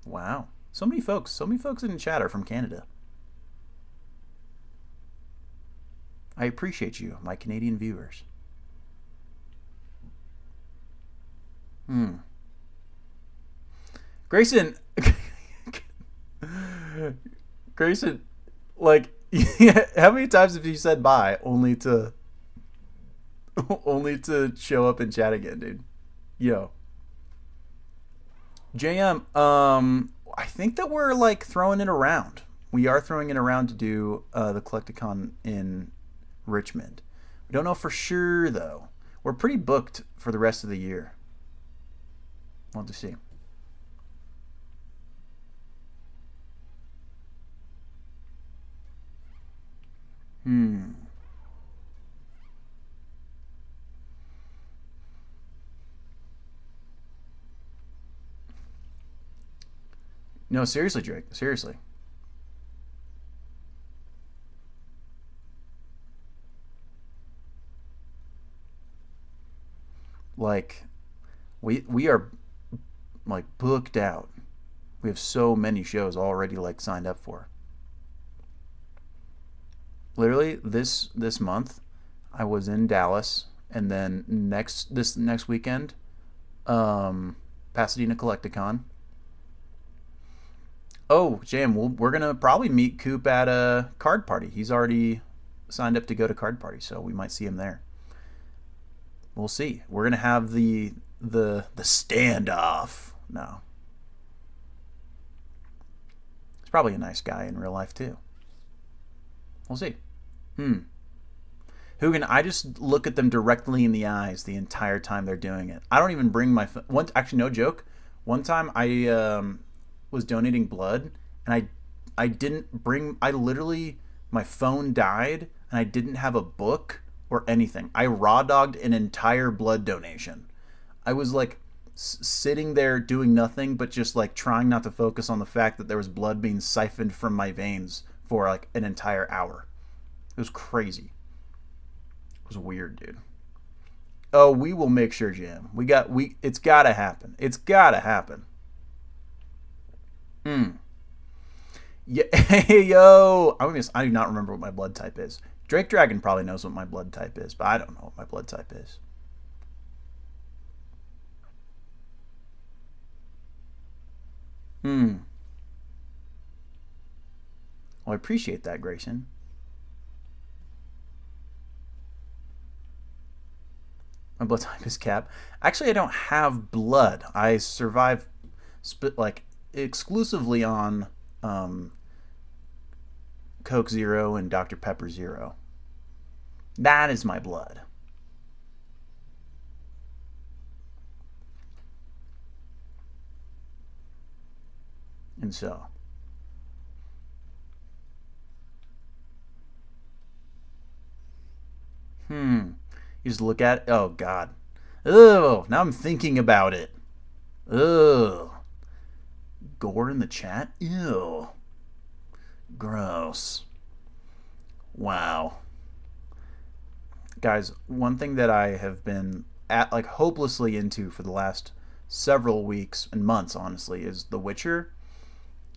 Wow. So many folks in the chat are from Canada. I appreciate you, my Canadian viewers. Hmm. Grayson, Grayson, like, how many times have you said bye only to show up and chat again, dude? Yo, JM, I think that we're like throwing it around. We are throwing it around to do the Collecticon in Richmond. We don't know for sure though. We're pretty booked for the rest of the year. We'll have to see. Hmm. No, seriously, Drake. Seriously. Like, we are like booked out. We have so many shows already like signed up for. Literally this month, I was in Dallas, and then next weekend, Pasadena Collecticon. Oh, Jam, we're gonna probably meet Coop at a card party. He's already signed up to go to card party, so we might see him there. We'll see. We're gonna have the standoff. No, he's probably a nice guy in real life too. We'll see. Hmm. Hugin, I just look at them directly in the eyes the entire time they're doing it. I don't even bring my one. Actually, no joke. One time I was donating blood, and I didn't bring. I literally my phone died, and I didn't have a book or anything. I raw dogged an entire blood donation. I was like sitting there doing nothing, but just like trying not to focus on the fact that there was blood being siphoned from my veins for like an entire hour. It was crazy. It was weird, dude. Oh, we will make sure, Jim. It's gotta happen. It's gotta happen. Hmm. Yeah, hey, yo. I do not remember what my blood type is. Drake Dragon probably knows what my blood type is, but I don't know what my blood type is. Hmm. Well, I appreciate that, Grayson. My blood type is Cap. Actually, I don't have blood. I survive like exclusively on Coke Zero and Dr. Pepper Zero. That is my blood. And so, you just look at it. Oh God. Oh, now I'm thinking about it. Ugh. Gore in the chat? Ew. Gross. Wow. Guys, one thing that I have been at like hopelessly into for the last several weeks and months, honestly, is The Witcher.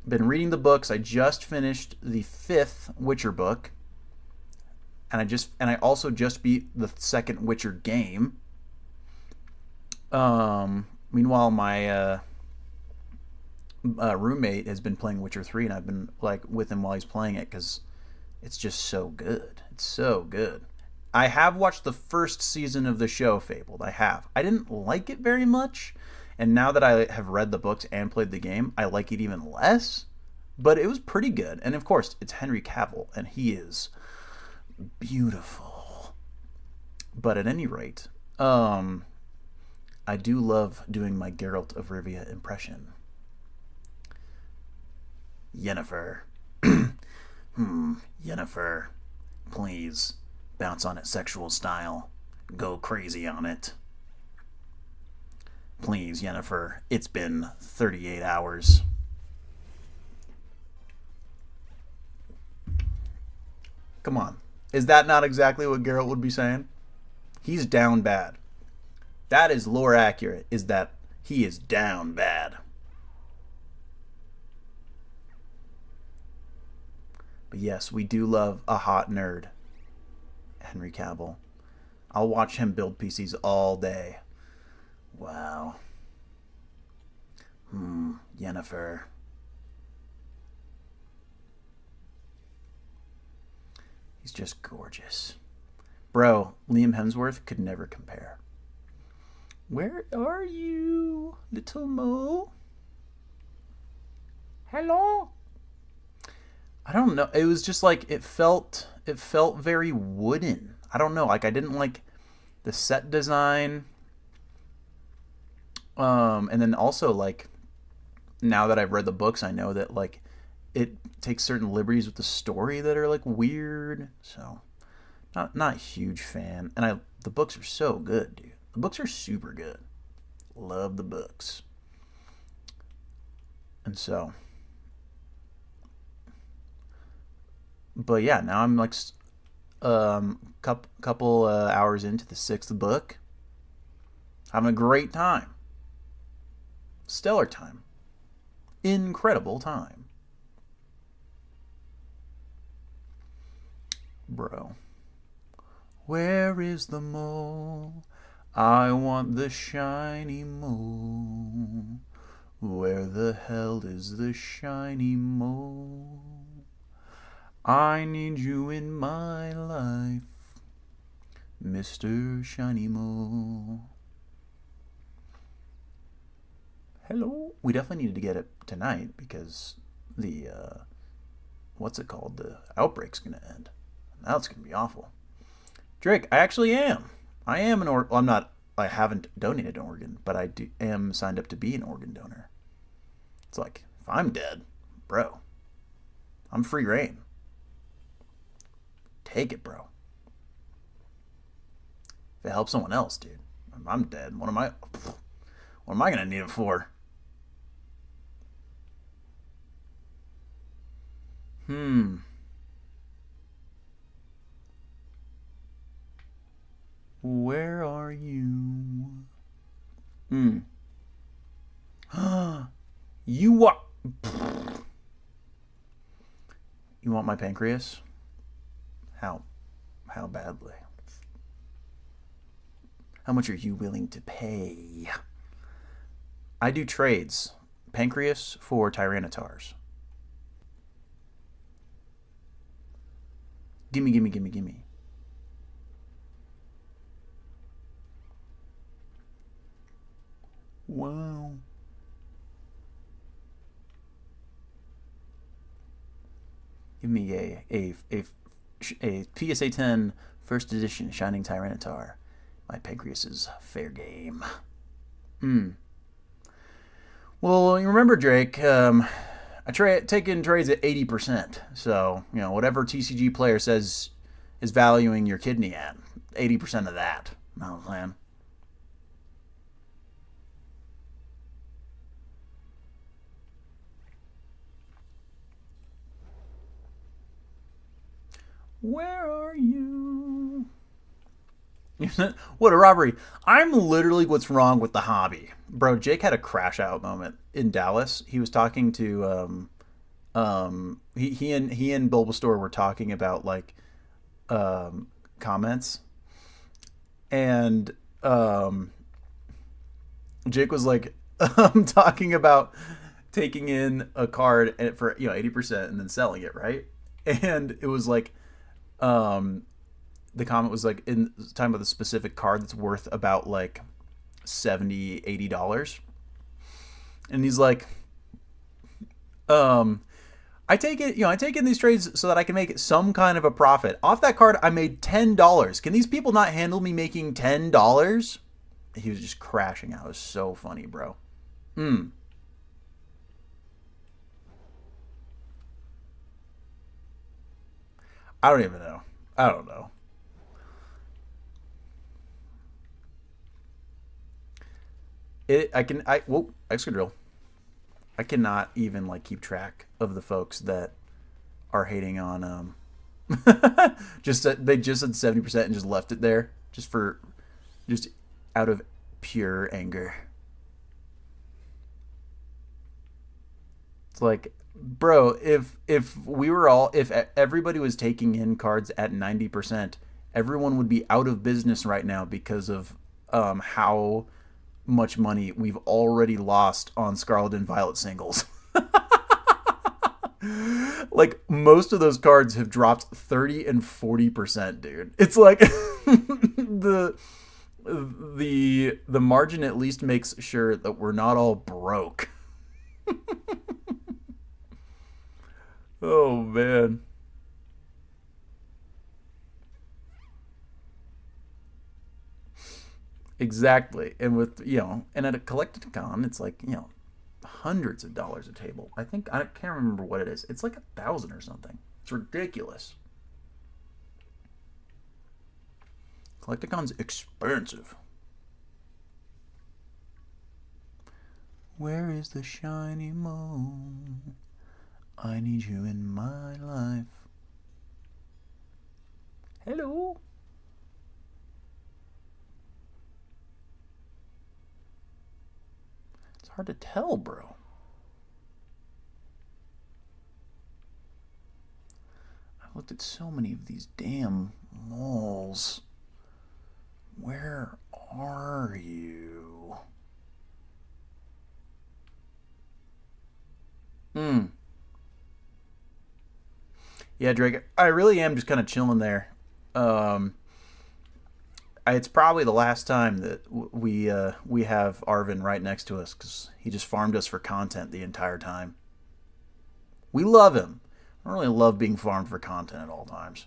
Been reading the books. I just finished the fifth Witcher book. and I also just beat the second Witcher game. Meanwhile, my roommate has been playing Witcher 3, and I've been like with him while he's playing it because it's just so good. It's so good. I have watched the first season of the show Fabled. I have. I didn't like it very much, and now that I have read the books and played the game, I like it even less. But it was pretty good, and of course, it's Henry Cavill, and he is beautiful. But at any rate, I do love doing my Geralt of Rivia impression. Yennefer. Yennefer, please bounce on it sexual style. Go crazy on it. Please, Yennefer, it's been 38 hours. Come on. Is that not exactly what Geralt would be saying? He's down bad. That is lore accurate, is that he is down bad. But yes, we do love a hot nerd, Henry Cavill. I'll watch him build PCs all day. Wow. Yennefer. He's just gorgeous. Bro, Liam Hemsworth could never compare. Where are you, little Mo? Hello? I don't know. It was just like it felt very wooden. I don't know. Like I didn't like the set design. And then also like now that I've read the books, I know that like it takes certain liberties with the story that are like weird. So not a huge fan. And the books are so good, dude. The books are super good. Love the books. And so, but yeah, now I'm like couple hours into the 6th book. Having a great time. Stellar time. Incredible time. Bro. Where is the mole? I want the shiny mole. Where the hell is the shiny mole? I need you in my life, Mr. Shiny Mole. Hello? We definitely needed to get it tonight because the, what's it called? The outbreak's going to end. Now it's going to be awful. Drake, I actually am. I am an well, I'm not. I haven't donated an organ, but I am signed up to be an organ donor. It's like if I'm dead, bro, I'm free reign. Take it, bro. If it helps someone else, dude, I'm dead. What am I gonna need it for? Where are you? You want my pancreas? How badly? How much are you willing to pay? I do trades. Pancreas for Tyrannotars. Gimme. Wow. Give me a PSA 10 first edition Shining Tyranitar. My pancreas is fair game. Well, you remember, Drake, I take in trades at 80%. So, whatever TCG player says is valuing your kidney at, 80% of that. You know what I'm saying? Where are you? What a robbery. I'm literally what's wrong with the hobby. Bro, Jake had a crash out moment in Dallas. He was talking to he and Bulbasaur were talking about like comments, and Jake was like talking about taking in a card for 80% and then selling it, right? And it was like the comment was like in talking about the specific card that's worth about like $70-$80, and he's like, I take it, I take in these trades so that I can make some kind of a profit. Off that card, I made $10. Can these people not handle me making $10? He was just crashing out. It was so funny, bro. I don't even know. I don't know. Whoa, Excadrill. I cannot even like keep track of the folks that are hating on they just said 70% and just left it there just out of pure anger. It's like, bro, if everybody was taking in cards at 90%, everyone would be out of business right now because of how much money we've already lost on Scarlet and Violet singles. Like, most of those cards have dropped 30 and 40%, dude. It's like the margin at least makes sure that we're not all broke. Oh man. Exactly. And with, and at a Collecticon, it's like, hundreds of dollars a table. I can't remember what it is. It's like 1,000 or something. It's ridiculous. Collecticon's expensive. Where is the shiny moon? I need you in my life. Hello. It's hard to tell, bro. I've looked at so many of these damn moles. Where are you? Yeah, Drake, I really am just kind of chilling there. It's probably the last time that we have Arvin right next to us because he just farmed us for content the entire time. We love him. I really love being farmed for content at all times.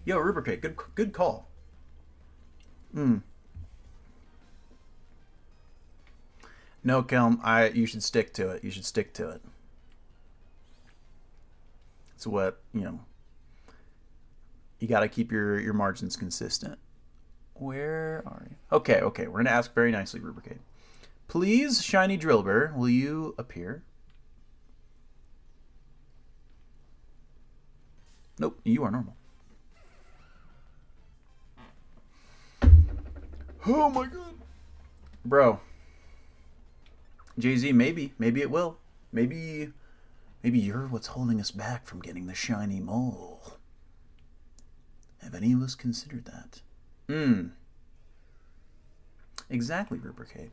Yo, Rubricate, good call. No, Kelm, you should stick to it. You should stick to it. It's what, you got to keep your margins consistent. Where are you? Okay, we're going to ask very nicely, Rubricate. Please, Shiny Drillbur, will you appear? Nope, you are normal. Oh my god. Bro. Jay-Z, maybe it will. Maybe you're what's holding us back from getting the shiny mole. Have any of us considered that? Exactly, Rubricate.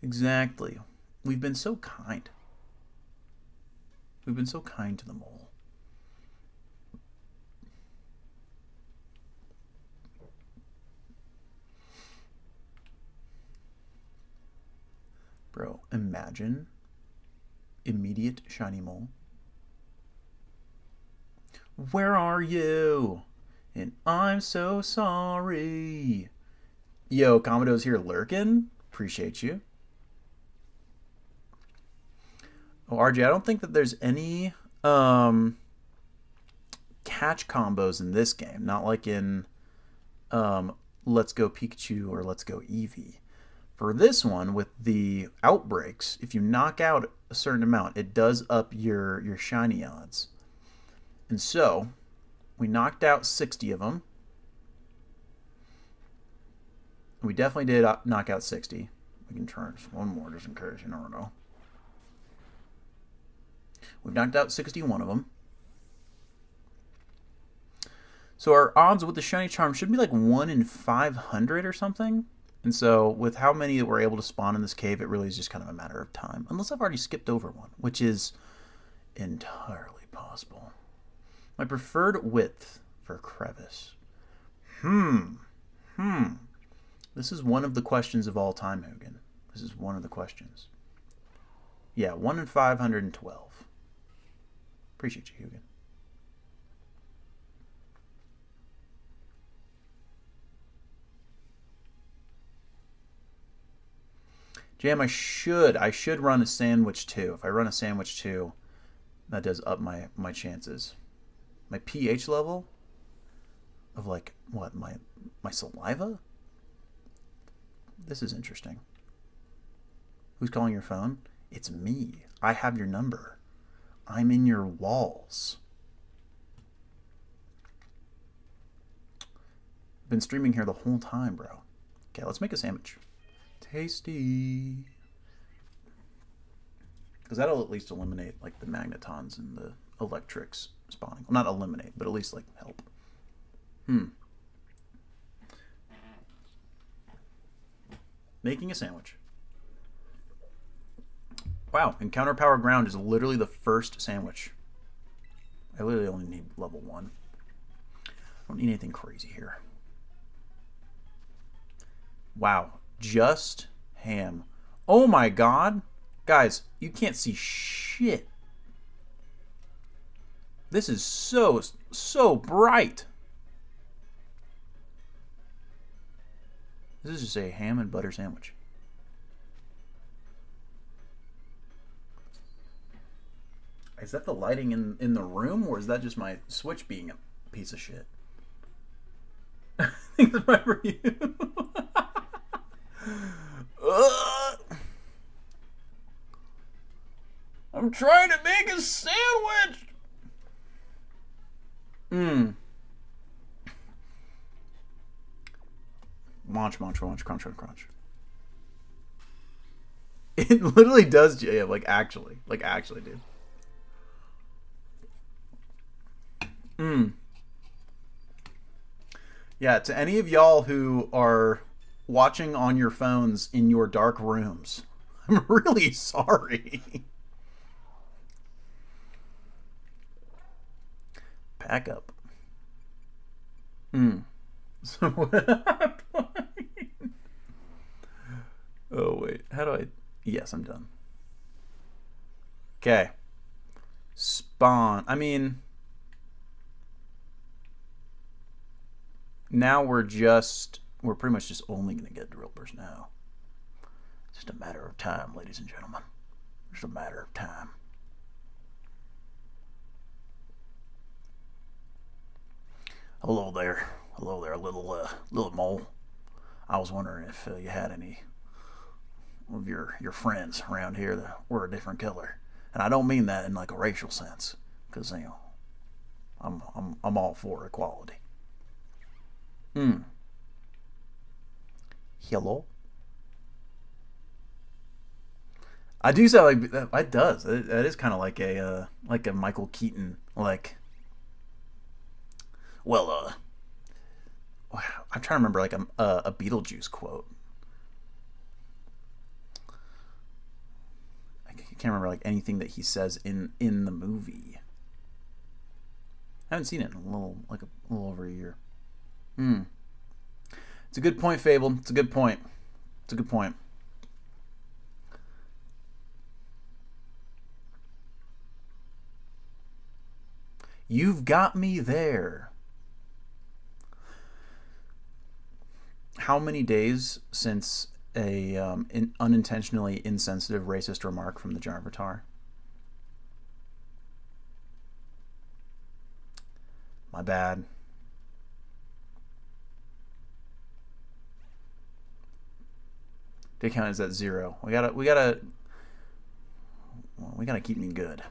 Exactly. We've been so kind. We've been so kind to the mole. Bro, imagine immediate shiny mole. Where are you? And I'm so sorry. Yo, Commodo's here lurking. Appreciate you. Oh, RJ, I don't think that there's any catch combos in this game. Not like in Let's Go Pikachu or Let's Go Eevee. For this one, with the outbreaks, if you knock out a certain amount, it does up your shiny odds. And so, we knocked out 60 of them. We definitely did knock out 60. We can try just one more just in case. You never know. We've knocked out 61 of them. So our odds with the shiny charm should be like 1 in 500 or something. And so with how many that we're able to spawn in this cave, it really is just kind of a matter of time. Unless I've already skipped over one, which is entirely possible. My preferred width for crevice. This is one of the questions of all time, Hugin. This is one of the questions. Yeah, 1 in 512. Appreciate you, Hugin. Jam, I should run a sandwich too. If I run a sandwich too, that does up my chances. My pH level of like what, my saliva? This is interesting. Who's calling your phone? It's me. I have your number. I'm in your walls. Been streaming here the whole time, bro. Okay, let's make a sandwich. Tasty. Because that'll at least eliminate like the magnetons and the electrics spawning. Well, not eliminate, but at least like help. Making a sandwich. Wow, Encounter Power Ground is literally the first sandwich. I literally only need level 1. I don't need anything crazy here. Wow, just ham. Oh my god. Guys, you can't see shit. This is so bright. This is just a ham and butter sandwich. Is that the lighting in the room, or is that just my Switch being a piece of shit? I think it's my review. I'm trying to make a sandwich. Munch, crunch. It literally does, yeah, like actually, dude. Yeah, to any of y'all who are watching on your phones in your dark rooms, I'm really sorry. Pack up. So what happened? Oh, wait. How do I... Yes, I'm done. Okay. Spawn. I mean... Now we're pretty much just only going to get drill burst now. It's just a matter of time, ladies and gentlemen. Just a matter of time. Hello there, little mole. I was wondering if you had any of your friends around here that were a different color, and I don't mean that in like a racial sense, because you know, I'm all for equality. Hello. I do sound like that. It does. That is kind of like a Michael Keaton like. Well, I'm trying to remember like a Beetlejuice quote. I can't remember like anything that he says in the movie. I haven't seen it in a little over a year. It's a good point, Fable. It's a good point. You've got me there. How many days since a unintentionally insensitive racist remark from the Jarvatar? My bad. Day count is at 0. We gotta keep me good.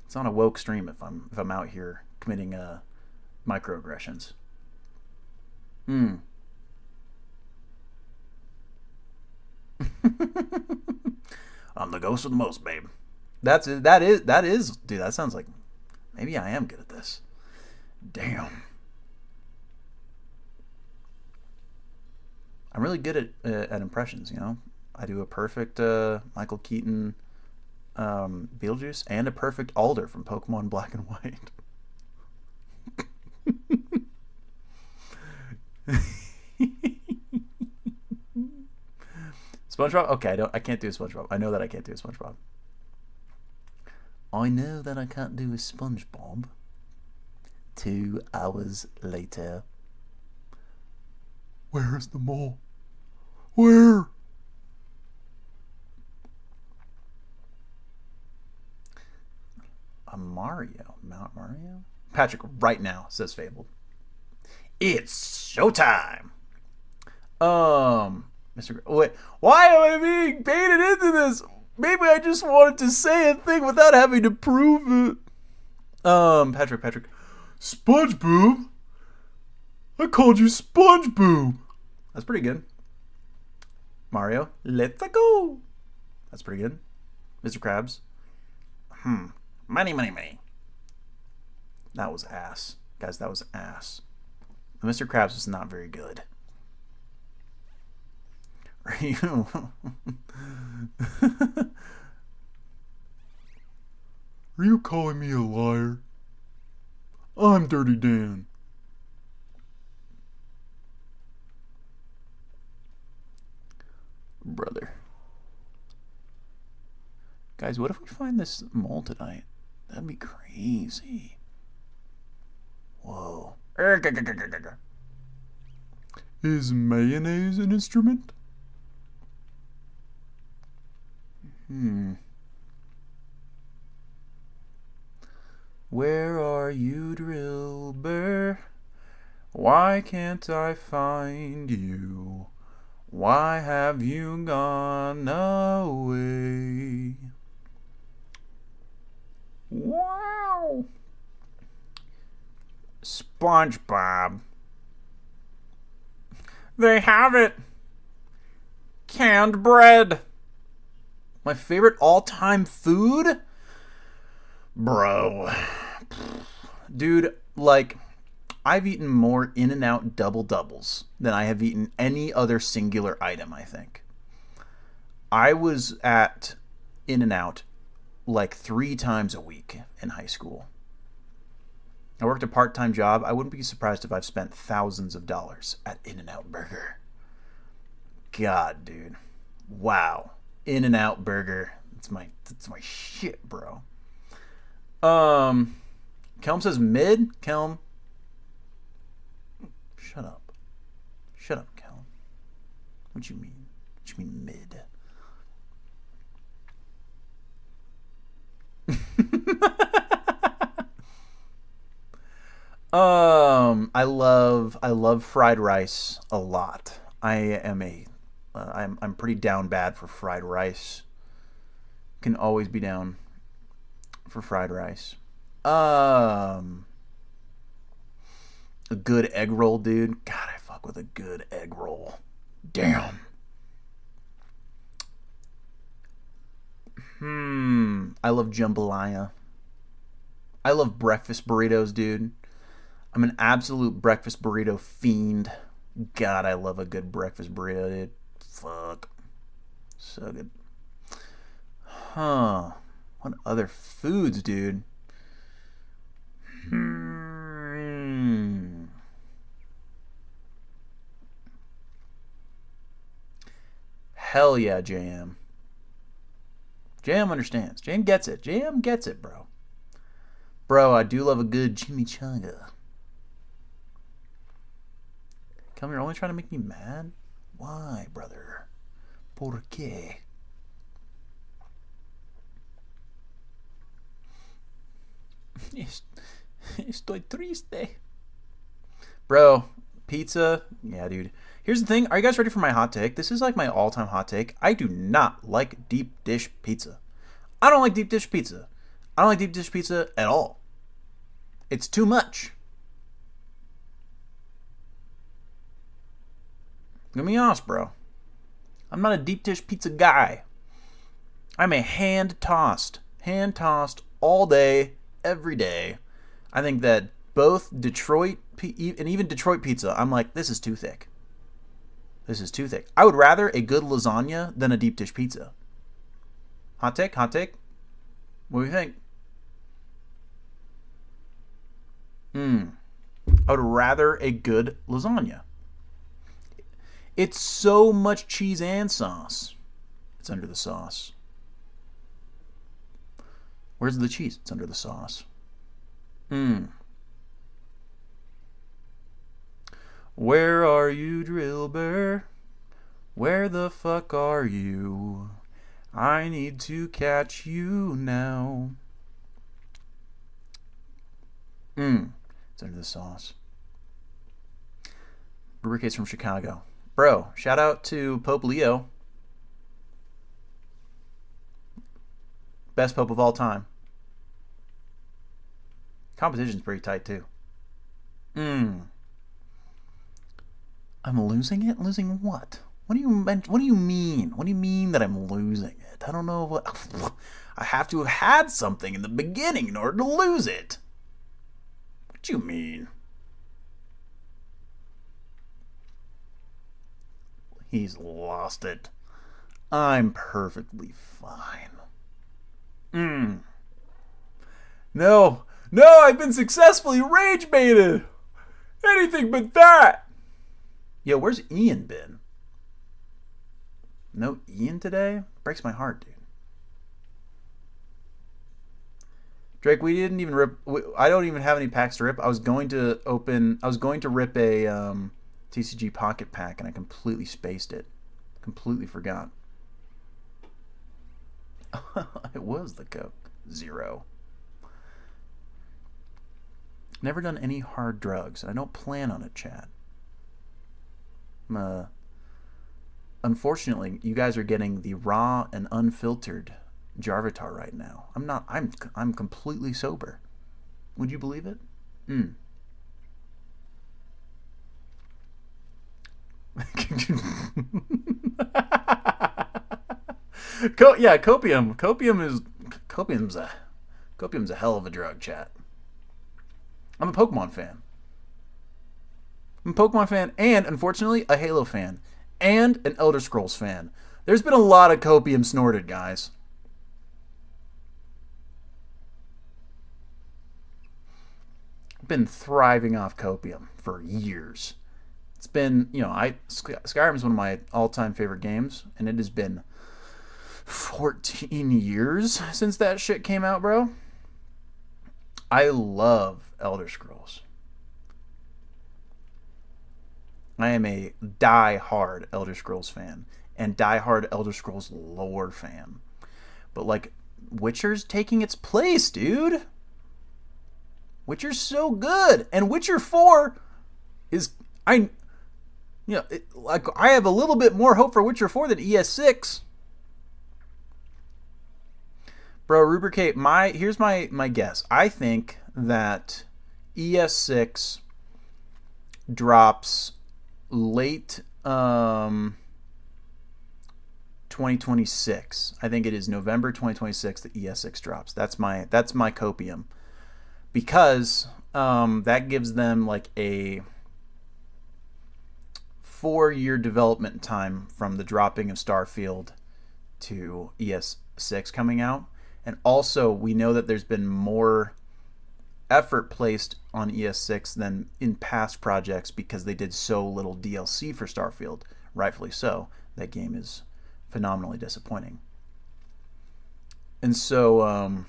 It's not a woke stream if I'm out here committing microaggressions. I'm the ghost with the most, babe. That is, dude. That sounds like maybe I am good at this. Damn. I'm really good at impressions. You know, I do a perfect Michael Keaton Beetlejuice and a perfect Alder from Pokemon Black and White. SpongeBob? Okay, I can't do a SpongeBob. I know that I can't do a SpongeBob. I know that I can't do a SpongeBob. 2 hours later. Where's the mole? Where? A Mario. Mount Mario? Patrick, right now, says Fabled. It's showtime. Mr. Wait, why am I being baited into this? Maybe I just wanted to say a thing without having to prove it. Patrick. SpongeBob? I called you SpongeBob. That's pretty good. Mario, let's go. That's pretty good. Mr. Krabs. Money. That was ass. Guys, that was ass. Mr. Krabs was not very good. Are you? Are you calling me a liar? I'm Dirty Dan. Brother. Guys, what if we find this mole tonight? That'd be crazy. Whoa. Is mayonnaise an instrument? Where are you, Drillbur? Why can't I find you? Why have you gone away? Wow. SpongeBob. They have it. Canned bread. My favorite all-time food? Bro. Dude, like, I've eaten more In-N-Out double-doubles than I have eaten any other singular item, I think. I was at In-N-Out like 3 times a week in high school. I worked a part-time job. I wouldn't be surprised if I've spent thousands of dollars at In-N-Out Burger. God, dude. Wow. In-N-Out Burger. That's my shit, bro. Kelm says mid. Kelm. Shut up. Shut up, Kelm. What you mean? What you mean mid? I love fried rice a lot. I'm pretty down bad for fried rice. Can always be down for fried rice. A good egg roll, dude. God, I fuck with a good egg roll. Damn. I love jambalaya. I love breakfast burritos, dude. I'm an absolute breakfast burrito fiend. God, I love a good breakfast burrito, dude. Fuck. So good. Huh. What other foods, dude? Hell yeah, JM. JM understands. JM gets it. JM gets it, bro. Bro, I do love a good chimichanga. Come, you're only trying to make me mad? Why, brother? ¿Por qué? Estoy triste. Bro, pizza? Yeah, dude. Here's the thing. Are you guys ready for my hot take? This is like my all-time hot take. I do not like deep dish pizza. I don't like deep dish pizza. I don't like deep dish pizza at all. It's too much. I'm gonna be honest, bro. I'm not a deep dish pizza guy. I'm a hand-tossed all day, every day. I think that both Detroit and even Detroit pizza, I'm like, this is too thick. This is too thick. I would rather a good lasagna than a deep dish pizza. Hot take, hot take. What do you think? I would rather a good lasagna. It's so much cheese and sauce. It's under the sauce. Where's the cheese? It's under the sauce. Where are you, Drillbur? Where the fuck are you? I need to catch you now. It's under the sauce. Brewer Case from Chicago. Bro, shout out to Pope Leo. Best Pope of all time. Competition's pretty tight too. I'm losing it? Losing what? What do you mean? What do you mean that I'm losing it? I don't know what. I have to have had something in the beginning in order to lose it. What do you mean? He's lost it. I'm perfectly fine. No, I've been successfully rage baited. Anything but that. Yo, where's Ian been? No Ian today? Breaks my heart, dude. Drake, we didn't even rip. I don't even have any packs to rip. I was going to rip a TCG Pocket Pack, and I completely spaced it. Completely forgot. It was the Coke. 0. Never done any hard drugs, and I don't plan on it, chat. Unfortunately, you guys are getting the raw and unfiltered Jarvitar right now. I'm completely sober. Would you believe it? Yeah, copium. Copium's a hell of a drug, chat. I'm a Pokemon fan. I'm a Pokemon fan and, unfortunately, a Halo fan. And an Elder Scrolls fan. There's been a lot of copium snorted, guys. I've been thriving off copium for years. It's been, Skyrim is one of my all-time favorite games, and it has been 14 years since that shit came out, bro. I love Elder Scrolls. I am a die-hard Elder Scrolls fan and die-hard Elder Scrolls lore fan. But, Witcher's taking its place, dude. Witcher's so good. And Witcher 4 is... I have a little bit more hope for Witcher 4 than ES6. Bro, Rubricate, here's my guess. I think that ES6 drops late 2026. I think it is November 2026 that ES6 drops. That's my copium. Because that gives them a 4-year development time from the dropping of Starfield to ES6 coming out. And also, we know that there's been more effort placed on ES6 than in past projects because they did so little DLC for Starfield. Rightfully so. That game is phenomenally disappointing. And so,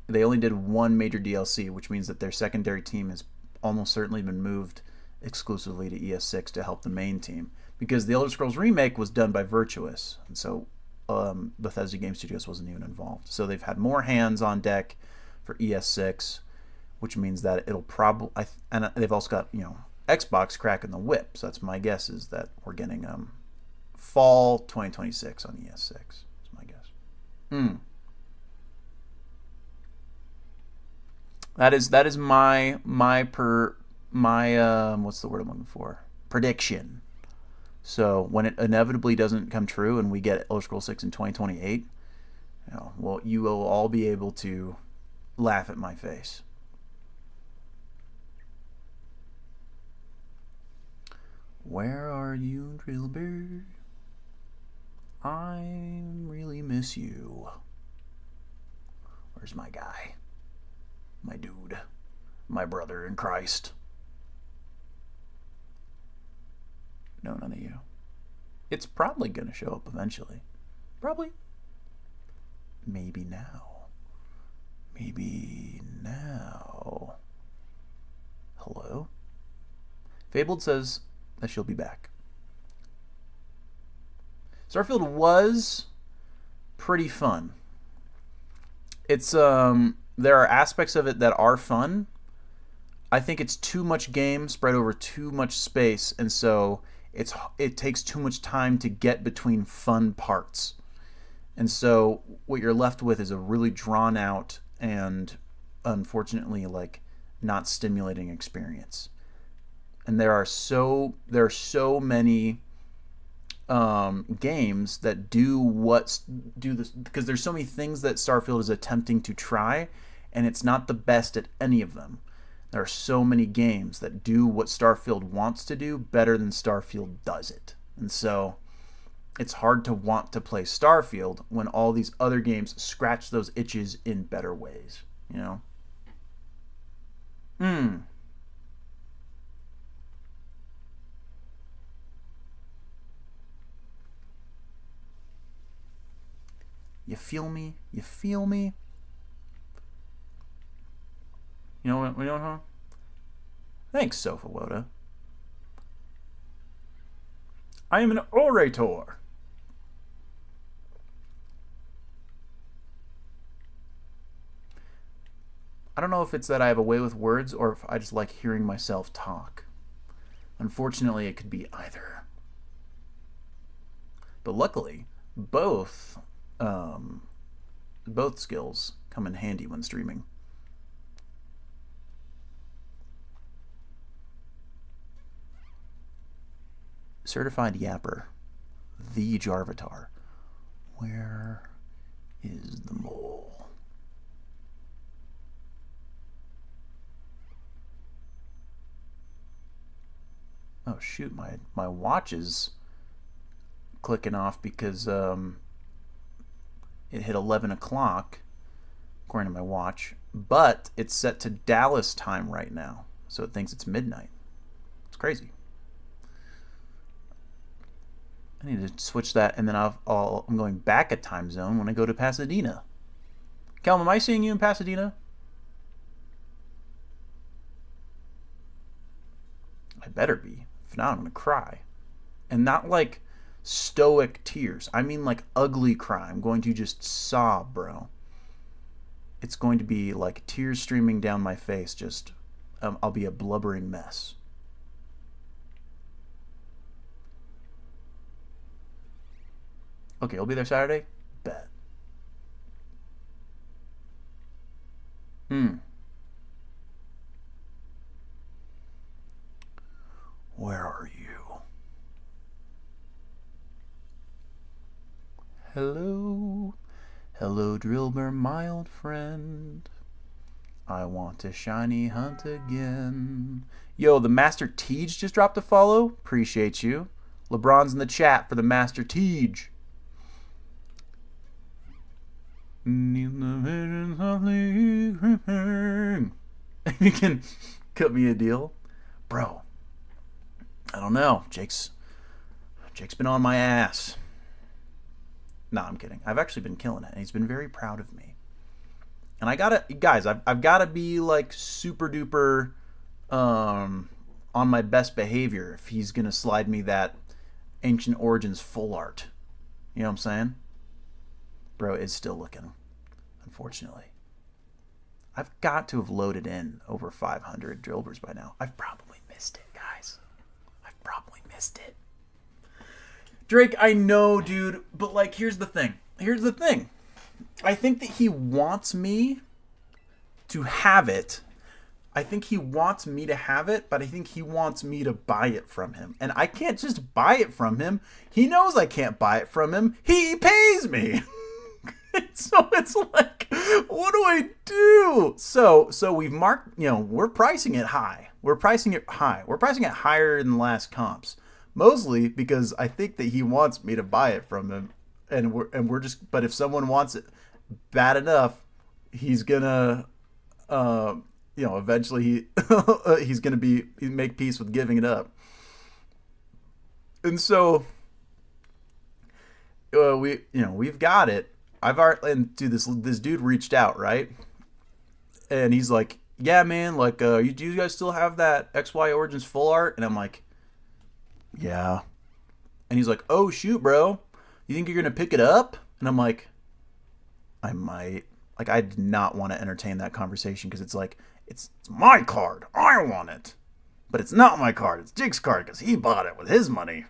they only did one major DLC, which means that their secondary team has almost certainly been moved exclusively to ES6 to help the main team. Because the Elder Scrolls Remake was done by Virtuous, and so Bethesda Game Studios wasn't even involved. So they've had more hands on deck for ES6, which means that it'll probably... and they've also got, Xbox cracking the whip. So that's my guess, is that we're getting fall 2026 on ES6. That's my guess. That is my what's the word I'm looking for? Prediction So when it inevitably doesn't come true and we get Elder Scrolls 6 in 2028, well, you will all be able to laugh at my face. Where are you, Drillbur? I really miss you. Where's my guy? My dude. My brother in Christ. No, none of you. It's probably going to show up eventually. Probably. Maybe now. Maybe now. Hello? Fabled says that she'll be back. Starfield was pretty fun. It's there are aspects of it that are fun. I think it's too much game spread over too much space, and so it takes too much time to get between fun parts. And so what you're left with is a really drawn out and unfortunately like not stimulating experience. And there are so many games that do this, because there's so many things that Starfield is attempting to try, and it's not the best at any of them. There are so many games that do what Starfield wants to do better than Starfield does it. And so it's hard to want to play Starfield when all these other games scratch those itches in better ways, you know? You feel me? You feel me? You know what? Huh? Thanks, Sofa Woda. I am an orator. I don't know if it's that I have a way with words or if I just like hearing myself talk. Unfortunately, it could be either. But luckily, both skills come in handy when streaming. Certified Yapper, the Jarvatar. Where is the mole? Oh shoot, my watch is clicking off because it hit 11 o'clock according to my watch, but it's set to Dallas time right now, so it thinks it's midnight. It's crazy. I need to switch that, and then I'm going back a time zone when I go to Pasadena. Calum, am I seeing you in Pasadena? I better be. If not, I'm going to cry. And not like stoic tears. I mean like ugly cry. I'm going to just sob, bro. It's going to be like tears streaming down my face. Just, I'll be a blubbering mess. Okay, I'll be there Saturday? Bet. Where are you? Hello? Hello, Drillbur, my old friend. I want to shiny hunt again. Yo, the Master Tej just dropped a follow. Appreciate you. LeBron's in the chat for the Master Tej. You can cut me a deal, bro. I don't know. Jake's been on my ass. Nah, I'm kidding. I've actually been killing it, and he's been very proud of me. And I've gotta be like super duper on my best behavior if he's gonna slide me that Ancient Origins full art. You know what I'm saying? Bro is still looking, unfortunately. I've got to have loaded in over 500 Drillburs by now. I've probably missed it, guys. I've probably missed it. Drake, I know, dude, but like, here's the thing. I think that he wants me to have it. I think he wants me to have it, but I think he wants me to buy it from him. And I can't just buy it from him. He knows I can't buy it from him. He pays me. So it's like, what do I do? So we've marked, we're pricing it high. We're pricing it high. We're pricing it higher than the last comps. Mostly because I think that he wants me to buy it from him. And we're just, but if someone wants it bad enough, he's gonna eventually he's gonna make peace with giving it up. And so we've got it. I've already, and dude, this dude reached out, right? And he's like, yeah, man, like, do you guys still have that XY Origins full art? And I'm like, yeah. And he's like, oh shoot, bro, you think you're gonna pick it up? And I'm like, I might. Like, I did not want to entertain that conversation because it's like, it's my card, I want it, but it's not my card, it's Jake's card because he bought it with his money.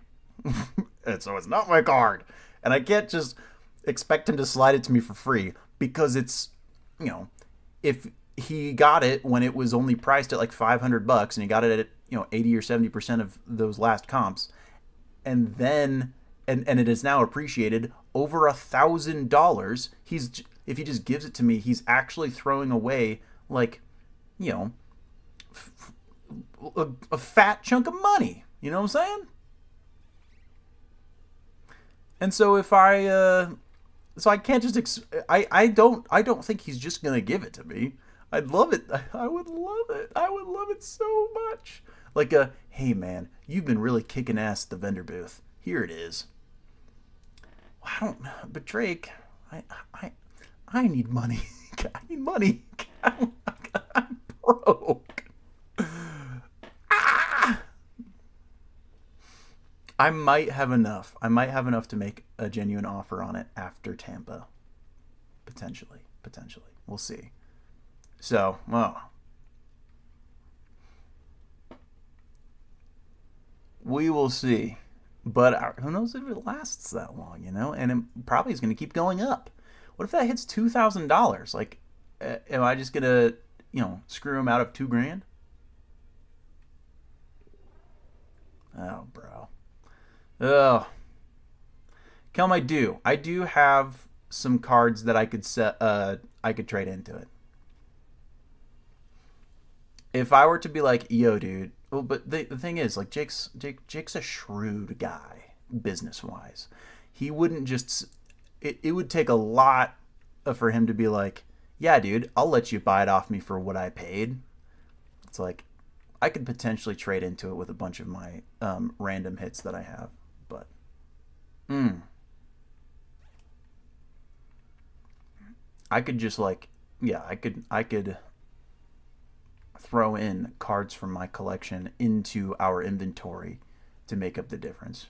And so it's not my card, and I can't just expect him to slide it to me for free because it's, if he got it when it was only priced at like $500 and he got it at 80 or 70% of those last comps, and then and it is now appreciated over $1,000. If he just gives it to me, he's actually throwing away like a fat chunk of money. You know what I'm saying? And so if I can't just I don't think he's just gonna give it to me. I'd love it. I would love it. I would love it so much. Like hey man, you've been really kicking ass at the vendor booth. Here it is. Well, I don't know, but Drake, I need money. I need money. I'm broke. I might have enough. I might have enough to make a genuine offer on it after Tampa. Potentially. We'll see. So, well, we will see. But who knows if it lasts that long, And it probably is going to keep going up. What if that hits $2,000? Like, am I just going to, screw him out of $2,000? Oh, bro. Oh, Kelm, I do have some cards that I could I could trade into it. If I were to be like, yo, dude, well, but the thing is, like, Jake's a shrewd guy, business wise. He wouldn't just. It would take a lot for him to be like, yeah, dude, I'll let you buy it off me for what I paid. It's like, I could potentially trade into it with a bunch of my random hits that I have. But, I could just like, yeah, I could throw in cards from my collection into our inventory to make up the difference.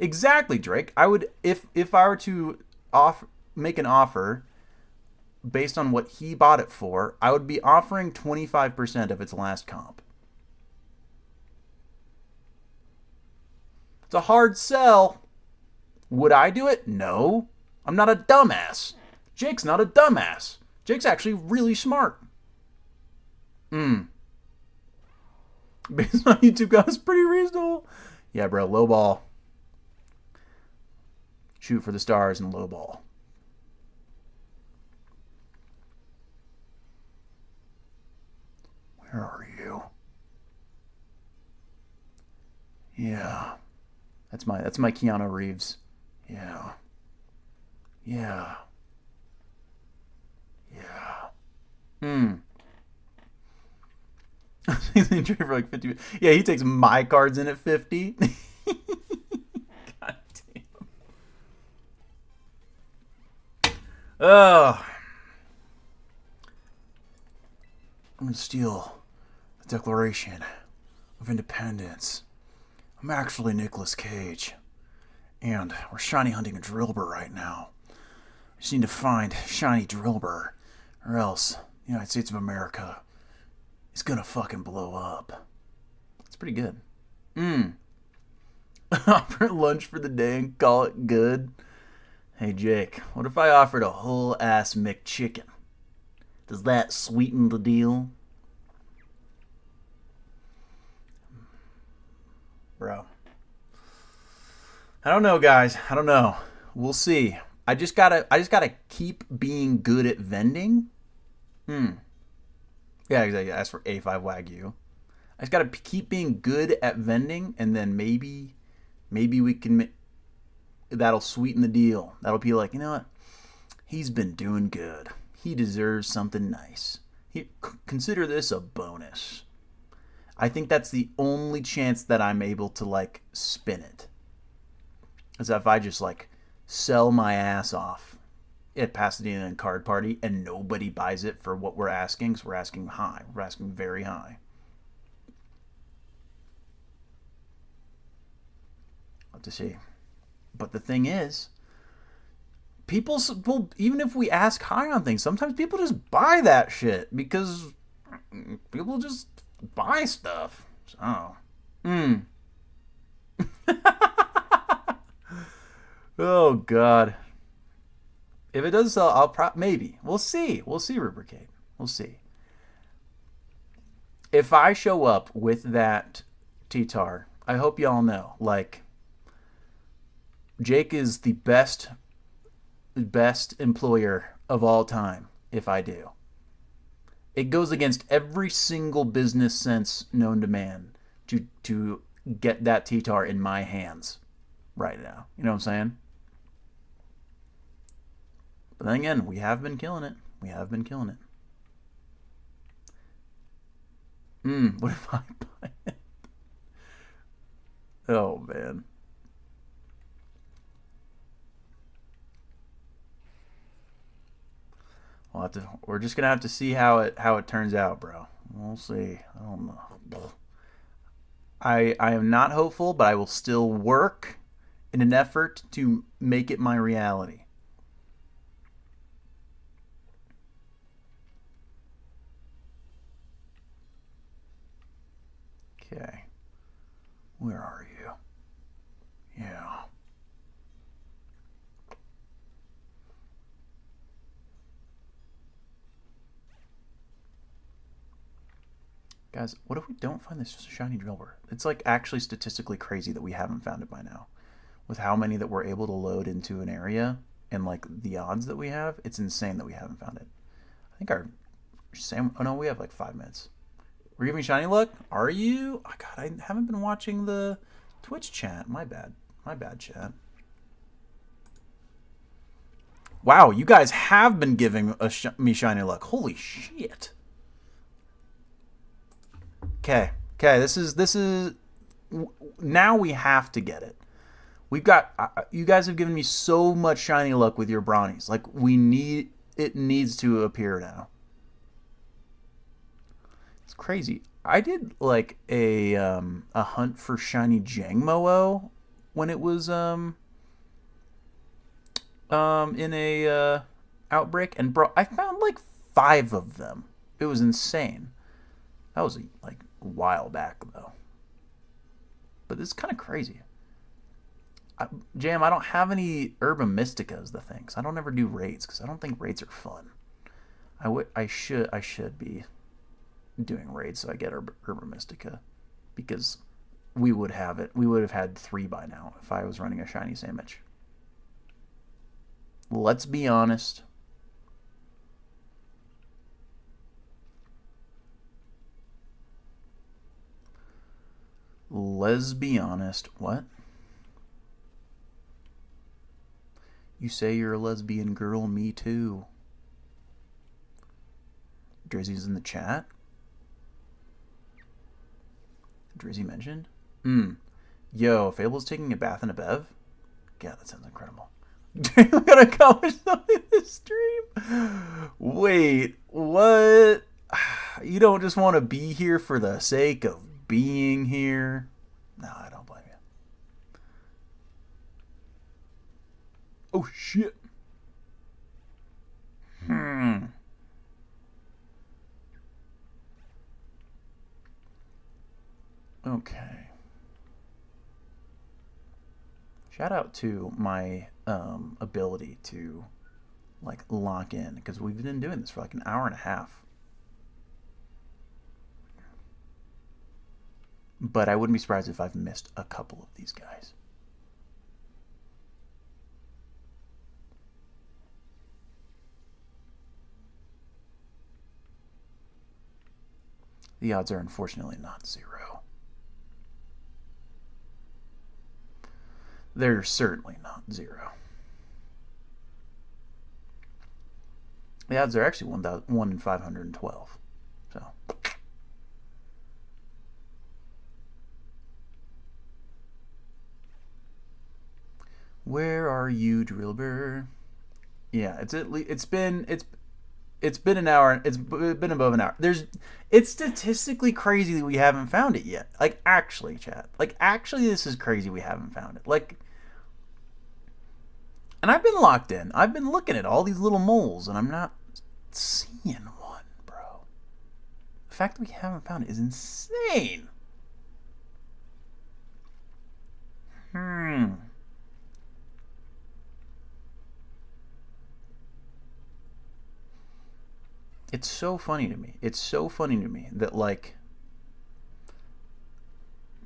Exactly, Drake. I would, if I were to make an offer based on what he bought it for, I would be offering 25% of its last comp. It's a hard sell. Would I do it? No. I'm not a dumbass. Jake's not a dumbass. Jake's actually really smart. Based on YouTube guys, pretty reasonable. Yeah, bro, low ball. Shoot for the stars and low ball. Where are you? Yeah. That's my Keanu Reeves. Yeah. Yeah. He's in trade for like 50. Yeah, he takes my cards in at 50. God damn. Oh. I'm gonna steal the Declaration of Independence. I'm actually Nicolas Cage. And we're shiny hunting a Drillbur right now. We just need to find shiny Drillbur, or else the United States of America is gonna fucking blow up. It's pretty good. Offer lunch for the day and call it good. Hey Jake, what if I offered a whole ass McChicken? Does that sweeten the deal? Bro. I don't know, guys. I don't know. We'll see. I just gotta keep being good at vending. Yeah, exactly. As for A5 Wagyu, I just gotta keep being good at vending, and then maybe we can. That'll sweeten the deal. That'll be like, you know what? He's been doing good. He deserves something nice. Consider this a bonus. I think that's the only chance that I'm able to like spin it. Is if I just like sell my ass off at Pasadena and Card Party and nobody buys it for what we're asking, because we're asking high. We're asking very high. What to see. But the thing is, people, well, even if we ask high on things, sometimes people just buy that shit because people just buy stuff. So, oh God. If it doesn't sell, I'll maybe. We'll see. We'll see, Rubricate. We'll see. If I show up with that T-Tar, I hope y'all know, like, Jake is the best employer of all time if I do. It goes against every single business sense known to man to get that T-Tar in my hands right now. You know what I'm saying? But then again, we have been killing it. We have been killing it. What if I buy it? Oh, man. We're just gonna have to see how it turns out, bro. We'll see. I don't know. I am not hopeful, but I will still work in an effort to make it my reality. Okay. Where are you? Yeah. Guys, what if we don't find this shiny drillbur? It's like actually statistically crazy that we haven't found it by now. With how many that we're able to load into an area and like the odds that we have, it's insane that we haven't found it. I think our oh no, we have like 5 minutes. We're giving shiny luck? Are you? Oh God, I haven't been watching the Twitch chat. My bad. My bad, chat. Wow, you guys have been giving me shiny luck. Holy shit. Okay. This is now we have to get it. We've got you guys have given me so much shiny luck with your brownies. Like it needs to appear now. It's crazy. I did like a hunt for shiny Jangmo-O when it was in a outbreak, and bro, I found like 5 of them. It was insane. That was like a while back though. But it's kind of crazy. Jam, I don't have any Herba Mysticas, the things. I don't ever do raids because I don't think raids are fun. I should be doing raids so I get Herba Mystica, because we would have it. We would have had 3 by now if I was running a shiny sandwich. Let's be honest. Let's be honest. What? You say you're a lesbian girl, me too. Drizzy's in the chat. Drizzy mentioned? Yo, Fable's taking a bath in a bev? Yeah, that sounds incredible. I'm gonna accomplish something this stream? Wait, what? You don't just want to be here for the sake of being here? No, I don't blame you. Oh, shit. Okay. Shout out to my ability to like lock in, because we've been doing this for like an hour and a half. But I wouldn't be surprised if I've missed a couple of these guys. The odds are unfortunately not 0. They're certainly not 0. The odds are actually 1 in 512. So. Where are you, Drillbur? Yeah, it's been an hour. It's been above an hour. It's statistically crazy that we haven't found it yet. Like, actually, chat. Like, actually, this is crazy we haven't found it. Like, and I've been locked in. I've been looking at all these little moles, and I'm not seeing one, bro. The fact that we haven't found it is insane. It's so funny to me. It's so funny to me that, like,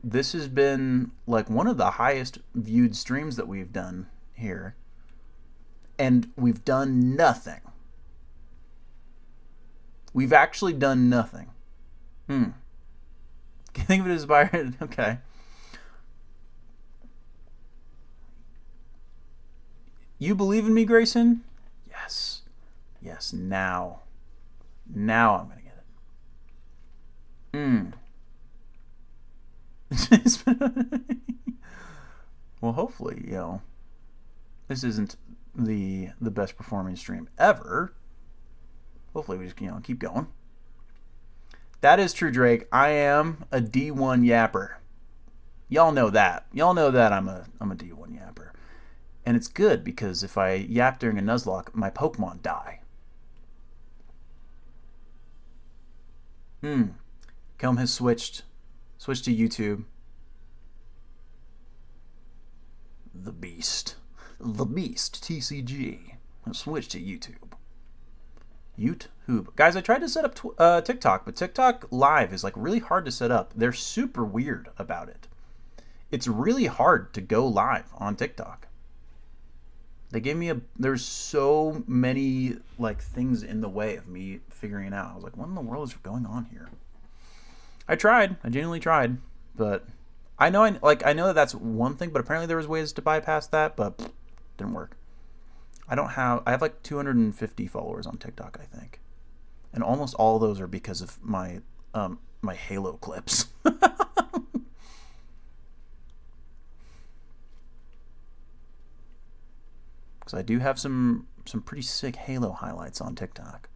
this has been, like, one of the highest viewed streams that we've done here. And we've done nothing. We've actually done nothing. Think of it as inspired. Okay. You believe in me, Grayson? Yes. Yes, now. Now I'm going to get it. Well, hopefully, this isn't the best performing stream ever. Hopefully we just, keep going. That is true, Drake. I am a D1 yapper. Y'all know that. Y'all know that I'm a D1 yapper. And it's good because if I yap during a Nuzlocke, my Pokemon die. Kelm has switched to YouTube. The Beast TCG has switched to YouTube. YouTube. Guys, I tried to set up TikTok, but TikTok Live is like really hard to set up. They're super weird about it. It's really hard to go live on TikTok. They gave me there's so many like things in the way of me figuring it out. I was like, what in the world is going on here? I genuinely tried, but I know that that's one thing, but apparently there was ways to bypass that, but didn't work. I have like 250 followers on TikTok, I think. And almost all of those are because of my my Halo clips. Because I do have some pretty sick Halo highlights on TikTok.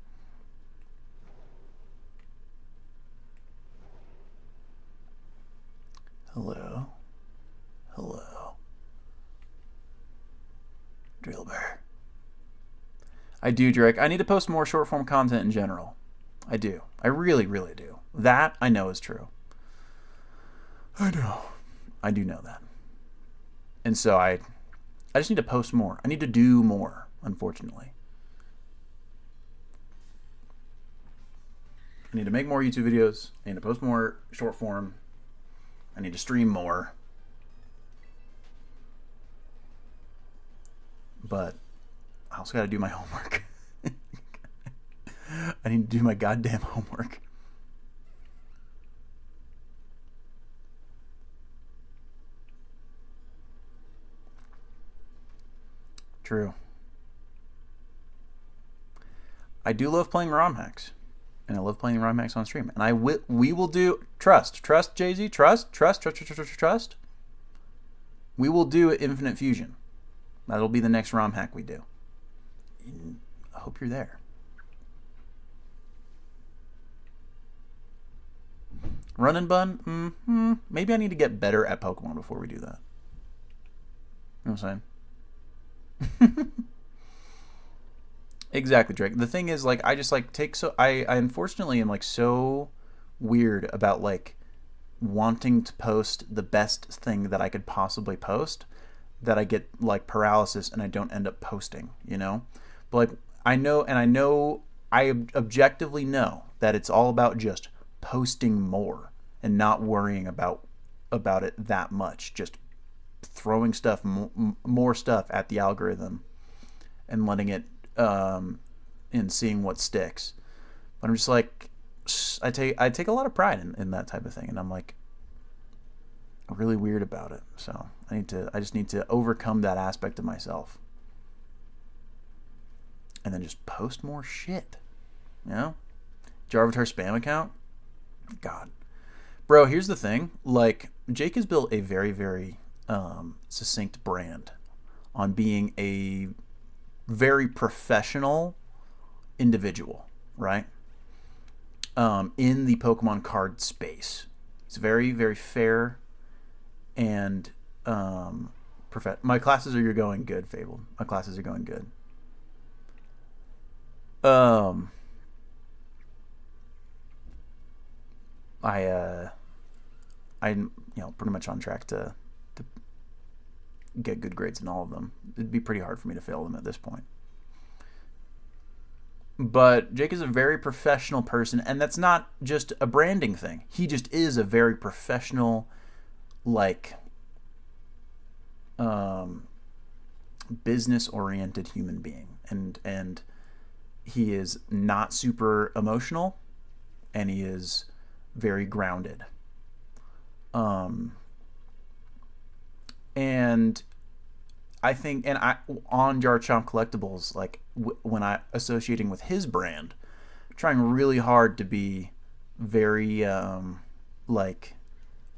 Hello. Drillbur. I do, Drake. I need to post more short form content in general. I do. I really, really do. That I know is true. I do know that. And so I just need to post more. I need to do more, unfortunately. I need to make more YouTube videos. I need to post more short form. I need to stream more. But I also got to do my homework. I need to do my goddamn homework. True. I do love playing ROM hacks. And I love playing ROM hacks on stream. And we will do... Trust, Jay-Z. Trust. We will do Infinite Fusion. That'll be the next ROM hack we do. I hope you're there. Run and bun? Maybe I need to get better at Pokemon before we do that. You know what I'm saying? Exactly, Drake. The thing is, like, I just, like, I unfortunately am, like, so weird about, like, wanting to post the best thing that I could possibly post that I get, like, paralysis and I don't end up posting, you know? But, like, I objectively know that it's all about just posting more and not worrying about about it that much, just throwing stuff, more stuff at the algorithm and letting it and seeing what sticks. But I'm just like, I take a lot of pride in that type of thing, and I'm like really weird about it. So I just need to overcome that aspect of myself, and then just post more shit. You know, Jarvatar spam account. God, bro. Here's the thing. Like, Jake has built a very, very succinct brand on being a very professional individual, right? In the Pokemon card space. It's very, very fair and my classes are going good, Fabled. My classes are going good. I'm pretty much on track to get good grades in all of them. It'd be pretty hard for me to fail them at this point. But Jake is a very professional person, and that's not just a branding thing. He just is a very professional, like, business-oriented human being. And he is not super emotional, and he is very grounded. And I think, and on Jarchomp Collectibles, like, when I associating with his brand, trying really hard to be very like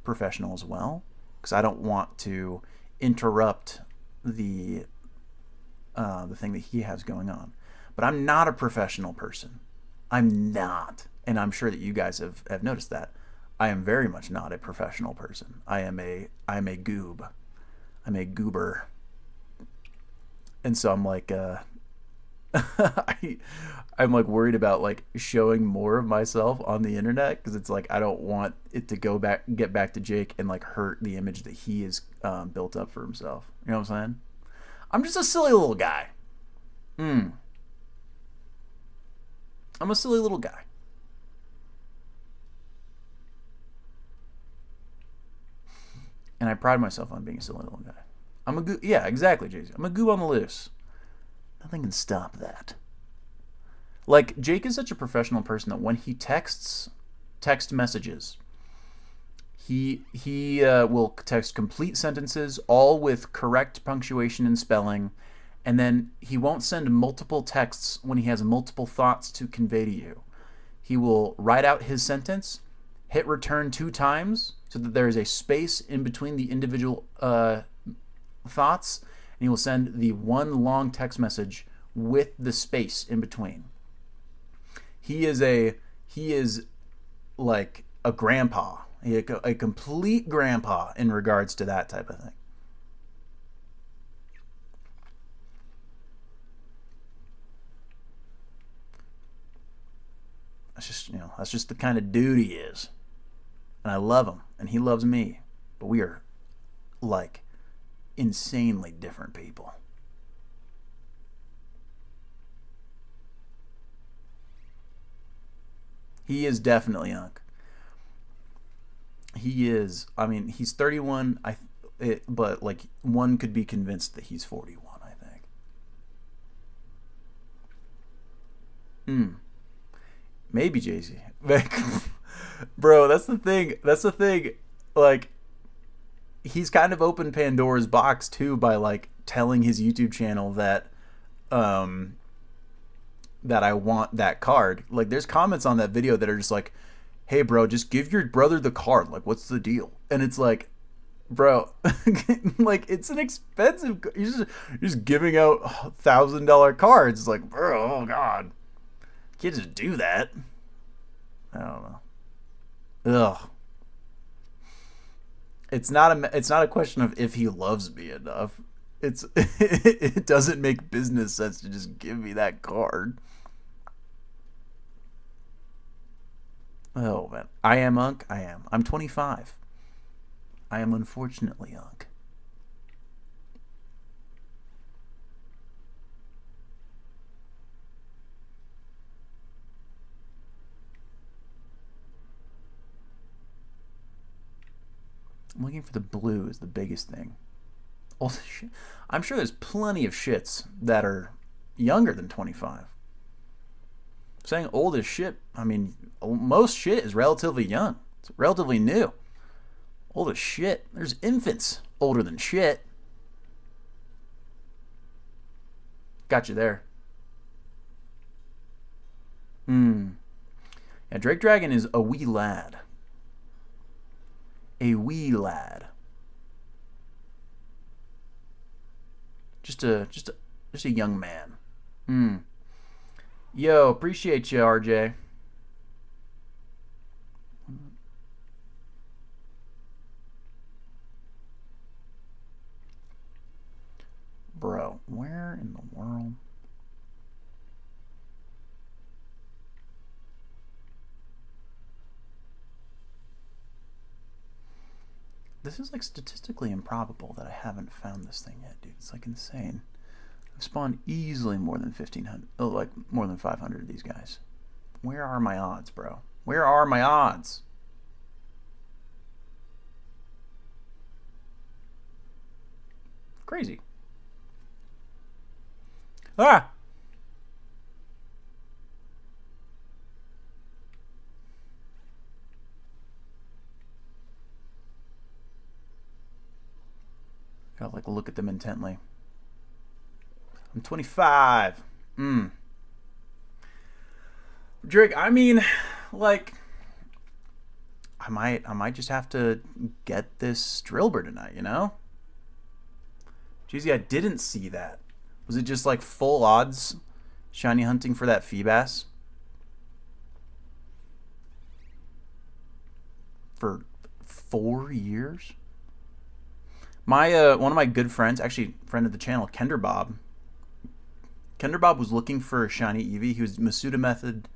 professional as well, because I don't want to interrupt the thing that he has going on. But I'm not a professional person. I'm not, and I'm sure that you guys have noticed that. I am very much not a professional person. I'm a goob. I'm a goober. And so I'm like, I'm like worried about like showing more of myself on the internet, because it's like I don't want it to get back to Jake and like hurt the image that he has built up for himself. You know what I'm saying? I'm just a silly little guy. I'm a silly little guy. And I pride myself on being a silly little guy. I'm a goob. Yeah, exactly, Jay-Z. I'm a goob on the loose. Nothing can stop that. Like, Jake is such a professional person that when he text messages, he will text complete sentences, all with correct punctuation and spelling, and then he won't send multiple texts when he has multiple thoughts to convey to you. He will write out his sentence, hit return 2 times so that there is a space in between the individual thoughts, and he will send the one long text message with the space in between. He is like a grandpa, a complete grandpa in regards to that type of thing. That's just the kind of dude he is. And I love him, and he loves me. But we are like insanely different people. He is definitely young. He is. I mean, he's 31. But like, one could be convinced that he's 41. I think. Maybe Jay-Z. Bro, that's the thing. Like, he's kind of opened Pandora's box too by like telling his YouTube channel that that I want that card. Like, there's comments on that video that are just like, "Hey bro, just give your brother the card. Like, what's the deal?" And it's like, bro, like, it's an expensive. You're just giving out $1,000 cards. It's like, bro, oh god, you can't just do that. I don't know. Ugh. It's not a question of if he loves me enough. It doesn't make business sense to just give me that card. Oh man, I am Unk. I am. I'm 25. I am unfortunately Unk. I'm looking for the blue is the biggest thing. Old shit. I'm sure there's plenty of shits that are younger than 25. Saying old as shit, I mean, most shit is relatively young. It's relatively new. Old as shit. There's infants older than shit. Got you there. Yeah, Drake Dragon is a wee lad. A wee lad. Just a young man. Yo, appreciate you, RJ. Bro, where in the world? This is like statistically improbable that I haven't found this thing yet, dude. It's like insane. I've spawned easily more than 1,500, oh, like more than 500 of these guys. Where are my odds, bro? Where are my odds? Crazy. Ah! Gotta like look at them intently. I'm 25. Drake, I mean, like, I might just have to get this Drillbur tonight, you know? Jeezy, I didn't see that. Was it just like full odds shiny hunting for that Feebas? For 4 years? My one of my good friends, actually friend of the channel, Kenderbob was looking for a shiny Eevee. He was Masuda Method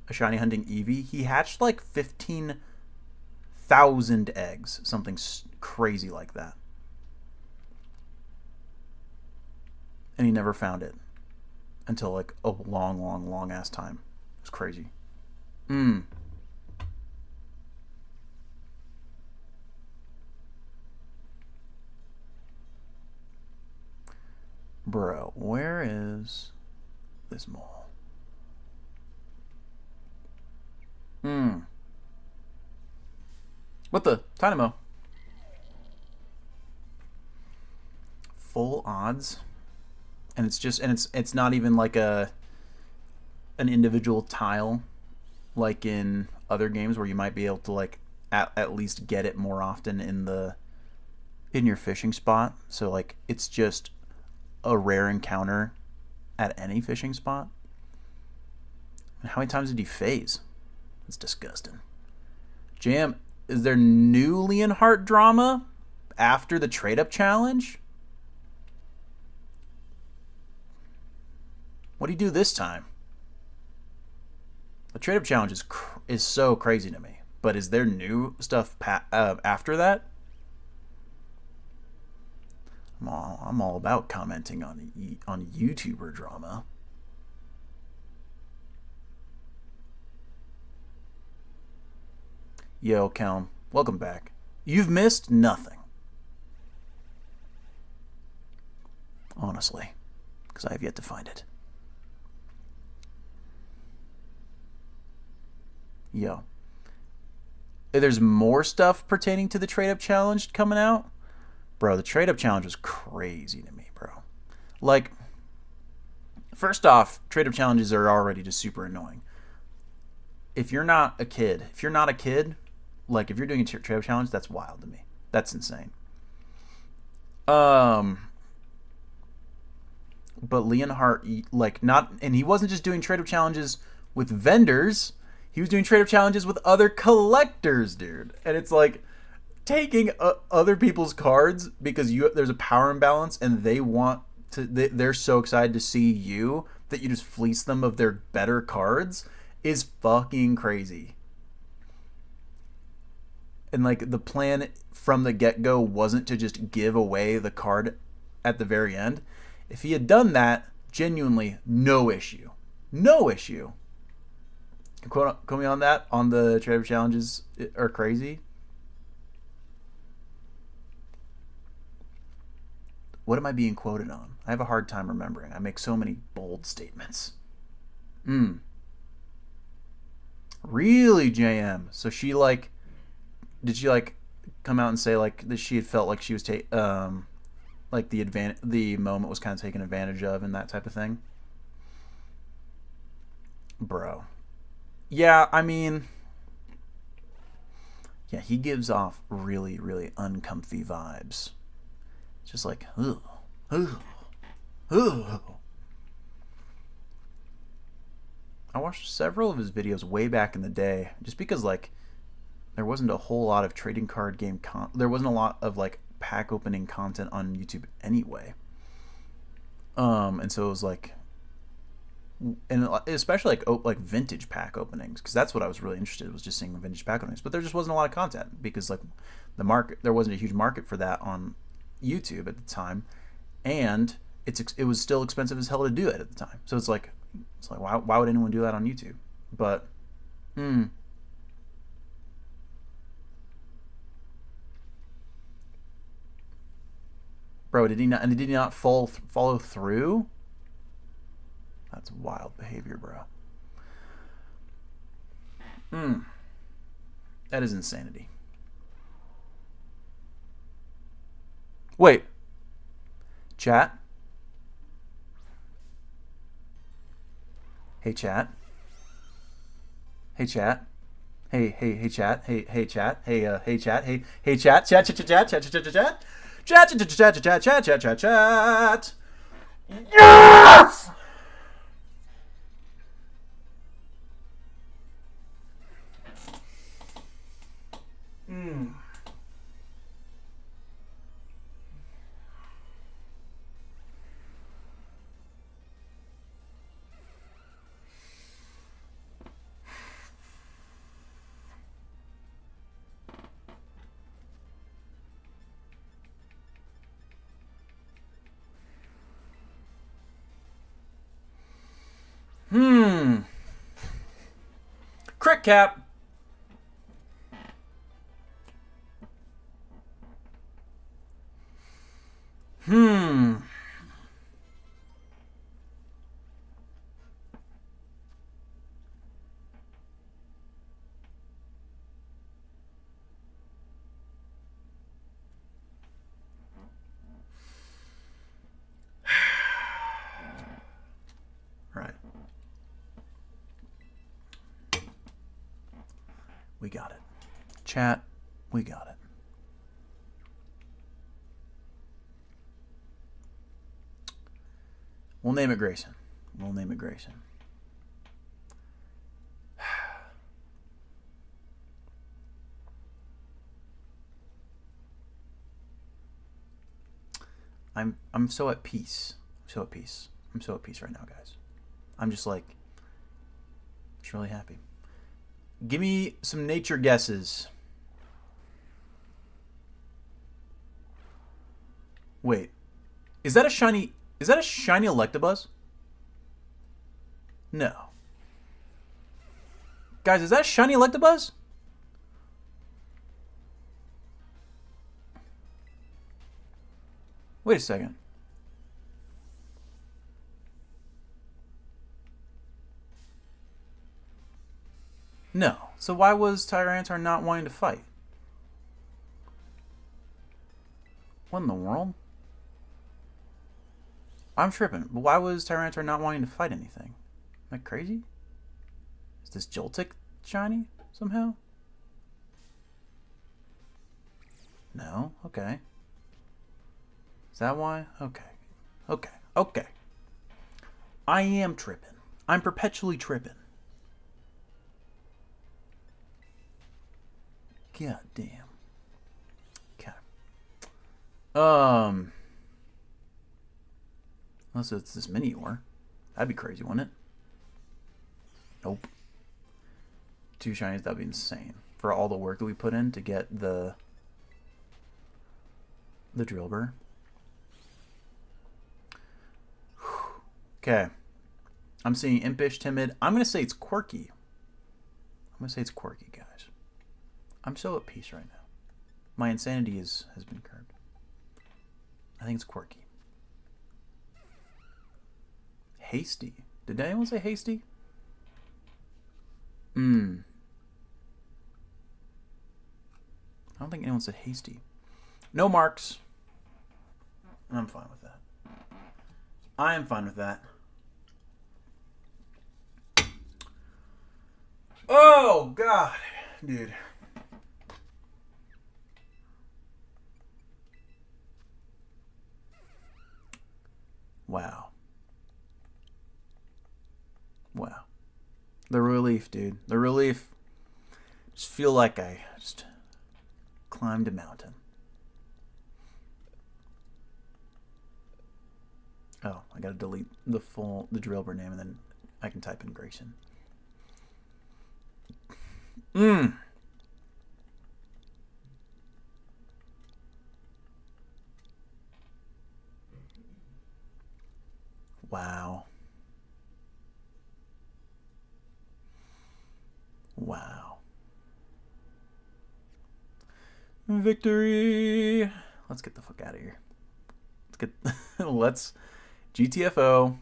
a shiny hunting Eevee. He hatched like 15,000 eggs, something crazy like that. And he never found it until like a long ass time. It was crazy. Bro, where is this mall? What the? Dynamo. Full odds? And it's just, and it's not even like an individual tile like in other games where you might be able to like at least get it more often in your fishing spot. So like it's just a rare encounter at any fishing spot. And how many times did he phase? It's disgusting. Jam, is there new Leonhardt drama after the trade-up challenge? What do you do this time? The trade-up challenge is so crazy to me. But is there new stuff after that? I'm all about commenting on YouTuber drama. Yo, Kelm, welcome back. You've missed nothing. Honestly, because I have yet to find it. Yo. There's more stuff pertaining to the trade-up challenge coming out? Bro, the trade-up challenge was crazy to me, bro. Like, first off, trade-up challenges are already just super annoying. If you're not a kid, like if you're doing a trade-up challenge, that's wild to me. That's insane. But Leonhardt, like, and he wasn't just doing trade-up challenges with vendors. He was doing trade-up challenges with other collectors, dude. And it's like taking other people's cards because there's a power imbalance and they're so excited to see you that you just fleece them of their better cards is fucking crazy. And like the plan from the get-go wasn't to just give away the card at the very end. If he had done that, genuinely no issue. No issue. Quote me on that, on the trade-up challenges are crazy. What am I being quoted on? I have a hard time remembering. I make so many bold statements. Really, JM? So she like, did she like come out and say like that she had felt like she was like the moment was kind of taken advantage of and that type of thing? Bro. Yeah, I mean, yeah, he gives off really, really uncomfy vibes. It's just like, ugh, ugh, ugh. I watched several of his videos way back in the day, just because like there wasn't a whole lot of trading card game there wasn't a lot of like pack opening content on YouTube anyway. And so it was like, and especially like vintage pack openings, because that's what I was really interested in, was just seeing vintage pack openings. But there just wasn't a lot of content because like there wasn't a huge market for that on YouTube at the time, and it was still expensive as hell to do it at the time. So it's like why would anyone do that on YouTube? But bro, did he not follow through? That's wild behavior, bro. That is insanity. Wait. Chat? Hey, chat? Hey, chat? Hey, chat? Hey, chat? Hey, chat? Hey, chat? Chat. Yes! Crick cap. Right. We got it. Chat, we got it. We'll name it Grayson. I'm so at peace. I'm so at peace right now, guys. I'm just really happy. Give me some nature guesses. Wait. Is that a shiny Electabuzz? No. Guys, is that a shiny Electabuzz? Wait a second. No. So why was Tyranitar not wanting to fight? What in the world? I'm tripping. But why was Tyranitar not wanting to fight anything? Am I crazy? Is this Joltik shiny somehow? No? Okay. Is that why? Okay. I am tripping. I'm perpetually tripping. God damn. Okay. Unless it's this Minior. That'd be crazy, wouldn't it? Nope. 2 shinies, that'd be insane. For all the work that we put in to get the Drillbur. Okay. I'm seeing Impish, Timid. I'm going to say it's Quirky. Guys. I'm so at peace right now. My insanity has been curbed. I think it's Quirky. Hasty. Did anyone say hasty? I don't think anyone said hasty. No marks. I'm fine with that. I am fine with that. Oh, God. Dude. Wow. Wow. The relief, dude. The relief. Just feel like I just climbed a mountain. Oh, I gotta delete the Drillbur name and then I can type in Grayson. Wow. Wow. Victory. Let's get the fuck out of here. Let's GTFO.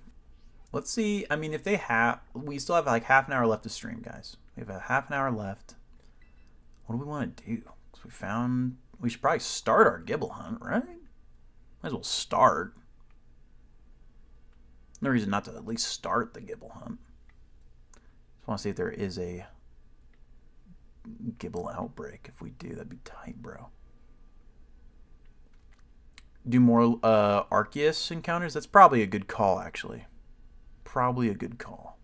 Let's see. I mean, if they have, we still have like half an hour left to stream, guys. We have a half an hour left. What do we want to do? We should probably start our Gibble hunt, right? Might as well start. No reason not to at least start the Gibble hunt. Just want to see if there is a Gibble outbreak. If we do, that'd be tight, bro. Do more Arceus encounters? That's probably a good call, actually. Probably a good call.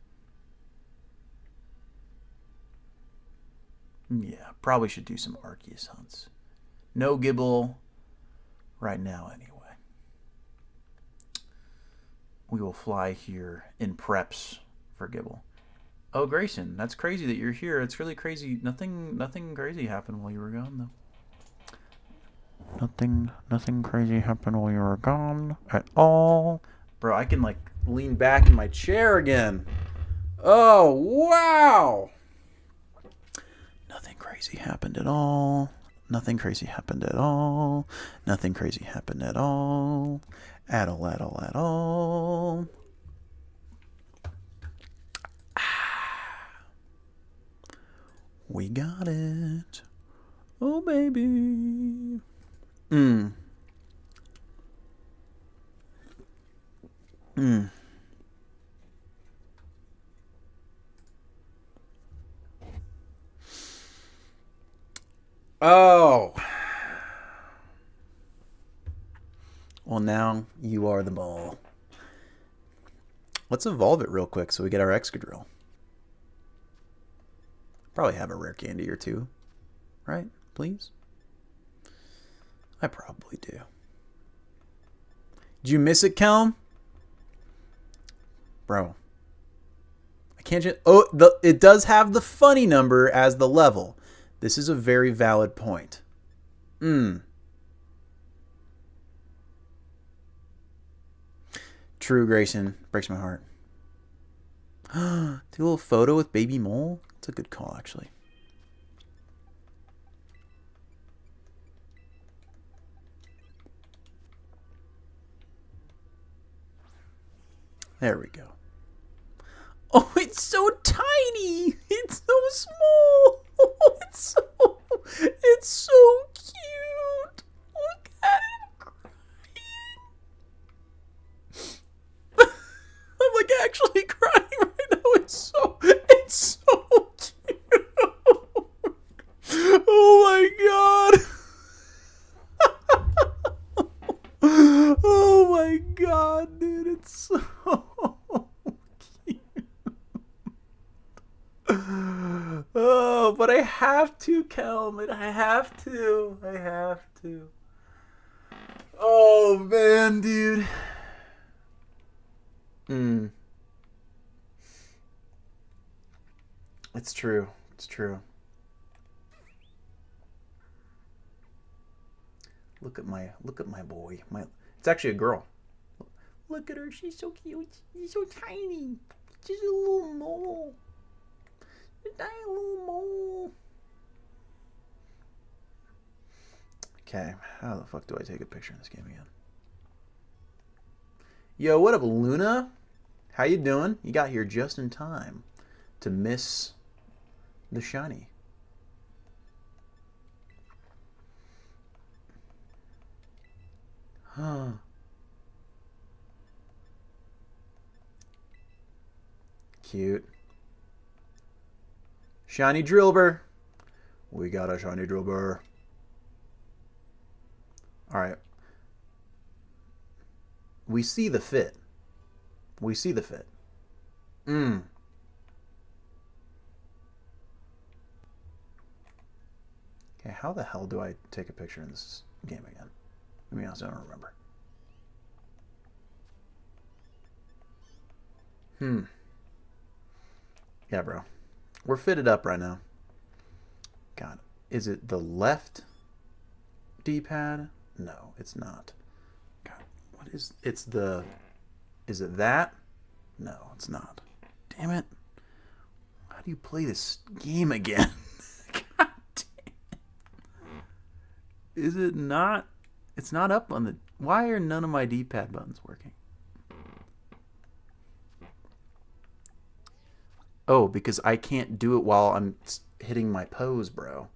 Yeah, probably should do some Arceus hunts. No Gibble right now, anyway. We will fly here in preps for Gibble. Oh, Grayson, that's crazy that you're here. It's really crazy. Nothing crazy happened while you were gone, though. Nothing crazy happened while you were gone at all. Bro, I can, like, lean back in my chair again. Oh, wow. Nothing crazy happened at all. Nothing crazy happened at all. Nothing crazy happened at all. At all. We got it. Oh, baby. Oh. Well, now you are the ball. Let's evolve it real quick so we get our Excadrill. Probably have a rare candy or two. Right? Please? I probably do. Did you miss it, Kelm? Bro. I can't just... Oh, it does have the funny number as the level. This is a very valid point. True, Grayson. Breaks my heart. Do a little photo with Baby Mole? That's a good call, actually. There we go. Oh, it's so tiny. It's so small. Oh, it's so cute. Look at it crying. I'm like actually crying right now. It's so cute. Oh my god. Oh my god, dude, it's so cute. Oh, but I have to, Kelman. I have to. Oh man, dude. It's true. Look at my boy. It's actually a girl. Look at her. She's so cute. She's so tiny. She's a little mole. A tiny little mole. Okay, how the fuck do I take a picture in this game again? Yo, what up, Luna? How you doing? You got here just in time to miss the shiny. Huh. Cute. Shiny Drillbur. We got a shiny Drillbur. Alright. We see the fit. We see the fit. Okay, how the hell do I take a picture in this game again? To be honest, I don't remember. Yeah, bro. We're fitted up right now. God, is it the left D-pad? No, it's not. God, what is... It's the... Is it that? No, it's not. Damn it. How do you play this game again? God damn. Is it not? It's not up on the... Why are none of my D-pad buttons working? Oh, because I can't do it while I'm hitting my pose, bro.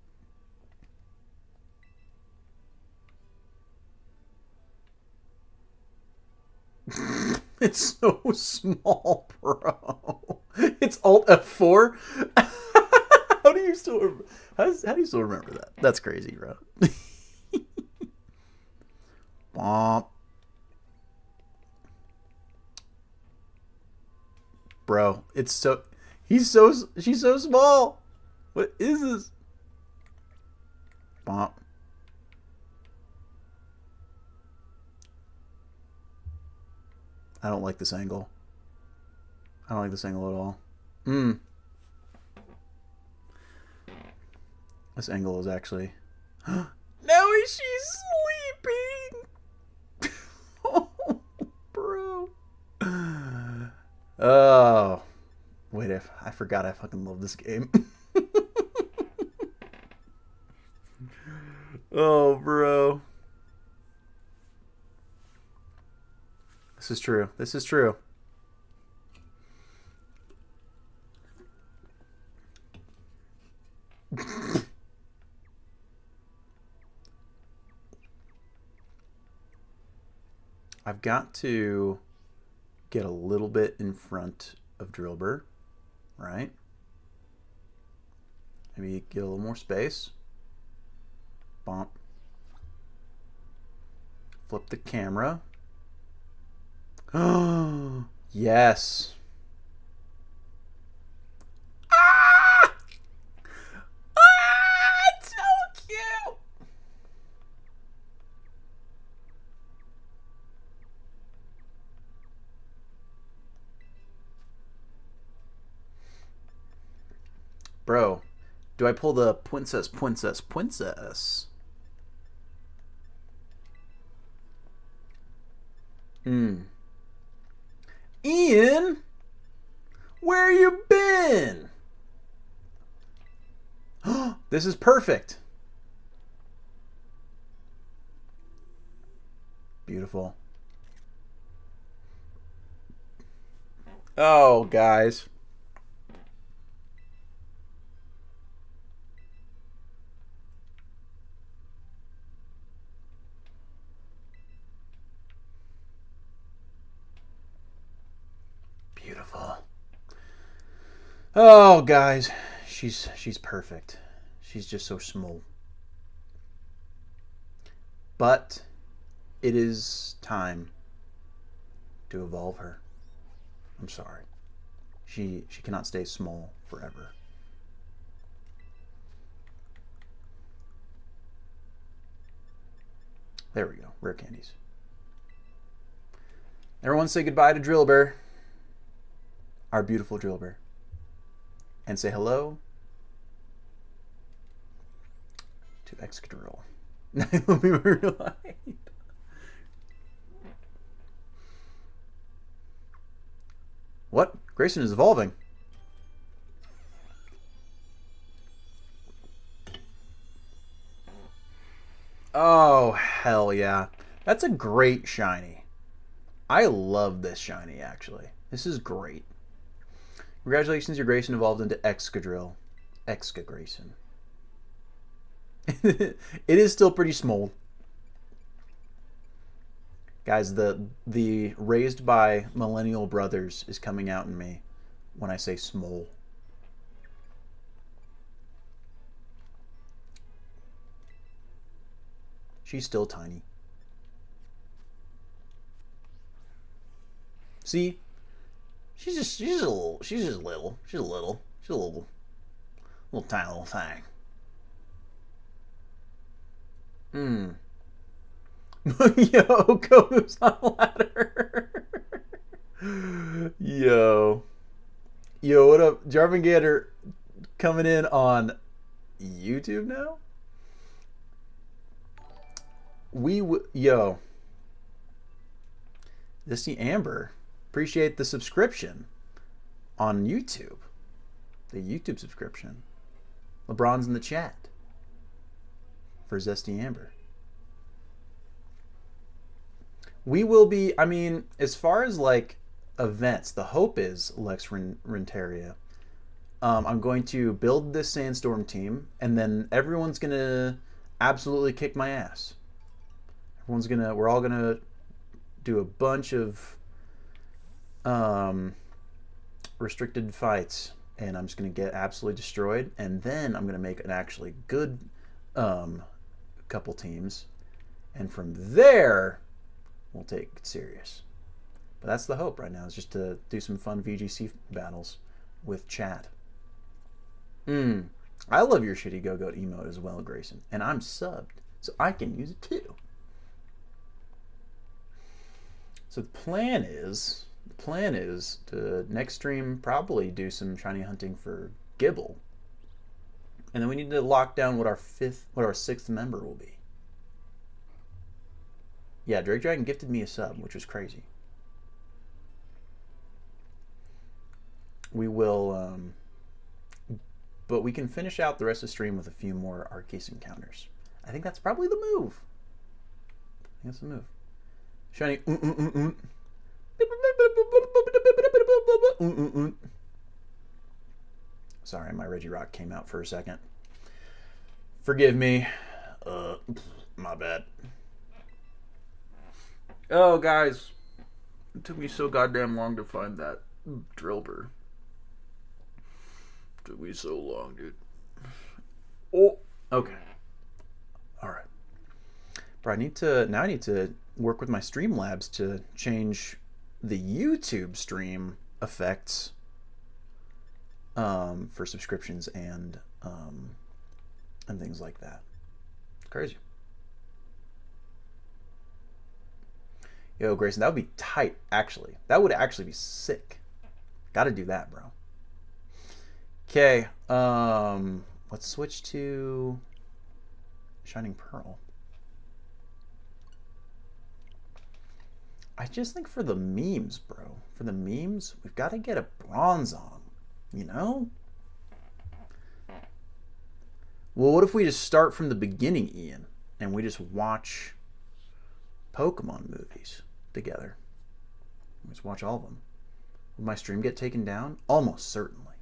It's so small, bro. It's Alt F4. How do you still remember that? That's crazy, bro. Womp. Bro, it's so... She's so small. What is this? Bump. I don't like this angle. I don't like this angle at all. This angle is actually... Now she's sleeping. Oh, bro. Oh. Wait, I forgot I fucking love this game. Oh, bro. This is true. This is true. I've got to get a little bit in front of Drillbur. Right? Maybe get a little more space. Bump. Flip the camera. Oh, yes. Ah! Ah, it's so cute. Bro, do I pull the princess? Ian, where you been? This is perfect. Beautiful. Oh, guys. Beautiful. Oh, guys, she's perfect. She's just so small. But it is time to evolve her. I'm sorry. She cannot stay small forever. There we go. Rare candies. Everyone say goodbye to Drillbur. Our beautiful Drillbur. And say hello to Excadrill. What? Grayson is evolving. Oh, hell yeah. That's a great shiny. I love this shiny, actually. This is great. Congratulations, your Grayson evolved into Excadrill. Grayson. It is still pretty small. Guys, the raised by millennial brothers is coming out in me when I say small. She's still tiny. See? She's just little. She's a little tiny little thing. Yo, Komu's on a ladder. Yo, what up, Jarvan Gander? Coming in on YouTube now. Yo, Zesty Amber, appreciate the subscription on YouTube. The YouTube subscription. LeBron's in the chat for Zesty Amber. We will be, I mean, as far as like events, the hope is Lex Renteria. I'm going to build this Sandstorm team, and then everyone's going to absolutely kick my ass. We're all going to do a bunch of restricted fights, and I'm just going to get absolutely destroyed, and then I'm going to make an actually good couple teams, and from there we'll take it serious. But that's the hope right now, is just to do some fun VGC battles with chat. I love your shitty Go-Goat emote as well, Grayson, and I'm subbed, so I can use it too. So the plan is to next stream probably do some shiny hunting for Gibble, and then we need to lock down what our sixth member will be. Yeah, Drake Dragon gifted me a sub, which was crazy. We will, but we can finish out the rest of the stream with a few more Arceus encounters. I think that's probably the move. That's the move. Shiny. Sorry, my Regirock came out for a second. Forgive me. My bad. Oh, guys. It took me so goddamn long to find that Drillbur. It took me so long, dude. Oh, okay. Alright. But I need to work with my Streamlabs to change the YouTube stream effects for subscriptions and things like that. It's crazy. Yo, Grayson, that would be tight, actually. That would actually be sick. Gotta do that, bro. Okay, let's switch to Shining Pearl. I just think for the memes, bro. For the memes, we've got to get a bronze on, you know? Well, what if we just start from the beginning, Ian, and we just watch Pokemon movies together? Let's watch all of them. Will my stream get taken down? Almost certainly.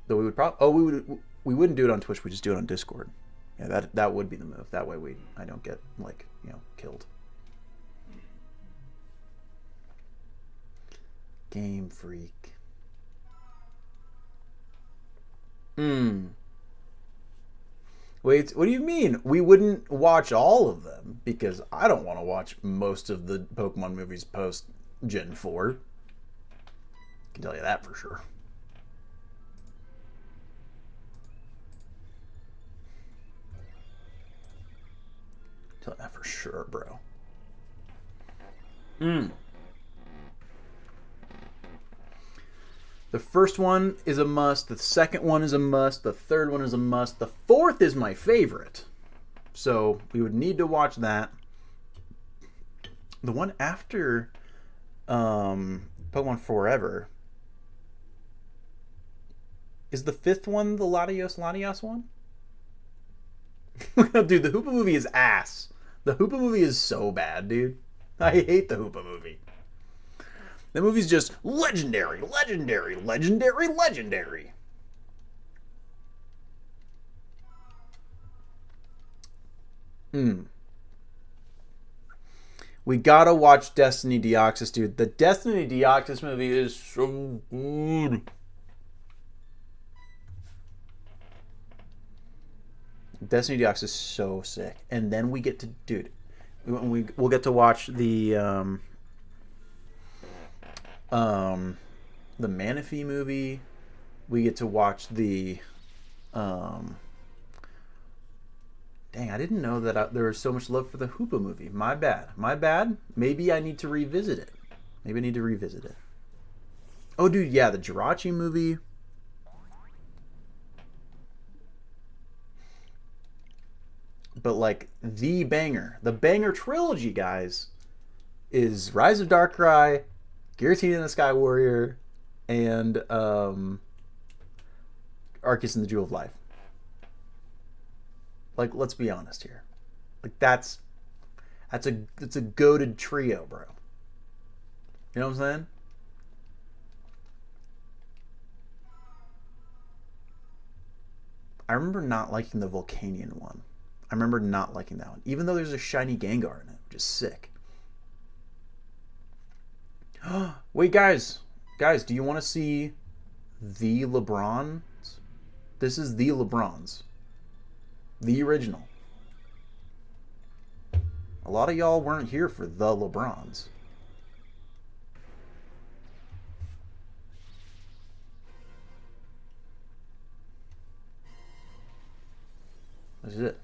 Though we would probably, we wouldn't do it on Twitch. We just do it on Discord. Yeah, that would be the move. That way I don't get, like, you know, killed. Game Freak. Wait, what do you mean? We wouldn't watch all of them, because I don't want to watch most of the Pokemon movies post Gen 4. I can tell you that for sure. Tell you that for sure, bro. The first one is a must. The second one is a must. The third one is a must. The fourth is my favorite. So we would need to watch that. The one after Pokemon Forever. Is the fifth one the Latios one? Dude, the Hoopa movie is ass. The Hoopa movie is so bad, dude. I hate the Hoopa movie. The movie's just legendary, legendary, legendary, legendary. We gotta watch Destiny Deoxys, dude. The Destiny Deoxys movie is so good. Destiny Deoxys is so sick. And then we get to, dude, we'll get to watch the Manaphy movie. We get to watch the dang, I didn't know that there was so much love for the Hoopa movie. My bad. My bad. Maybe I need to revisit it. Maybe I need to revisit it. Oh, dude, yeah, the Jirachi movie. But, like, the banger trilogy, guys, is Rise of Darkrai, Giratina and the Sky Warrior, and Arceus and the Jewel of Life. Like, let's be honest here. Like, it's a goated trio, bro. You know what I'm saying? I remember not liking the Volcanion one. I remember not liking that one. Even though there's a shiny Gengar in it, which is sick. Wait, guys. Guys, do you want to see the LeBrons? This is the LeBrons. The original. A lot of y'all weren't here for the LeBrons. This is it.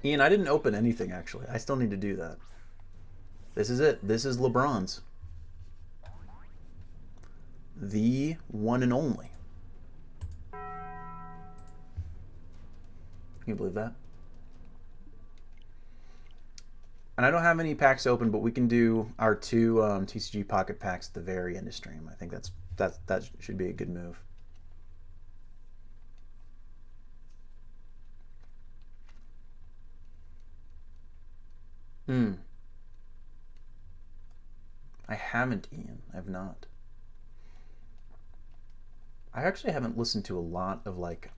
Ian, I didn't open anything, actually. I still need to do that. This is it. This is LeBron's. The one and only. Can you believe that? And I don't have any packs open, but we can do our 2 TCG pocket packs at the very end of stream. I think that should be a good move. I haven't, Ian. I've not. I actually haven't listened to a lot of, like,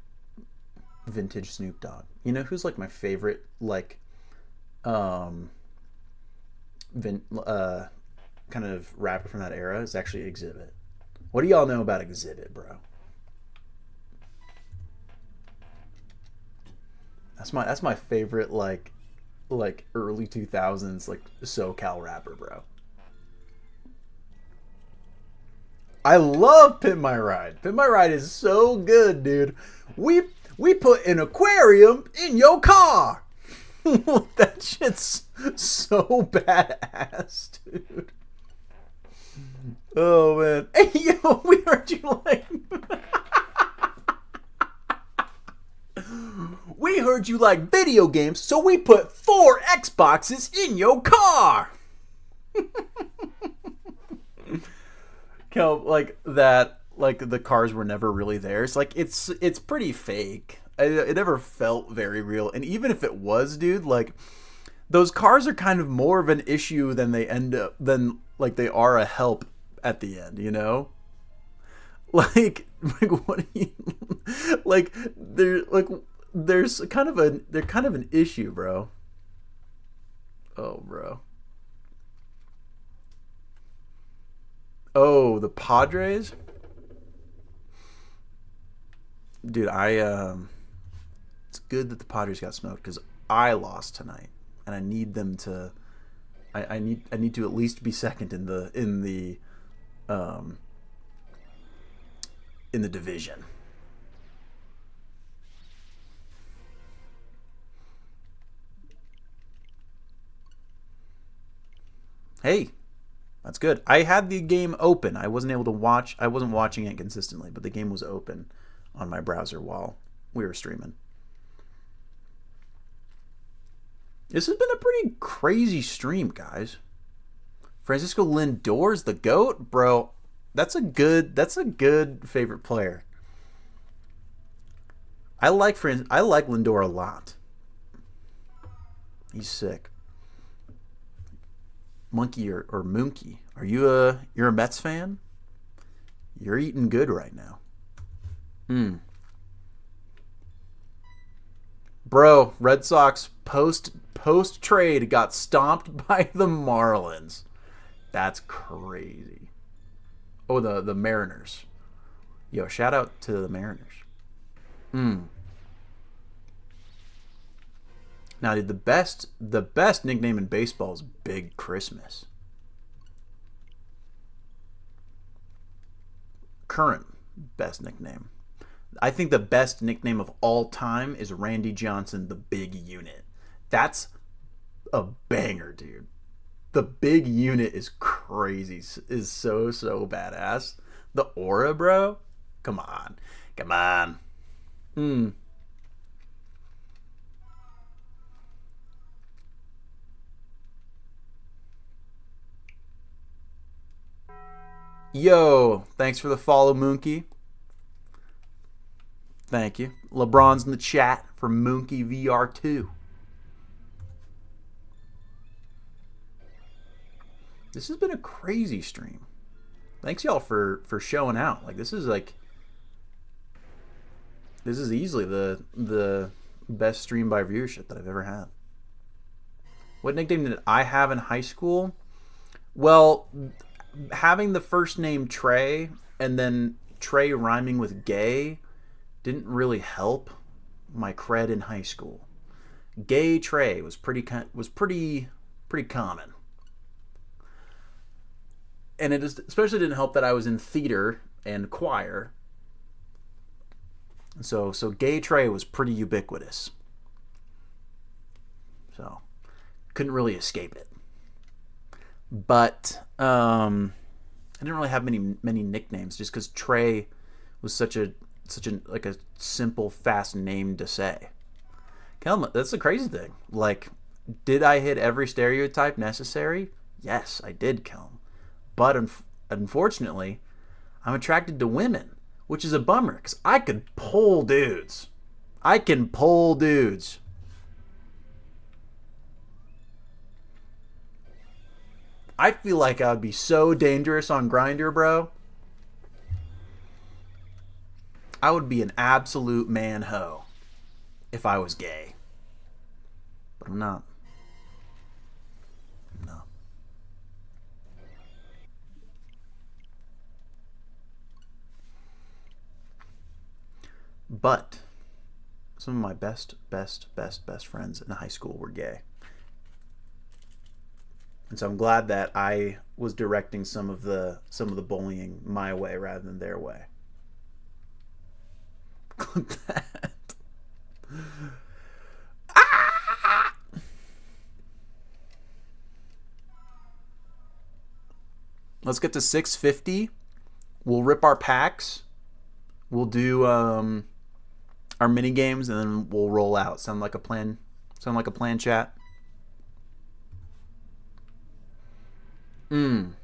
vintage Snoop Dogg. You know who's, like, my favorite, like, kind of rapper from that era is actually Exhibit. What do y'all know about Exhibit, bro? That's my favorite, like early 2000s, like, SoCal rapper, bro. I love Pimp My Ride. Pimp My Ride is so good, dude. We put an aquarium in your car. That shit's so badass, dude. Oh, man. Hey, yo, we heard you like... We heard you like video games, so we put 4 Xboxes in your car. Like that, like the cars were never really theirs. Like it's pretty fake. It never felt very real. And even if it was, dude, like those cars are kind of more of an issue than they like they are a help at the end, you know? Like what do you like? There's kind of an issue, bro. Oh, bro. Oh, the Padres? Dude, it's good that the Padres got smoked because I lost tonight, and I need them to. I need to at least be second in the division. Hey, that's good. I had the game open. I wasn't able to watch. I wasn't watching it consistently, but the game was open on my browser while we were streaming. This has been a pretty crazy stream, guys. Francisco Lindor's the GOAT, bro. That's a good favorite player. I like Lindor a lot. He's sick. Monkey or Mookie, you're a Mets fan? You're eating good right now. Bro, Red Sox post trade got stomped by the Marlins. That's crazy. Oh, the Mariners. Yo, shout out to the Mariners. Now, dude, the best nickname in baseball is Big Christmas. Current best nickname. I think the best nickname of all time is Randy Johnson, the Big Unit. That's a banger, dude. The Big Unit is crazy. Is so badass. The aura, bro. Come on. Yo, thanks for the follow, Mookie. Thank you. LeBron's in the chat for Mookie VR2. This has been a crazy stream. Thanks y'all for showing out. Like this is easily the best stream by viewership that I've ever had. What nickname did I have in high school? Well, having the first name Trey and then Trey rhyming with gay didn't really help my cred in high school. Gay Trey was pretty common. And it especially didn't help that I was in theater and choir. So Gay Trey was pretty ubiquitous. So couldn't really escape it. But I didn't really have many nicknames just because Trey was such a like a simple, fast name to say. Kelma, that's the crazy thing. Like, did I hit every stereotype necessary? Yes, I did, Kelm. But unfortunately, I'm attracted to women, which is a bummer because I could pull dudes. I can pull dudes. I feel like I would be so dangerous on Grindr, bro. I would be an absolute man-ho if I was gay. But I'm not. No. But some of my best friends in high school were gay. And so I'm glad that I was directing some of the bullying my way rather than their way. Clip that. Ah! Let's get to 650. We'll rip our packs. We'll do our mini games and then we'll roll out. Sound like a plan? Sound like a plan, chat? Some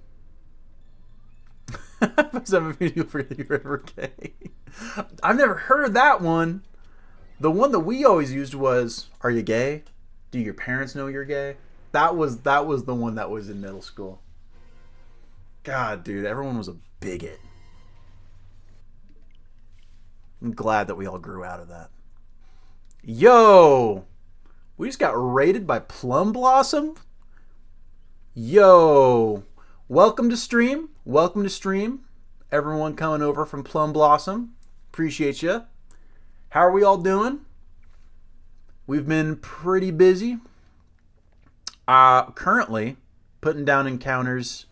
of you forget you were ever gay. I've never heard that one. The one that we always used was, "Are you gay? Do your parents know you're gay?" That was the one that was in middle school. God, dude, everyone was a bigot. I'm glad that we all grew out of that. Yo, we just got raided by Plum Blossom. Yo, welcome to stream. Welcome to stream. Everyone coming over from Plum Blossom. Appreciate you. How are we all doing? We've been pretty busy. Currently putting down encounters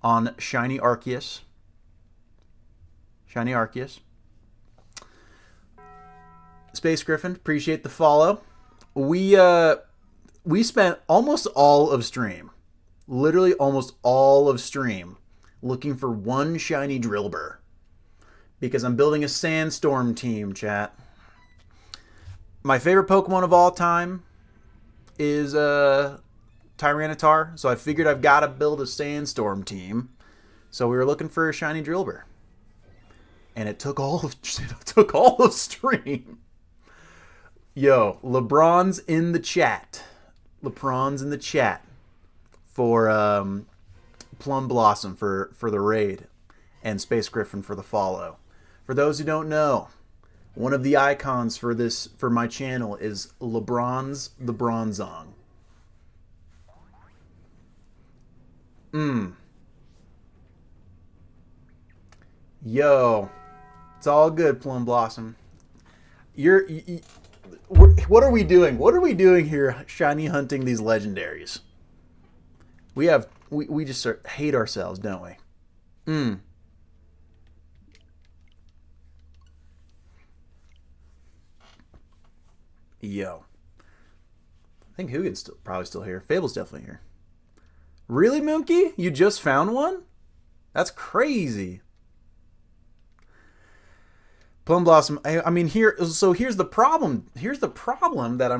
on Shiny Arceus. Shiny Arceus. Space Griffin, appreciate the follow. We spent almost all of stream, literally almost all of stream, looking for one shiny Drillbur. Because I'm building a Sandstorm team, chat. My favorite Pokemon of all time is Tyranitar, so I figured I've got to build a Sandstorm team. So we were looking for a shiny Drillbur. And it took all of stream. Yo, LeBron's in the chat. LeProns in the chat for Plum Blossom for the raid and Space Griffin for the follow. For those who don't know, one of the icons for my channel is LeBron's the Bronzong. Yo, it's all good, Plum Blossom. What are we doing? What are we doing here? Shiny hunting these legendaries. We just hate ourselves, don't we? Yo, I think Hugin's probably still here. Fable's definitely here. Really, Mookie? You just found one? That's crazy. Plum Blossom. I mean, here's the problem. Here's the problem that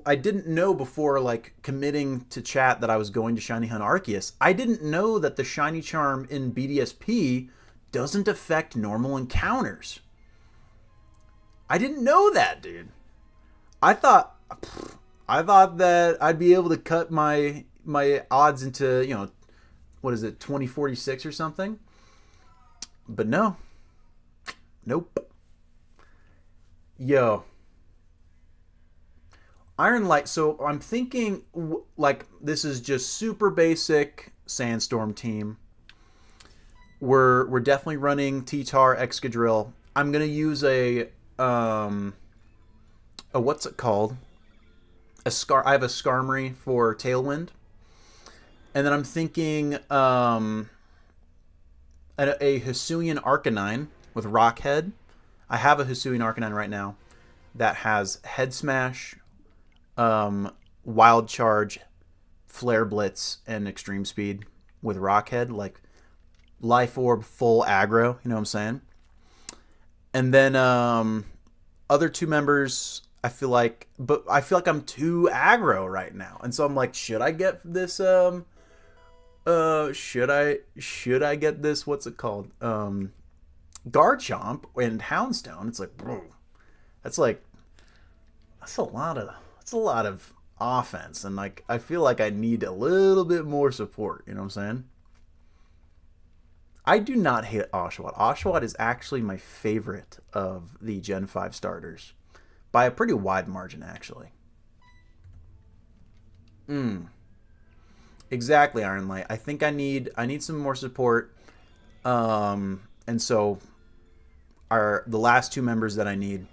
I didn't know before, like, committing to chat that I was going to Shiny Hunt Arceus. I didn't know that the Shiny Charm in BDSP doesn't affect normal encounters. I didn't know that, dude. I thought that I'd be able to cut my odds into, you know, what is it, 2046 or something? But no. Nope. Yo. Iron Light. So I'm thinking, like, this is just super basic Sandstorm team. We're definitely running T-Tar, Excadrill. I'm gonna use a what's it called? I have a Skarmory for Tailwind, and then I'm thinking a Hisuian Arcanine with Rockhead. I have a Hisuian Arcanine right now that has Head Smash, Wild Charge, Flare Blitz, and Extreme Speed with Rockhead, like Life Orb, full aggro. You know what I'm saying? And then other two members, I feel like I'm too aggro right now, and so I'm like, should I get this? Should I get this? What's it called? Garchomp and Houndstone. It's like, bro, that's a lot of offense, and like I feel like I need a little bit more support. You know what I'm saying? I do not hate Oshawott. Oshawott is actually my favorite of the Gen 5 starters. By a pretty wide margin, actually. Exactly, Iron Light. I think I need some more support. And so the last two members that I need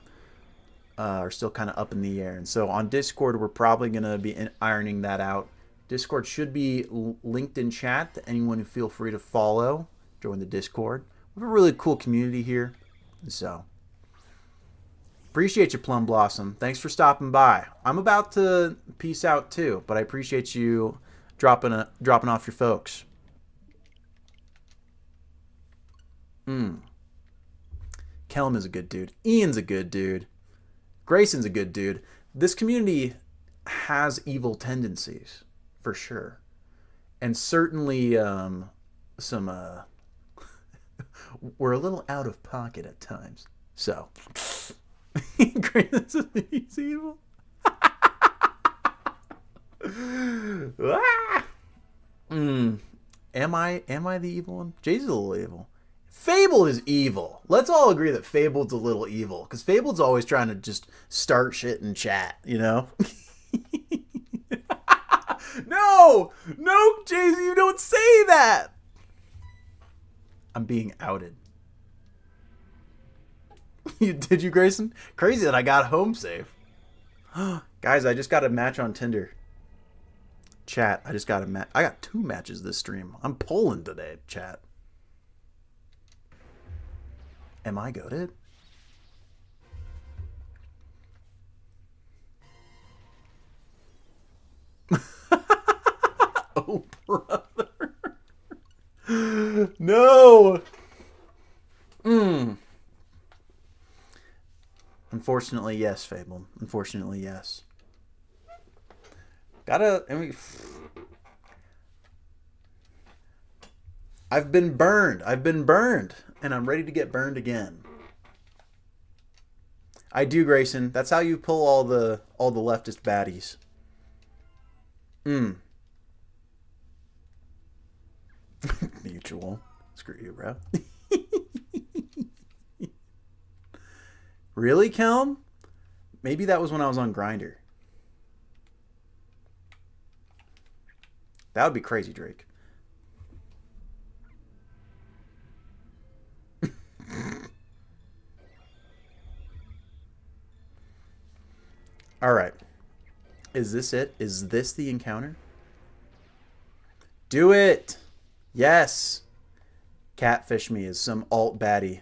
are still kind of up in the air. And so on Discord, we're probably going to be ironing that out. Discord should be linked in chat to anyone who feel free to follow. Join the Discord. We have a really cool community here. So appreciate you, Plum Blossom. Thanks for stopping by. I'm about to peace out too, but I appreciate you dropping off your folks. Kellum is a good dude. Ian's a good dude. Grayson's a good dude. This community has evil tendencies, for sure. And certainly some we're a little out of pocket at times. So Grayson's evil. Am I the evil one? Jay's a little evil. Fable is evil. Let's all agree that Fable's a little evil, because Fable's always trying to just start shit in chat, you know? No, Jay-Z, you don't say that. I'm being outed. Did you, Grayson? Crazy that I got home safe. Guys, I just got a match on Tinder. Chat, I just got a match. I got 2 matches this stream. I'm pulling today, chat. Am I goated? Oh, brother. No. Unfortunately, yes, Fable. Unfortunately, yes. I've been burned. And I'm ready to get burned again. I do, Grayson. That's how you pull all the leftist baddies. Mm. Mutual. Screw you, bro. Really, Kelm? Maybe that was when I was on Grinder. That would be crazy, Drake. All right. Is this it? Is this the encounter? Do it! Yes! Catfish me as some alt baddie.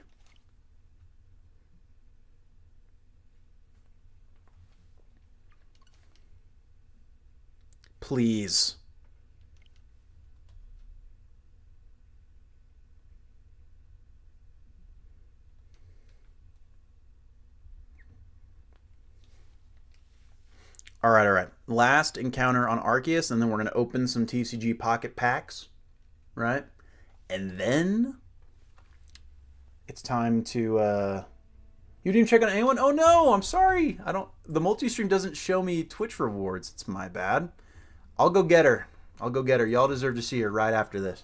Please. All right, all right. Last encounter on Arceus, and then we're going to open some TCG Pocket Packs, right? And then it's time to... You didn't check on anyone? Oh, no, I'm sorry. The multi-stream doesn't show me Twitch rewards. It's my bad. I'll go get her. Y'all deserve to see her right after this.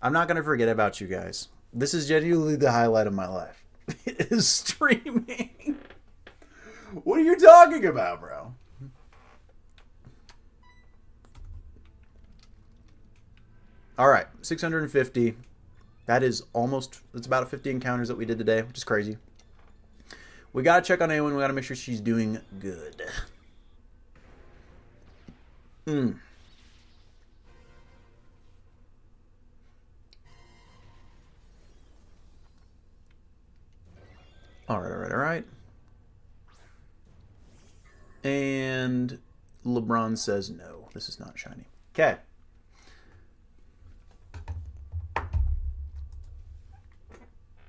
I'm not going to forget about you guys. This is genuinely the highlight of my life. It is streaming. What are you talking about, bro? All right, 650. That is almost, it's about 50 encounters that we did today, which is crazy. We got to check on anyone. We got to make sure she's doing good. All right. And LeBron says no. This is not shiny. Okay.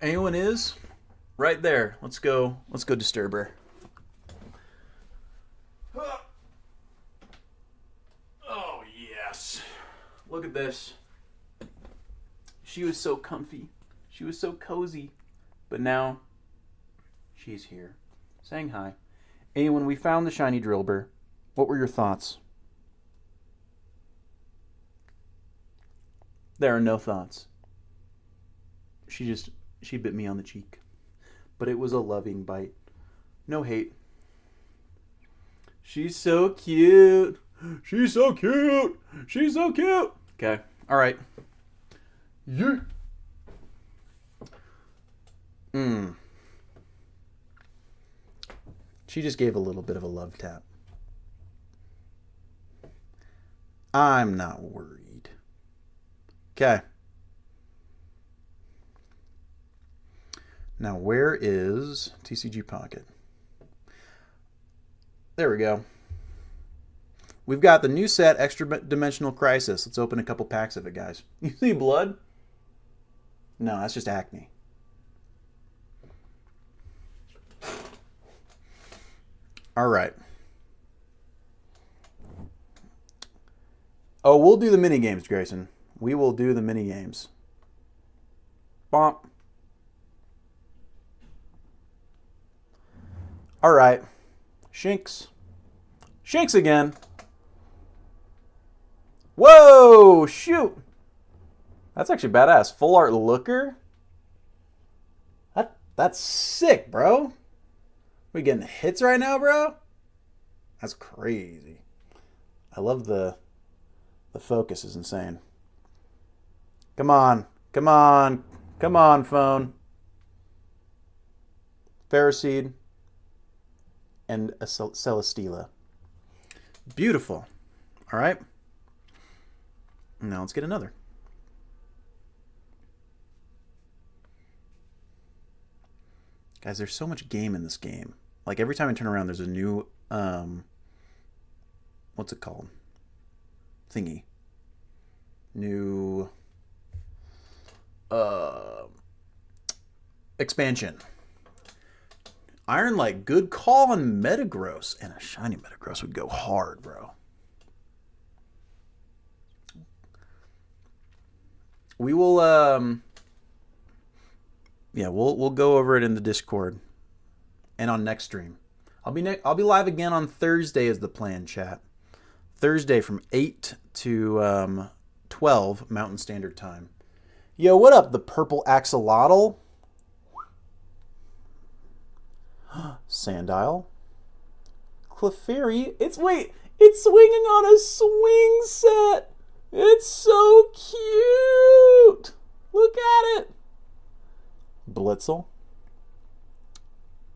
Anyone is? Right there. Let's go disturb her. Oh, yes. Look at this. She was so comfy. She was so cozy. But now, she's here. Saying hi. Hey, when we found the shiny Drillbur, what were your thoughts? There are no thoughts. She bit me on the cheek. But it was a loving bite. No hate. She's so cute. She's so cute. She's so cute. Okay. All right. Yeah. She just gave a little bit of a love tap. I'm not worried. Okay. Now, where is TCG Pocket? There we go. We've got the new set, Extra Dimensional Crisis. Let's open a couple packs of it, guys. You see blood? No, that's just acne. All right. Oh, we'll do the mini games, Grayson. We will do the mini games. Bonk. All right. Shinx. Shinx again. Whoa, shoot. That's actually badass. Full art looker. That's sick, bro. We getting hits right now, bro? That's crazy. I love the focus is insane. Come on. Come on. Come on, phone. Ferroseed. And a Celesteela. Beautiful. All right. Now let's get another. Guys, there's so much game in this game. Like every time I turn around, there's a new, what's it called? Thingy. New, expansion. Iron Light, good call on Metagross. And a shiny Metagross would go hard, bro. We will, yeah, we'll go over it in the Discord and on next stream. I'll be live again on Thursday as the plan, chat. Thursday from 8 to 12 Mountain Standard Time. Yo, what up, the purple axolotl? Sandile. Clefairy. It's swinging on a swing set. It's so cute. Look at it. Blitzel.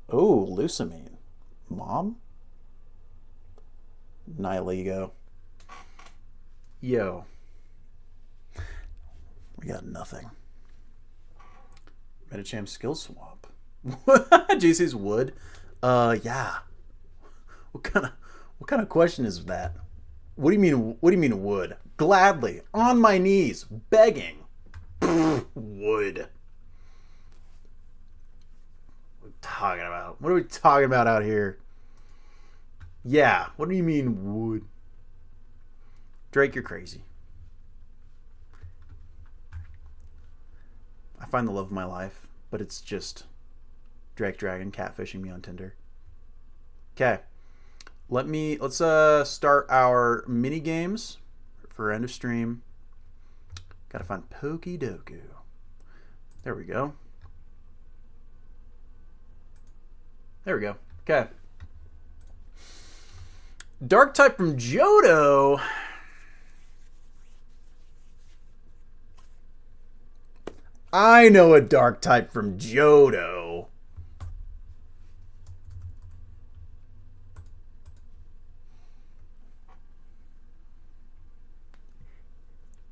Oh, Lucamine. Mom? Nihilego. Yo. We got nothing. Medicham skill swap. JC's wood. Yeah. What kind of question is that? What do you mean wood? Gladly, on my knees, begging. Wood. What are we talking about out here? Yeah. What do you mean wood? Drake, you're crazy. I find the love of my life, but it's just Drake Dragon catfishing me on Tinder. Okay. Let's start our mini games for end of stream. Gotta find Pokedoku. There we go. There we go. Okay. Dark type from Johto. I know a dark type from Johto.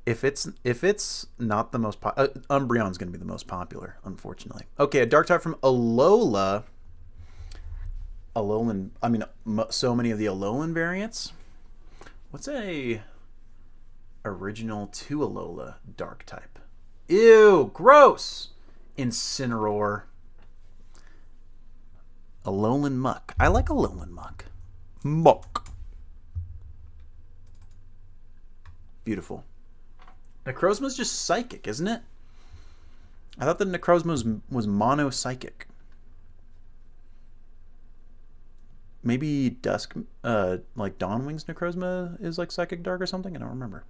If it's not the most Umbreon's going to be the most popular, unfortunately. Okay, a dark type from Alola. Alolan, I mean, so many of the Alolan variants. What's a original to Alola dark type? Ew, gross. Incineroar. Alolan Muck. I like Alolan Muck. Muck. Beautiful. Necrozma's just psychic, isn't it? I thought that Necrozma was mono-psychic. Maybe Dusk, like Dawnwing's Necrozma is like Psychic Dark or something? I don't remember.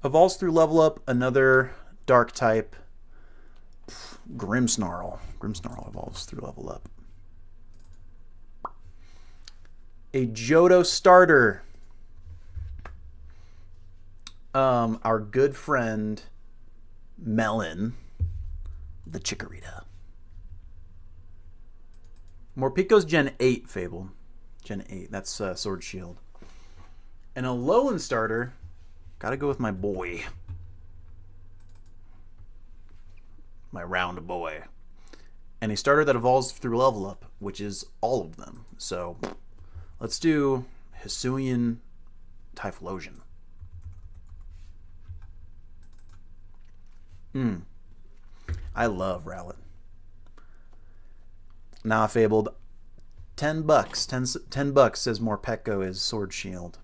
Evolves through level up, another dark type. Grimmsnarl. Grimmsnarl evolves through level up. A Johto starter. Our good friend Melon, the Chikorita. Morpiko's Gen 8 Fable. Gen 8. That's Sword Shield. And a Alolan starter. Gotta go with my boy. My round boy. And a starter that evolves through level up, which is all of them. So let's do Hisuian Typhlosion. I love Rowlet. Nah, Fabled. $10. $10 says Morpeko is Sword Shield.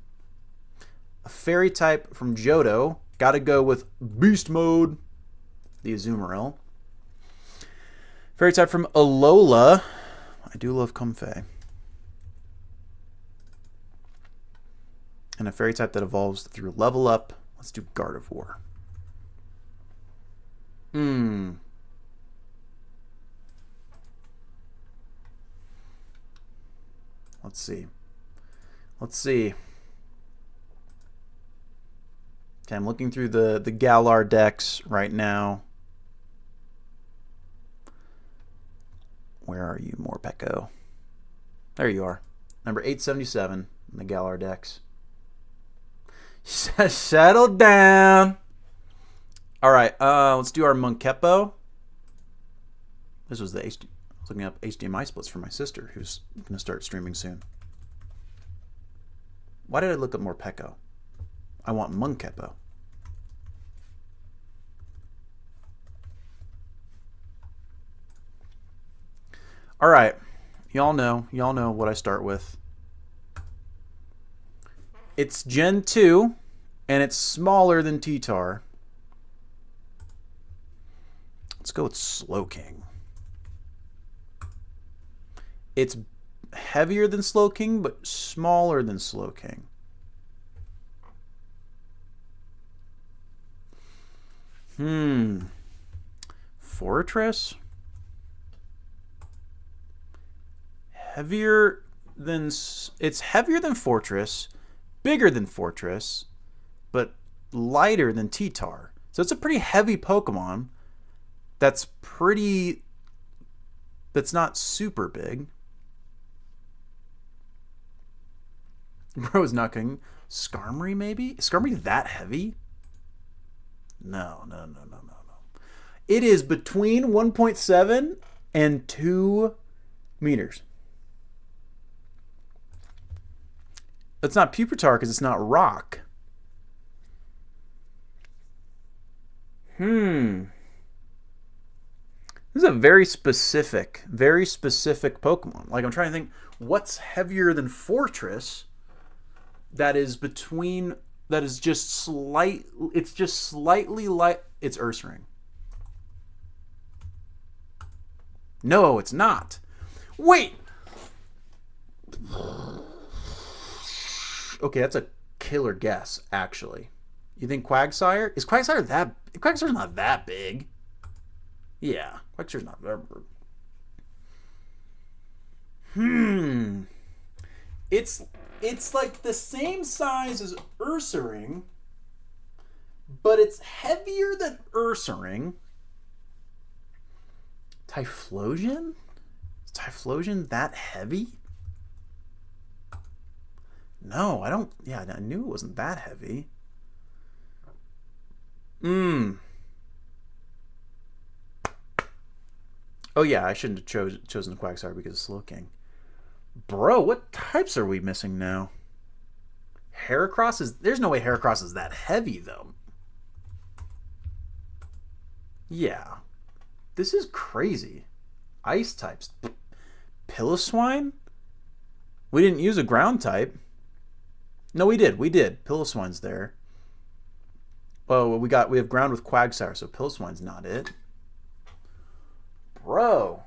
A fairy type from Johto. Gotta go with Beast Mode. The Azumarill. Fairy type from Alola. I do love Comfey. And a fairy type that evolves through level up. Let's do Gardevoir. Let's see. Okay, I'm looking through the Galar decks right now. Where are you, Morpeko? There you are. Number 877 in the Galar decks. Settle down. All right, let's do our Munkepo. This was the I was looking up HDMI splits for my sister, who's going to start streaming soon. Why did I look up Morpeko? I want Munkepo. All right, y'all know what I start with. It's Gen 2, and it's smaller than T-Tar. Let's go with Slowking. It's heavier than Slowking, but smaller than Slowking. Fortress? Heavier than... It's heavier than Fortress, bigger than Fortress, but lighter than T-Tar. So it's a pretty heavy Pokemon that's pretty... That's not super big. Bro's knocking. Skarmory, maybe? Is Skarmory that heavy? No. It is between 1.7 and 2 meters. It's not Pupitar because it's not rock. This is a very specific Pokemon. Like, I'm trying to think, what's heavier than Fortress that is between, that is just it's just slightly light. It's Ursaring. No, it's not. Wait! Okay, that's a killer guess, actually. You think Quagsire? Is Quagsire that... Quagsire's not that big. Yeah, Quagsire's not that big. It's like the same size as Ursaring, but it's heavier than Ursaring. Typhlosion? Is Typhlosion that heavy? No, I don't... Yeah, I knew it wasn't that heavy. Oh yeah, I shouldn't have chosen the Quagsire because of Slowking. Bro, what types are we missing now? Heracross is... There's no way Heracross is that heavy, though. Yeah. This is crazy. Ice types. Piloswine? We didn't use a ground type. No, we did. Piloswine's there. Oh, we have ground with Quagsire, so Piloswine's not it. Bro.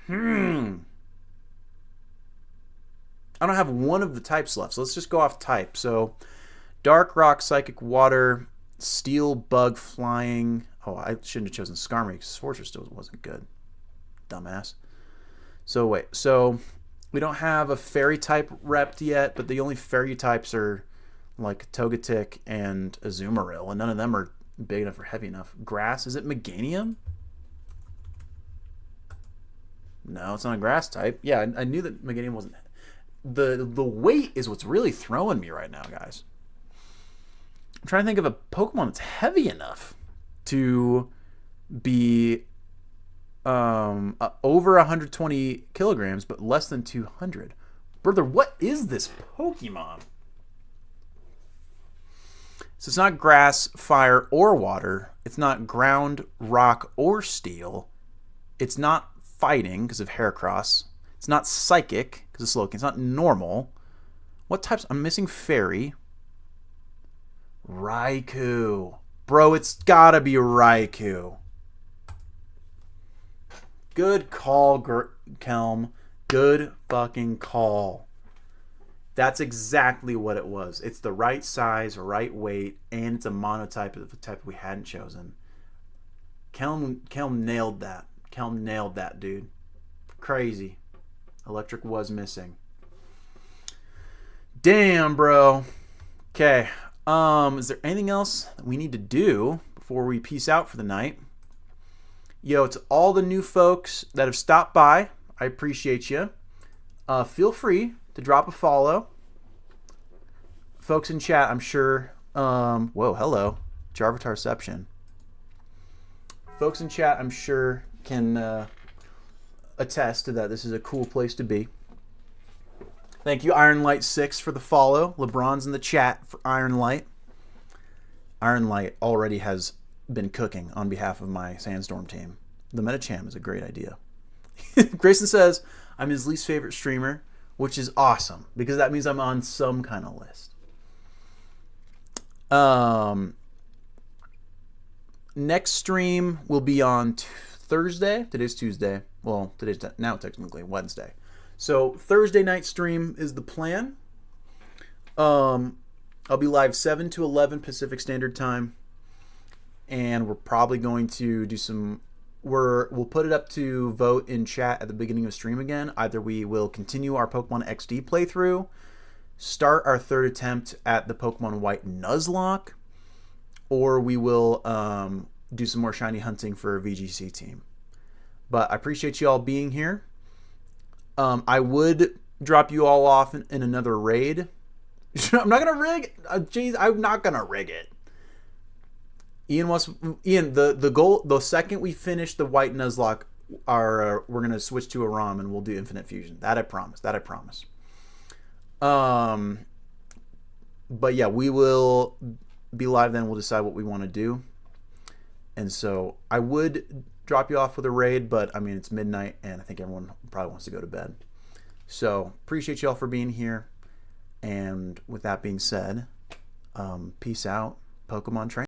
I don't have one of the types left, so let's just go off type. So, Dark Rock, Psychic Water, Steel, Bug, Flying. Oh, I shouldn't have chosen Skarmory because Fortress still wasn't good. Dumbass. So, wait. So, we don't have a Fairy type repped yet, but the only Fairy types are like Togetic and Azumarill, and none of them are big enough or heavy enough. Grass, is it Meganium? No, it's not a grass type. Yeah, I knew that Meganium wasn't. The weight is what's really throwing me right now, guys. I'm trying to think of a Pokemon that's heavy enough to be over 120 kilograms, but less than 200. Brother, what is this Pokemon? So it's not grass, fire, or water. It's not ground, rock, or steel. It's not fighting because of Heracross. It's not psychic because of Slowking. It's not normal. What types? I'm missing fairy. Raikou. Bro, it's gotta be Raikou. Good call, Kelm. Good fucking call. That's exactly what it was. It's the right size, right weight, and it's a monotype of the type we hadn't chosen. Kelm nailed that. Kelm nailed that, dude. Crazy. Electric was missing. Damn, bro. Okay. Is there anything else that we need to do before we peace out for the night? Yo, to all the new folks that have stopped by, I appreciate you. Feel free to drop a follow. Folks in chat, I'm sure... whoa, hello. Jarvatarception. Folks in chat, I'm sure, can attest to that. This is a cool place to be. Thank you, IronLight6, for the follow. LeBron's in the chat for IronLight. IronLight already has been cooking on behalf of my Sandstorm team. The Metacham is a great idea. Grayson says, I'm his least favorite streamer, which is awesome, because that means I'm on some kind of list. Next stream will be on Thursday. Today's Tuesday. Well, today's now technically Wednesday. So Thursday night stream is the plan. I'm I'll be live 7 to 11 Pacific Standard Time, and we're probably going to do some. We'll put it up to vote in chat at the beginning of stream again. Either we will continue our Pokemon XD playthrough, start our third attempt at the Pokemon White Nuzlocke, or we will do some more shiny hunting for a VGC team. But I appreciate you all being here. I would drop you all off in another raid. I'm not gonna rig. Jeez, I'm not gonna rig it. Ian, the goal. The second we finish the White Nuzlocke, we're gonna switch to a ROM and we'll do Infinite Fusion. That I promise. But yeah, we will be live then. We'll decide what we want to do. And so I would drop you off with a raid, but I mean it's midnight and I think everyone probably wants to go to bed. So appreciate y'all for being here. And with that being said, peace out, Pokemon train.